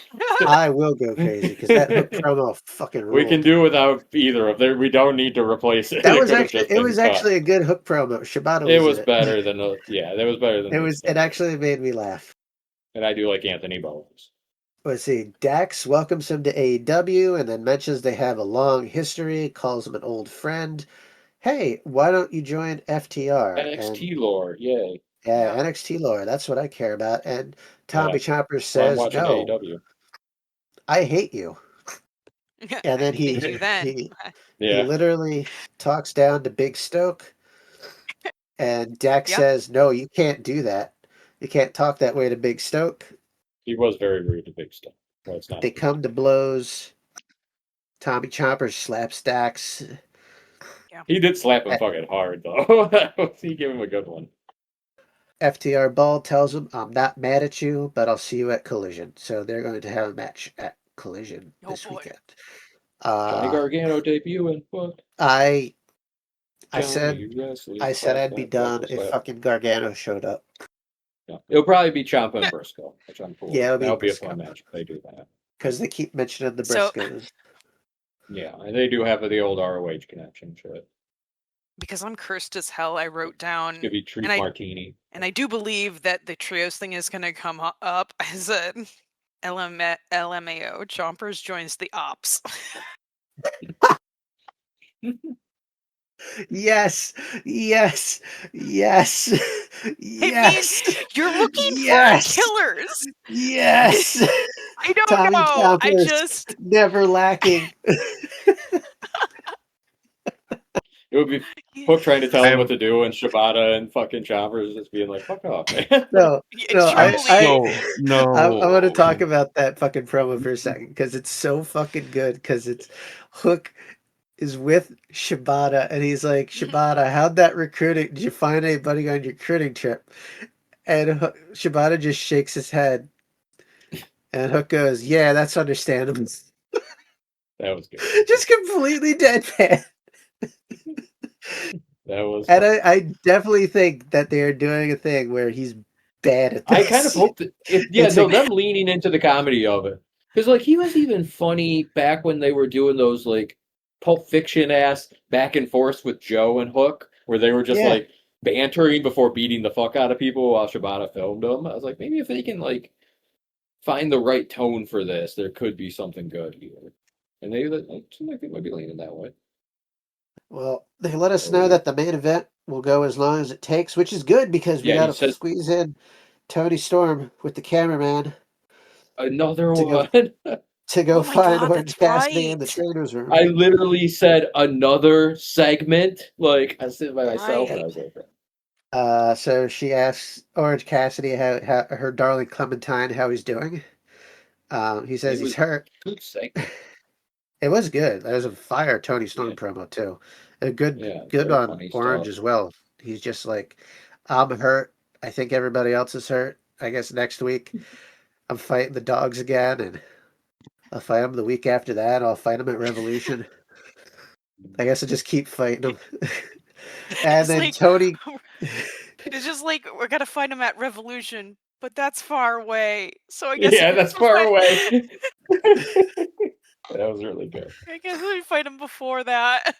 I will go crazy because that Hook promo fucking ruled. We can do without either of them. We don't need to replace it. That It was could have actually just it been was cut. actually a good Hook promo. Shibata It was was in it. better than that was better than It this was. stuff. It actually made me laugh. And I do like Anthony Bowens. Let's see. Dax welcomes him to AEW and then mentions they have a long history. Calls him an old friend. Hey, why don't you join FTR? NXT lore, yay. Yeah, Yeah. NXT lore. That's what I care about. And Tommy Chompers Well, I'm says, watching "No, AEW. I hate you." And then I hated you then. he Yeah. literally talks down to Big Stoke, and Dax Yeah. says, "No, you can't do that. You can't talk that way to Big Stoke." He was very rude to Big Stuff. Well, it's not. They come to blows. Tommy Chompers slaps Dax. He did slap him fucking hard, though. He gave him a good one. FTR Ball tells him, "I'm not mad at you, but I'll see you at Collision." So they're going to have a match at Collision this boy. weekend. Johnny Gargano debuting. What? I Johnny said Wesley, I said I'd be slap, done slap, if slap. fucking Gargano showed up. Yeah. It'll probably be Ciampa and Briscoe, which I'm cool. Yeah, it'll be That'll be a Briscoe. fun match if they do that. Because they keep mentioning the So- Briscoes. Yeah, and they do have the old ROH connection to it. Because I'm cursed as hell, I wrote down, It's gonna be Treat and I- Martini. and I do believe that the trios thing is going to come up as a LMAO. Chompers joins the Ops. Yes, yes, yes, It yes. means you're looking Yes. for killers. Yes. I don't Tommy know. I Chompers. just Never lacking. It would be Hook trying to tell him what to do, and Shibata and fucking Chompers just being like, "Fuck off, man." No, no, No. I want to talk about that fucking promo for a second because it's so fucking good. Because it's Hook is with Shibata and he's like, "Shibata, how'd that recruiting? Did you find anybody on your recruiting trip?" And Shibata just shakes his head, and Hook goes, "Yeah, that's understandable." That was good. Just completely deadpan. That was. And I definitely think that they are doing a thing where he's bad at this. I kind of hope that, them leaning into the comedy of it, because like he was even funny back when they were doing those like Pulp Fiction ass back and forth with Joe and Hook, where they were just Yeah. like bantering before beating the fuck out of people while Shibata filmed them. I was like, maybe if they can like find the right tone for this, there could be something good here. And they seem like they might be leaning that way. Well, they let us know that the main event will go as long as it takes, which is good because we Yeah, he got to says- squeeze in Tony Storm with the cameraman Another To go- one. to go Oh my find God, Orange that's Cassidy in the right. trainer's room. I literally said another segment. Like I was sitting by myself and I was like, So she asks Orange Cassidy how her darling Clementine how he's doing. He says It was he's hurt. good segment. It was good. That was a fire Tony Storm Yeah. promo too. A good Yeah, good very on funny Orange stuff. as well. He's just like, I'm hurt. I think everybody else is hurt. I guess next week I'm fighting the dogs again, and I'll fight them the week after that. I'll fight them at Revolution. I guess I'll just keep fighting them. And It's then like Tony. it's just like we're gonna find him at Revolution, but that's far away. So I guess Yeah, you that's can far fight- away. That was really good. I guess we fight him before that.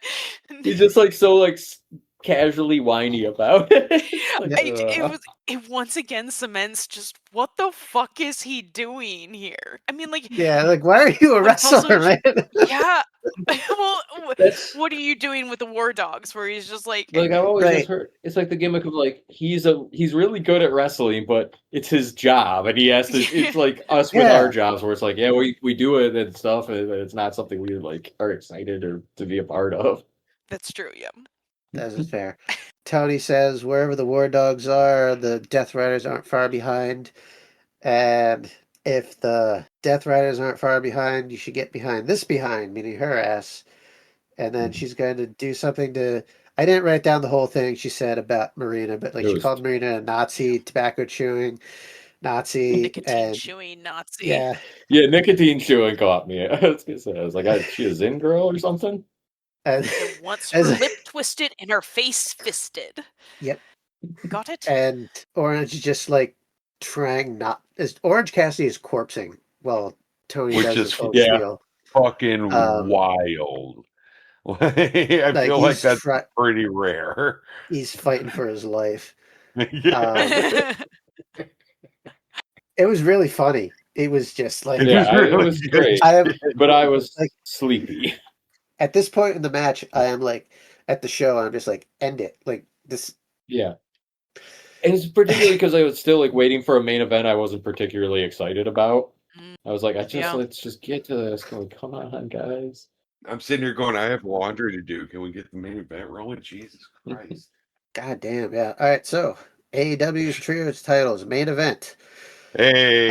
He's just like so like casually whiny about it. It's like, It once again cements just what the fuck is he doing here? I mean, like, Yeah, like, why are you a But it's also wrestler, man? yeah. Well, That's what are you doing with the War Dogs? Where he's just like, like I've always Right. just heard it's like the gimmick of like he's really good at wrestling, but it's his job and he has to it's like us with Yeah. our jobs where it's like, yeah, we do it and stuff, and it's not something we like are excited or to be a part of. that's true. Yeah. That is fair. Tony says wherever the War Dogs are, the Death Riders aren't far behind. And if the Death Riders aren't far behind, you should get behind, meaning her ass. And then she's going to do something to. I didn't write down the whole thing she said about Marina, but like It she was- called Marina a Nazi, tobacco chewing Nazi, Nicotine and chewing Nazi. yeah, Yeah, nicotine chewing caught me. I was gonna say, I was like, she a Zen girl or something? and That wants her as- lip twisted and her face fisted. Yep. Got it? and Orange is just like trying not. As Orange Cassidy is corpsing while Tony Which does is- this whole yeah. spiel. Fucking Um, wild. I Like, feel like he's that's try- pretty rare. He's fighting for his life. Yeah. It was really funny. It was just like Yeah, it really was good. great. I am But I was Like- sleepy. at this point in the match. I am like at the show. I'm just like end it. Like this. Yeah. And it's particularly because I was still like waiting for a main event I wasn't particularly excited about. I was like, Yeah. let's just get to this. Like, come on, guys. I'm sitting here going, I have laundry to do. Can we get the main event rolling? Jesus Christ. God damn. Yeah. All right. So AEW's trios titles main event. Hey,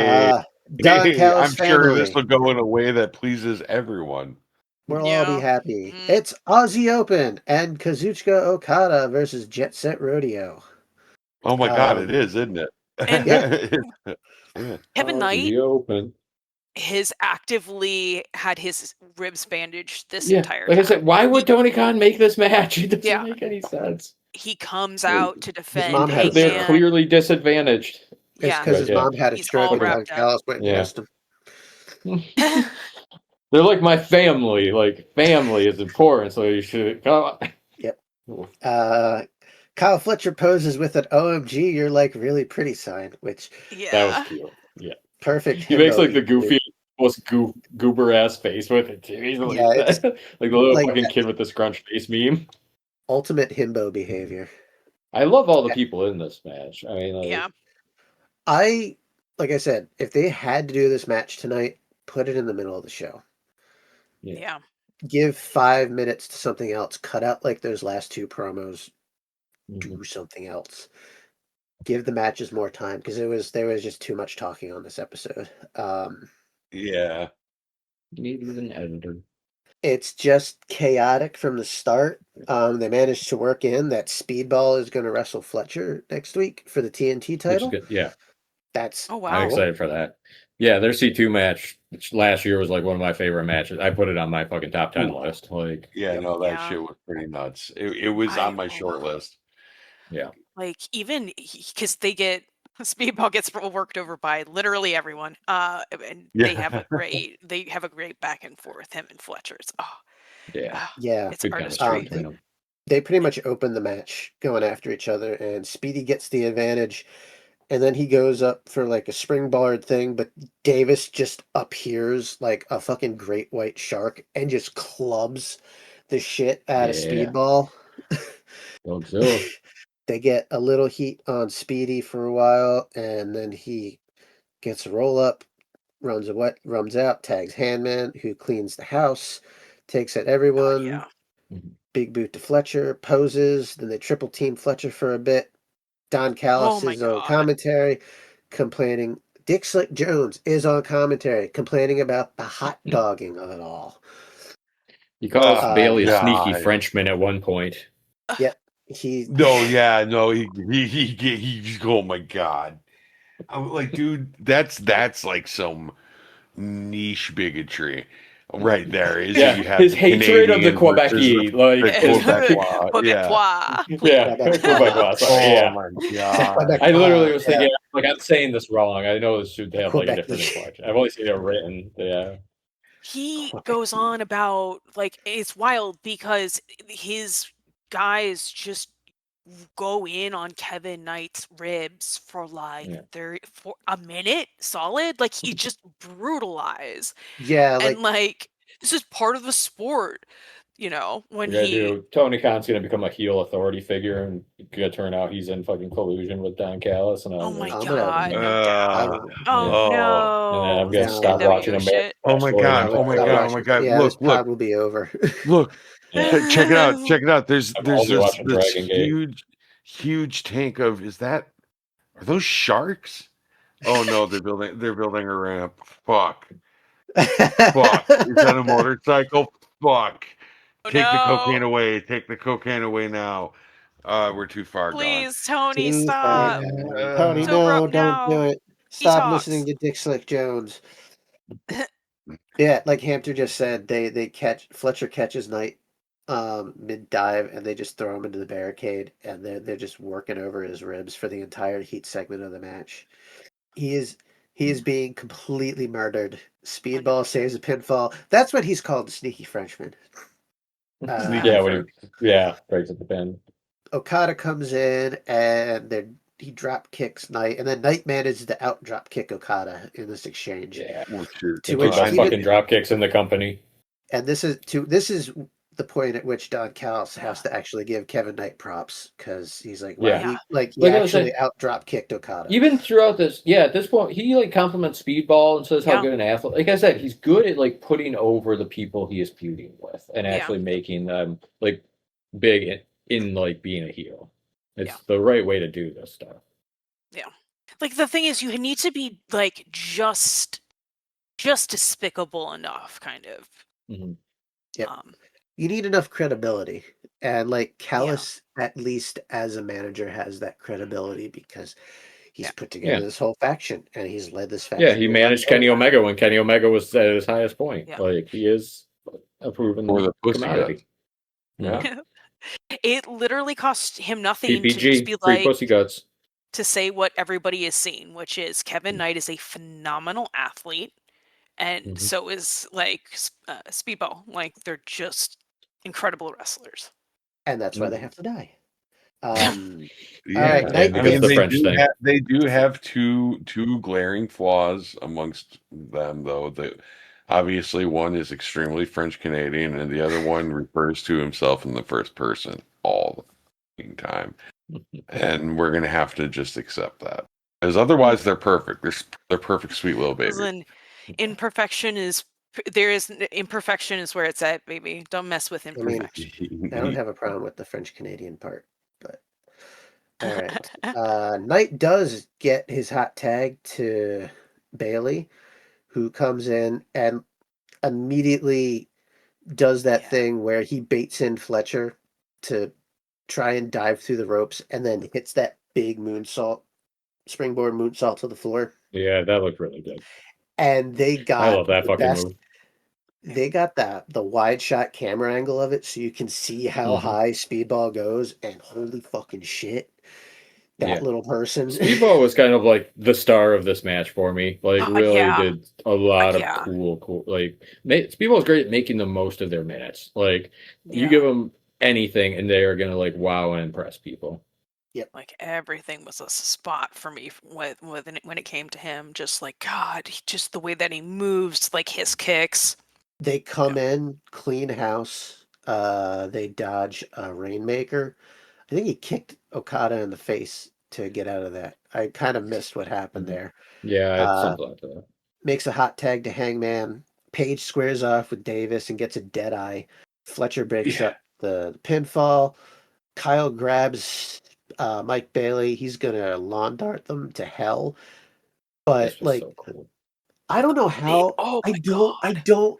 Don Callis I'm Family. sure this will go in a way that pleases everyone. We'll all be Yeah. happy. Mm. It's Aussie Open and Kazuchika Okada versus Jet Set Rodeo. Oh my God, it is, isn't it? And- Yeah. Kevin Oh, Knight the open. has actively had his ribs bandaged this Yeah, entire like time. I said, why would Tony Khan make this match? It doesn't Yeah. make any sense. He comes out to defend mom had a They're Hangman. clearly disadvantaged. It's Yeah. because his Yeah. mom had a He's stroke all and Don wrapped up. Callis went and Yeah. dressed him. They're like my family. Like family is important, so you should come on. Yep. Kyle Fletcher poses with an OMG, you're like really pretty sign, which Yeah. That was cute. Yeah, perfect. he makes himbo like the behavior. goofy, most goober ass face with it too. He's like, Yeah, it's like the little like fucking that. kid with the scrunch face meme. Ultimate himbo behavior. I love all the people in this match. I mean, like, Yeah. Like I said, if they had to do this match tonight, put it in the middle of the show. Yeah. Give 5 minutes to something else. Cut out like those last two promos. Do something else. Give the matches more time because there was just too much talking on this episode. Yeah. needed an editor. It's just chaotic from the start. They managed to work in that Speedball is going to wrestle Fletcher next week for the TNT Which title. is good. Yeah, That's Oh I'm wow. excited for that. Yeah, their C2 match which last year was like one of my favorite matches. I put it on my fucking top 10 list. Like, Yeah, no, that Yeah. shit was pretty nuts. It was I- on my short list. Like even because they get Speedball gets worked over by literally everyone. And they have a great back and forth him and Fletcher's. Oh, yeah, yeah. it's good artistry. chemistry between them. They pretty much open the match going after each other, and Speedy gets the advantage, and then he goes up for like a springboard thing, but Davis just appears like a fucking great white shark and just clubs the shit out of Yeah. Speedball. Hope so. They get a little heat on Speedy for a while, and then he gets a roll up, runs out, tags Handman, who cleans the house, takes at everyone. yeah. Big boot to Fletcher, poses. Then they triple team Fletcher for a bit. Don Callis Oh my is on God. commentary, complaining. Dick Slick Jones is on commentary, complaining about the hot dogging of it all. He calls Oh, Bailey a sneaky God. Frenchman at one point. Yep, he. No, yeah, no, he oh my God. I'm like, dude, that's like some niche bigotry right there. Is Yeah, you have his the hatred of the Canadian versus Quebecy, like, the is- Quebecois. Yeah. Quebecois. yeah, Quebecois. Sorry, yeah. Oh my God. Quebec- I literally was yeah. thinking, like, I'm saying this wrong. I know this should have like a Quebec. different inflection. I've only seen it written. Yeah. He goes on about, like, it's wild because his guys just go in on Kevin Knight's ribs for like Yeah. for a minute solid. Like, he just brutalize. Yeah, like And like, this is part of the sport, you know, when We're gonna he do Tony Khan's gonna become a heel authority figure, and it's gonna turn out he's in fucking collusion with Don Callis, and oh my I'm gonna- God, no doubt. Oh oh, no. and then I'm gonna No. stop watching NWO American shit. oh my God, Wrestling. oh my God, oh my God. Yeah, this Look, pod will be over. look. Yeah. Check it out. Check it out. There's I'm there's only this, watching this Dragon Gate. huge tank of are those sharks? Oh no, they're building a ramp. Fuck. Fuck. Is that a motorcycle? Fuck. Oh, Take the no. cocaine away. Take the cocaine away now. We're too far Please, Tony, Too stop. far. Tony, Sober up no, don't now. do it. He Stop talks. listening to Dick Slick Jones. Yeah, like Hampton just said, they catch Fletcher catches Knight mid dive, and they just throw him into the barricade, and they're just working over his ribs for the entire heat segment of the match. He is being completely murdered. Speedball 100%. saves a pinfall. That's what he's called, the sneaky Frenchman. Yeah, when he breaks at the pin. Okada comes in, and he drop kicks Knight, and then Knight manages to out drop kick Okada in this exchange. Yeah. Which is To The which best he fucking did- drop kicks in the company. And this is the point at which Don Callis has to actually give Kevin Knight props, because he's like, wow, Yeah. he Like I was actually saying- out drop kicked Okada. Even throughout this, at this point, he like compliments Speedball and says how Yeah. good an athlete. Like I said, he's good at like putting over the people he is feuding with and actually making them like big in like being a heel. It's the right way to do this stuff. Yeah. Like, the thing is, you need to be like just despicable enough, kind of. Mm-hmm. Yep. You need enough credibility, and like Callis, at least as a manager, has that credibility because he's put together this whole faction, and he's led this faction. Yeah, he managed Kenny Omega when Kenny Omega was at his highest point. Yeah. Like, he is a proven Or the pussy commodity. guts. Yeah. It literally cost him nothing to just PPG, be free like, pussy guts. to say what everybody is seeing, which is Kevin Knight is a phenomenal athlete, and so is like Speedball. Like, they're just incredible wrestlers. And that's why they have to die. Yeah, all right, I mean, the French thing. They do have two glaring flaws amongst them, though. That obviously one is extremely French Canadian, and the other one refers to himself in the first person all the time. And we're gonna have to just accept that, because otherwise they're perfect. They're perfect, sweet little babies. Listen, imperfection is where it's at, baby. Don't mess with imperfection. I don't have a problem with the French Canadian part, but all right. Knight does get his hot tag to Bailey, who comes in and immediately does that thing where he baits in Fletcher to try and dive through the ropes, and then hits that big springboard moonsault to the floor. Yeah, that looked really good. And they got I love that fucking move. They got the wide shot camera angle of it, so you can see how high Speedball goes, and holy fucking shit, that little person. Speedball was kind of like the star of this match for me. Like, really did a lot of cool. Like, Speedball was great at making the most of their minutes. Like, you give them anything, and they are gonna like wow and impress people. Yep. Like, everything was a spot for me when it came to him. Just like, God, just the way that he moves, like his kicks. They come in, clean house. They dodge a Rainmaker. I think he kicked Okada in the face to get out of that. I kind of missed what happened there. Yeah, it's something like that. Makes a hot tag to Hangman. Page squares off with Davis and gets a dead eye. Fletcher breaks up the pinfall. Kyle grabs Mike Bailey. He's gonna lawn dart them to hell. But This was so cool. I don't know how. Oh my I don't.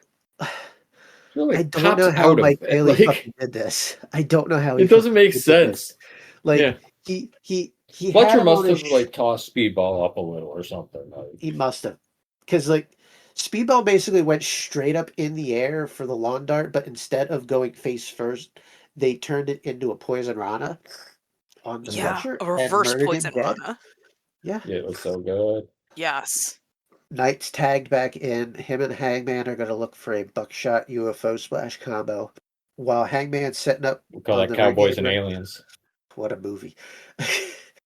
Really I don't pops know how out of Mike it. Bailey Like, fucking did this. I don't know how he it doesn't make fucking did this. sense. Like Yeah. he Fletcher had him must on his have like tossed Speedball up a little or something. He must have, because like Speedball basically went straight up in the air for the lawn dart, but instead of going face first, they turned it into a poison rana on the Fletcher a and reverse murdered poison him dead. rana. Yeah. It was so good. Yes. Knight's tagged back in. Him and Hangman are going to look for a buckshot UFO splash combo, while Hangman's setting up. We call on that the Cowboys ring and apron. Aliens. What a movie!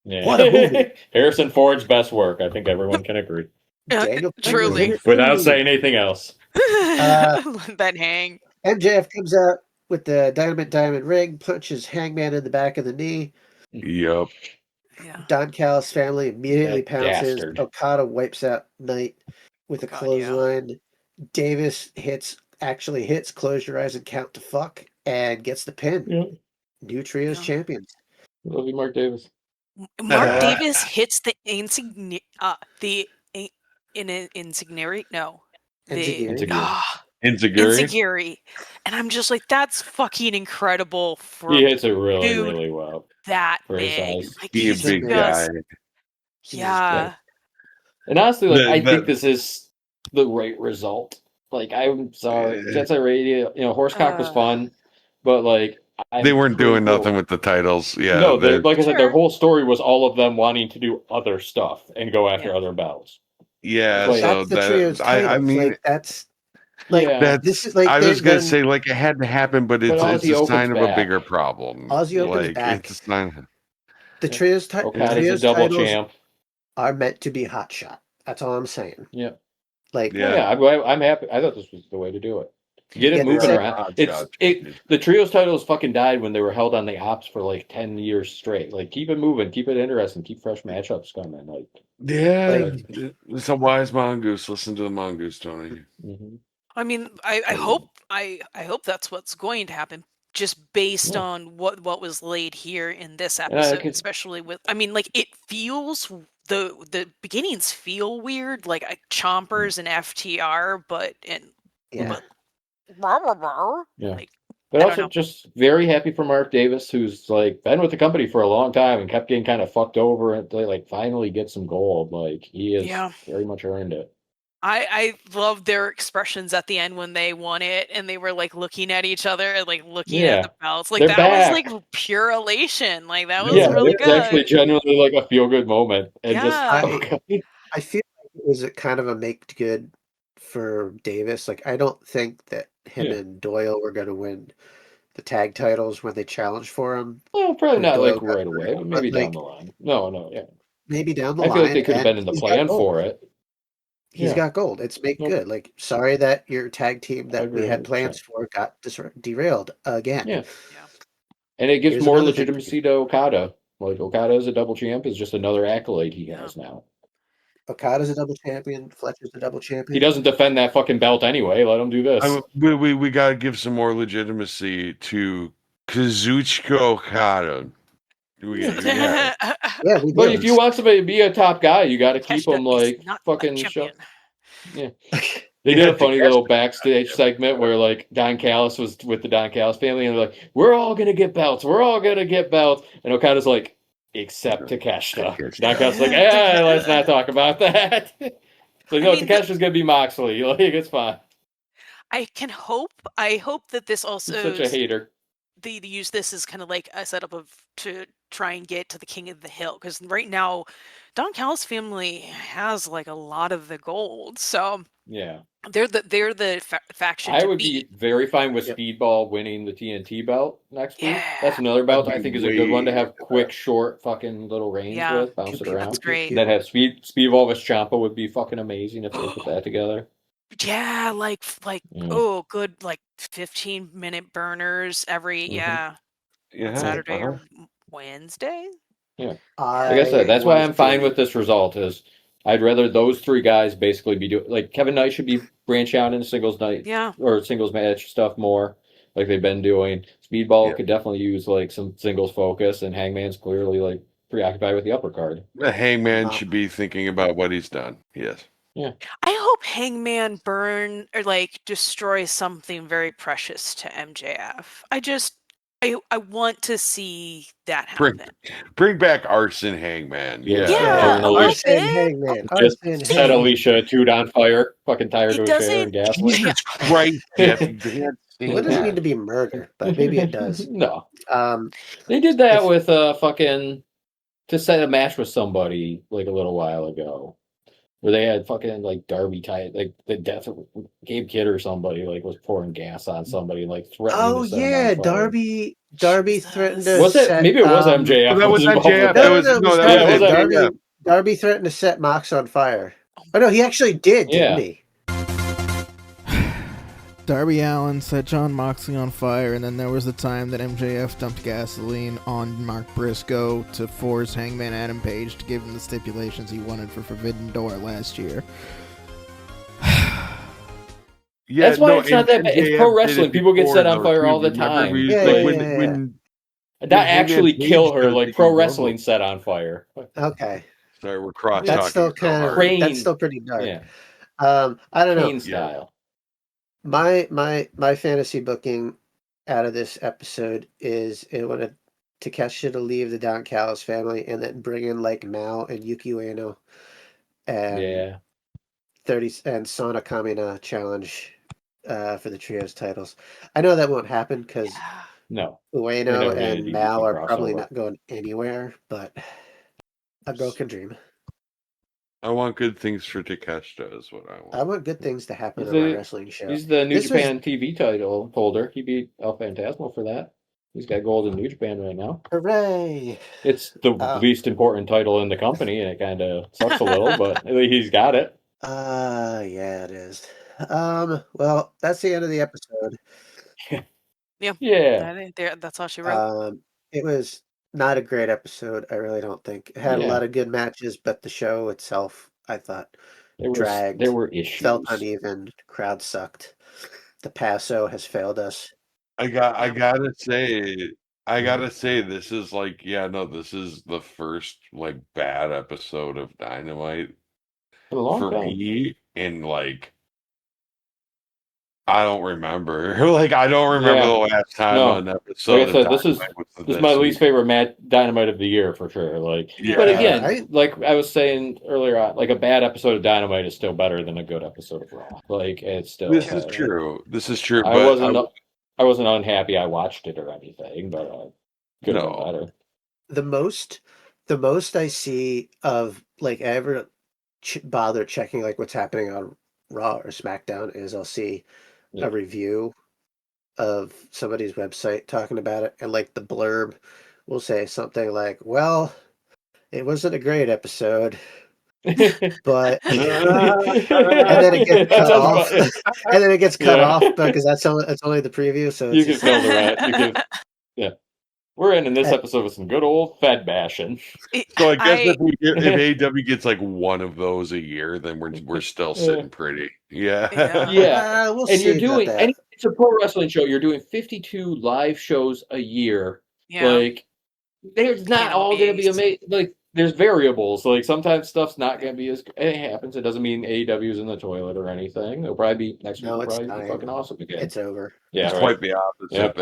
Yeah. What a movie! Harrison Ford's best work. I think everyone can agree. Daniel Truly. Craig. Without saying anything else. Let that hang. MJF comes out with the Dynamite Diamond ring, punches Hangman in the back of the knee. Yep. Yeah. Don Callis Family immediately That pounces. dastard. Okada wipes out Knight with a God, clothesline. Davis actually hits close your eyes and count to fuck and gets the pin. Yeah. New Trios Yeah. champions. Love you, Mark Davis. Mark Davis hits the insigniary. No. Enziguri. Insigniary. And I'm just like, that's fucking incredible for He hits it really, dude really well. that for his big. size. Like, He's a big guy. Yeah. And honestly, like I That- think this is the right result. Like I'm sorry, Jet Set Radio. Horsecock was fun, but like they weren't doing nothing with the titles. Yeah, no, like I said, their Sure. whole story was all of them wanting to do other stuff and go after other belts. yeah. Like, So That's the Trios titles. I mean, like, that's like that's. this is like I was they're- gonna say like it had to happen, but it's Ozzy a sign Open's of a back. bigger problem. Ozzy Open's like back. it's a sign. The Trios, Okada's a double titles champ. are meant to be hot shot. That's all I'm saying. Yeah. Like Yeah. I'm happy. I thought this was the way to do it. Get it Yeah, moving the around. The trios titles fucking died when they were held on the ops for like 10 years straight. Like keep it moving, keep it interesting, keep fresh matchups coming. Like Yeah, it's a wise mongoose. Listen to the mongoose, Tony. Mm-hmm. I mean, I hope that's what's going to happen, just based on what was laid here in this episode, especially with. I mean, like it feels the beginnings feel weird, like Chompers and FTR, but Yeah. Like, but also just very happy for Mark Davis, who's like been with the company for a long time and kept getting kind of fucked over and like finally get some gold. Like he has very much earned it. I love their expressions at the end when they won it and they were like looking at each other and like looking at the belts. Like that was like pure elation. Like that was really good. It's actually genuinely like a feel good moment. And I feel like it was a kind of a make good for Davis. Like I don't think that him and Doyle were going to win the tag titles when they challenged for them. Well, probably not Doyle like right away, but maybe down the line. No, maybe down the line. I feel like they could have been in the plan for it. He's got gold. It's make good. Like, sorry that your tag team that we had plans for got derailed again. Yeah. And it gives more legitimacy to Okada. Like, Okada as a double champ is just another accolade he has now. Okada's a double champion. Fletcher's a double champion. He doesn't defend that fucking belt anyway. Let him do this. We got to give some more legitimacy to Kazuchika Okada. But if you want somebody to be a top guy, you got to keep him like fucking show. Yeah. They did a funny little backstage segment where like Don Callis was with the Don Callis family and they're like, we're all going to get belts. We're all going to get belts. And Okada's like, except Takeshita. Don Callis is like, let's not talk about that. So no, Takeshita's going to be Moxley. Like, it's fine. I hope that this also He's such a hater. They use this as kind of like a setup to try and get to the King of the Hill, because right now Don Callis family has like a lot of the gold, so yeah, they're the faction. I would be very fine with Speedball winning the TNT belt next week. That's another belt I think is a good one to have quick, short, fucking little reigns with, bounce it around. That's great. That have Speedball vs Ciampa would be fucking amazing if they put that together. Yeah, good, like 15-minute burners every Saturday or Wednesday. Like I said, that's why I'm fine with this result. Is I'd rather those three guys basically be doing like Kevin Knight should be branch out into singles night or singles match stuff more like they've been doing. Speedball could definitely use like some singles focus, and Hangman's clearly like preoccupied with the upper card. The Hangman should be thinking about what he's done. Yes. Yeah. I hope Hangman burn or like destroy something very precious to MJF. I want to see that happen. Bring back Arson Hangman. Yeah, Arson Hangman. Just set Alicia Jude on fire. Fucking tired to a chair and gasoline. Jesus Christ, Jeff. Well, it doesn't need to be murder, but maybe it does. No. They did that with fucking to set a match with somebody like a little while ago. Where they had fucking like Darby tied, like the death of Gabe Kidd or somebody like was pouring gas on somebody, like threatening to set him on fire. Darby threatened to was it? Maybe it was MJF. That was MJF. Darby threatened to set Mox on fire. Oh no, he actually did, didn't he? Darby Allin set Jon Moxley on fire, and then there was the time that MJF dumped gasoline on Mark Briscoe to force Hangman Adam Page to give him the stipulations he wanted for Forbidden Door last year. That's why it's not that bad. It's pro wrestling. People get set on fire all the time. Not actually kill her, like pro wrestling set on fire. Okay. Sorry, we're cross That's still kind of that's still pretty dark. Yeah. I don't know. Style. My fantasy booking out of this episode is it wanted Takeshita to leave the Don Callis family and then bring in like Mao and Yuki Ueno and 30 and Sana Kamina challenge for the trios titles. I know that won't happen because Ueno and Mao are probably not going anywhere, but a girl can dream. I want good things for Takeshita is what I want. I want good things to happen on my wrestling show. He's the New Japan TV title holder. He beat El Phantasmo for that. He's got gold in New Japan right now. Hooray! It's the least important title in the company, and it kind of sucks a little, but he's got it. Yeah, it is. Well, that's the end of the episode. Yeah. That's all she wrote. It was not a great episode, I really don't think. It had a lot of good matches, but the show itself, I thought, dragged. There were issues. Felt uneven. Crowd sucked. The Paso has failed us. I gotta say, this is like, this is the first like bad episode of Dynamite for me, and like I don't remember. I don't remember the last time on an episode. Like I said, this is my least favorite Dynamite of the year for sure. But again, like I was saying earlier on, like a bad episode of Dynamite is still better than a good episode of Raw. Like it's still. This is true. This is true. I wasn't unhappy I watched it or anything, but could have been better. The most I see of like I ever bother checking like what's happening on Raw or SmackDown is I'll see a review of somebody's website talking about it, and like the blurb will say something like, well, it wasn't a great episode, but and then it gets cut off and then it gets cut off because it's only the preview, so you can fill the rat. We're in this episode with some good old Fed bashing. So I guess if AEW gets like one of those a year, then we're still sitting pretty. We'll see. You're doing it's a pro wrestling show. You're doing 52 live shows a year. Like there's not all going to be amazing. Like there's variables. Like sometimes stuff's not going to be as it happens. It doesn't mean AEW's in the toilet or anything. It'll probably be next week. It'll probably be fucking awesome again. It's over. Yeah, quite the opposite.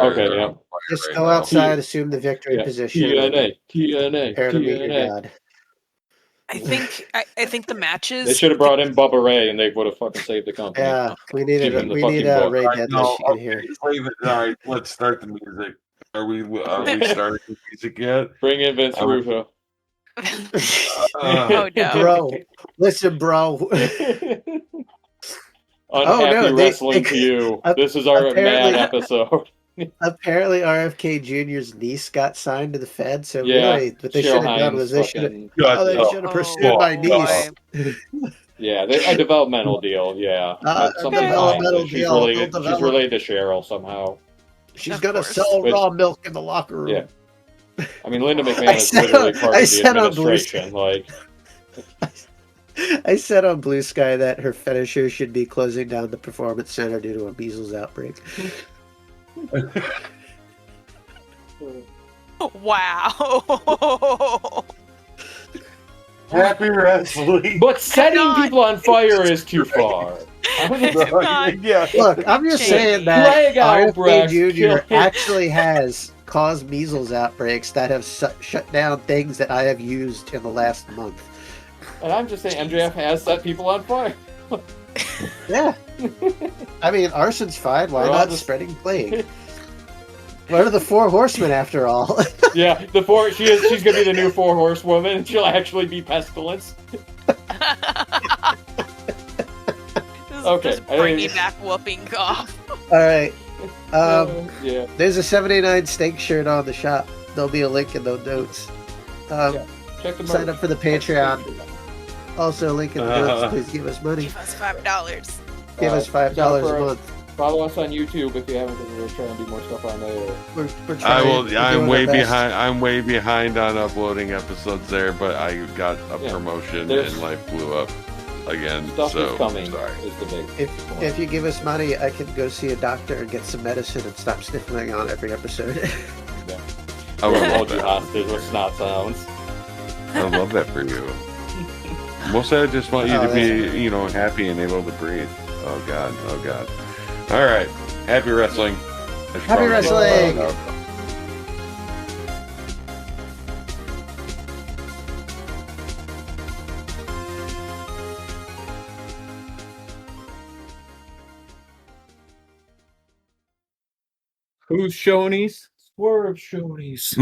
Just go outside, assume the victory position. TNA. Prepare to meet your God. I think the matches. They should have brought in Bubba Ray, and they would have fucking saved the company. Yeah, we need Ray Deadlish in here. All right, let's start the music. Are we starting the music yet? Bring in Vince Russo. Oh no, bro! Listen, bro. Unhappy wrestling to you. This is our mad episode. Apparently, RFK Jr.'s niece got signed to the Fed. So really, what they should have done was they should have pursued my niece. A developmental deal. Developmental deal. She's related to Cheryl somehow. She's gonna sell raw milk in the locker room. I mean, Linda McMahon I is said literally on- part I of the said on Blue administration. Like, I said on Blue Sky that her finisher should be closing down the performance center due to a measles outbreak. Wow. Happy wrestling. but setting not- people on fire is too far. Yeah. Look, I'm just Shady. saying that Greg RFK Albrecht Jr. killed- actually has caused measles outbreaks that have shut down things that I have used in the last month. And I'm just saying, MJF has set people on fire. Yeah. I mean, arson's fine. Why We're all not just- spreading plague? What are the four horsemen after all? Yeah, she's gonna be the new four horsewoman, and she'll actually be pestilence. Okay, Just I bringing think- back whooping cough. All right. Yeah. There's a 79 steak shirt on the shop. There'll be a link in the notes. Yeah. Check the Sign merch. up for the Patreon. Also, link in the notes. Please give us money. Give us $5. Give us $5 a month. Follow us on YouTube if you haven't, because we're trying to do more stuff on there. We're I trying. will. We're I'm doing way our best. behind. I'm way behind on uploading episodes there, but I got a Yeah. promotion There's- and life blew up again. Stuff so is coming. sorry. Is the big. If you give us money, I can go see a doctor and get some medicine and stop sniffling on every episode. I would We'll love hold you that. hostage with snot sounds. I love that for you. Mostly, I just want you Oh, to be, happy and able to breathe. Oh God. Oh God. All right. Happy wrestling. I should Happy probably get wrestling. that out. Who's Shoney's? Swerve Shoney's.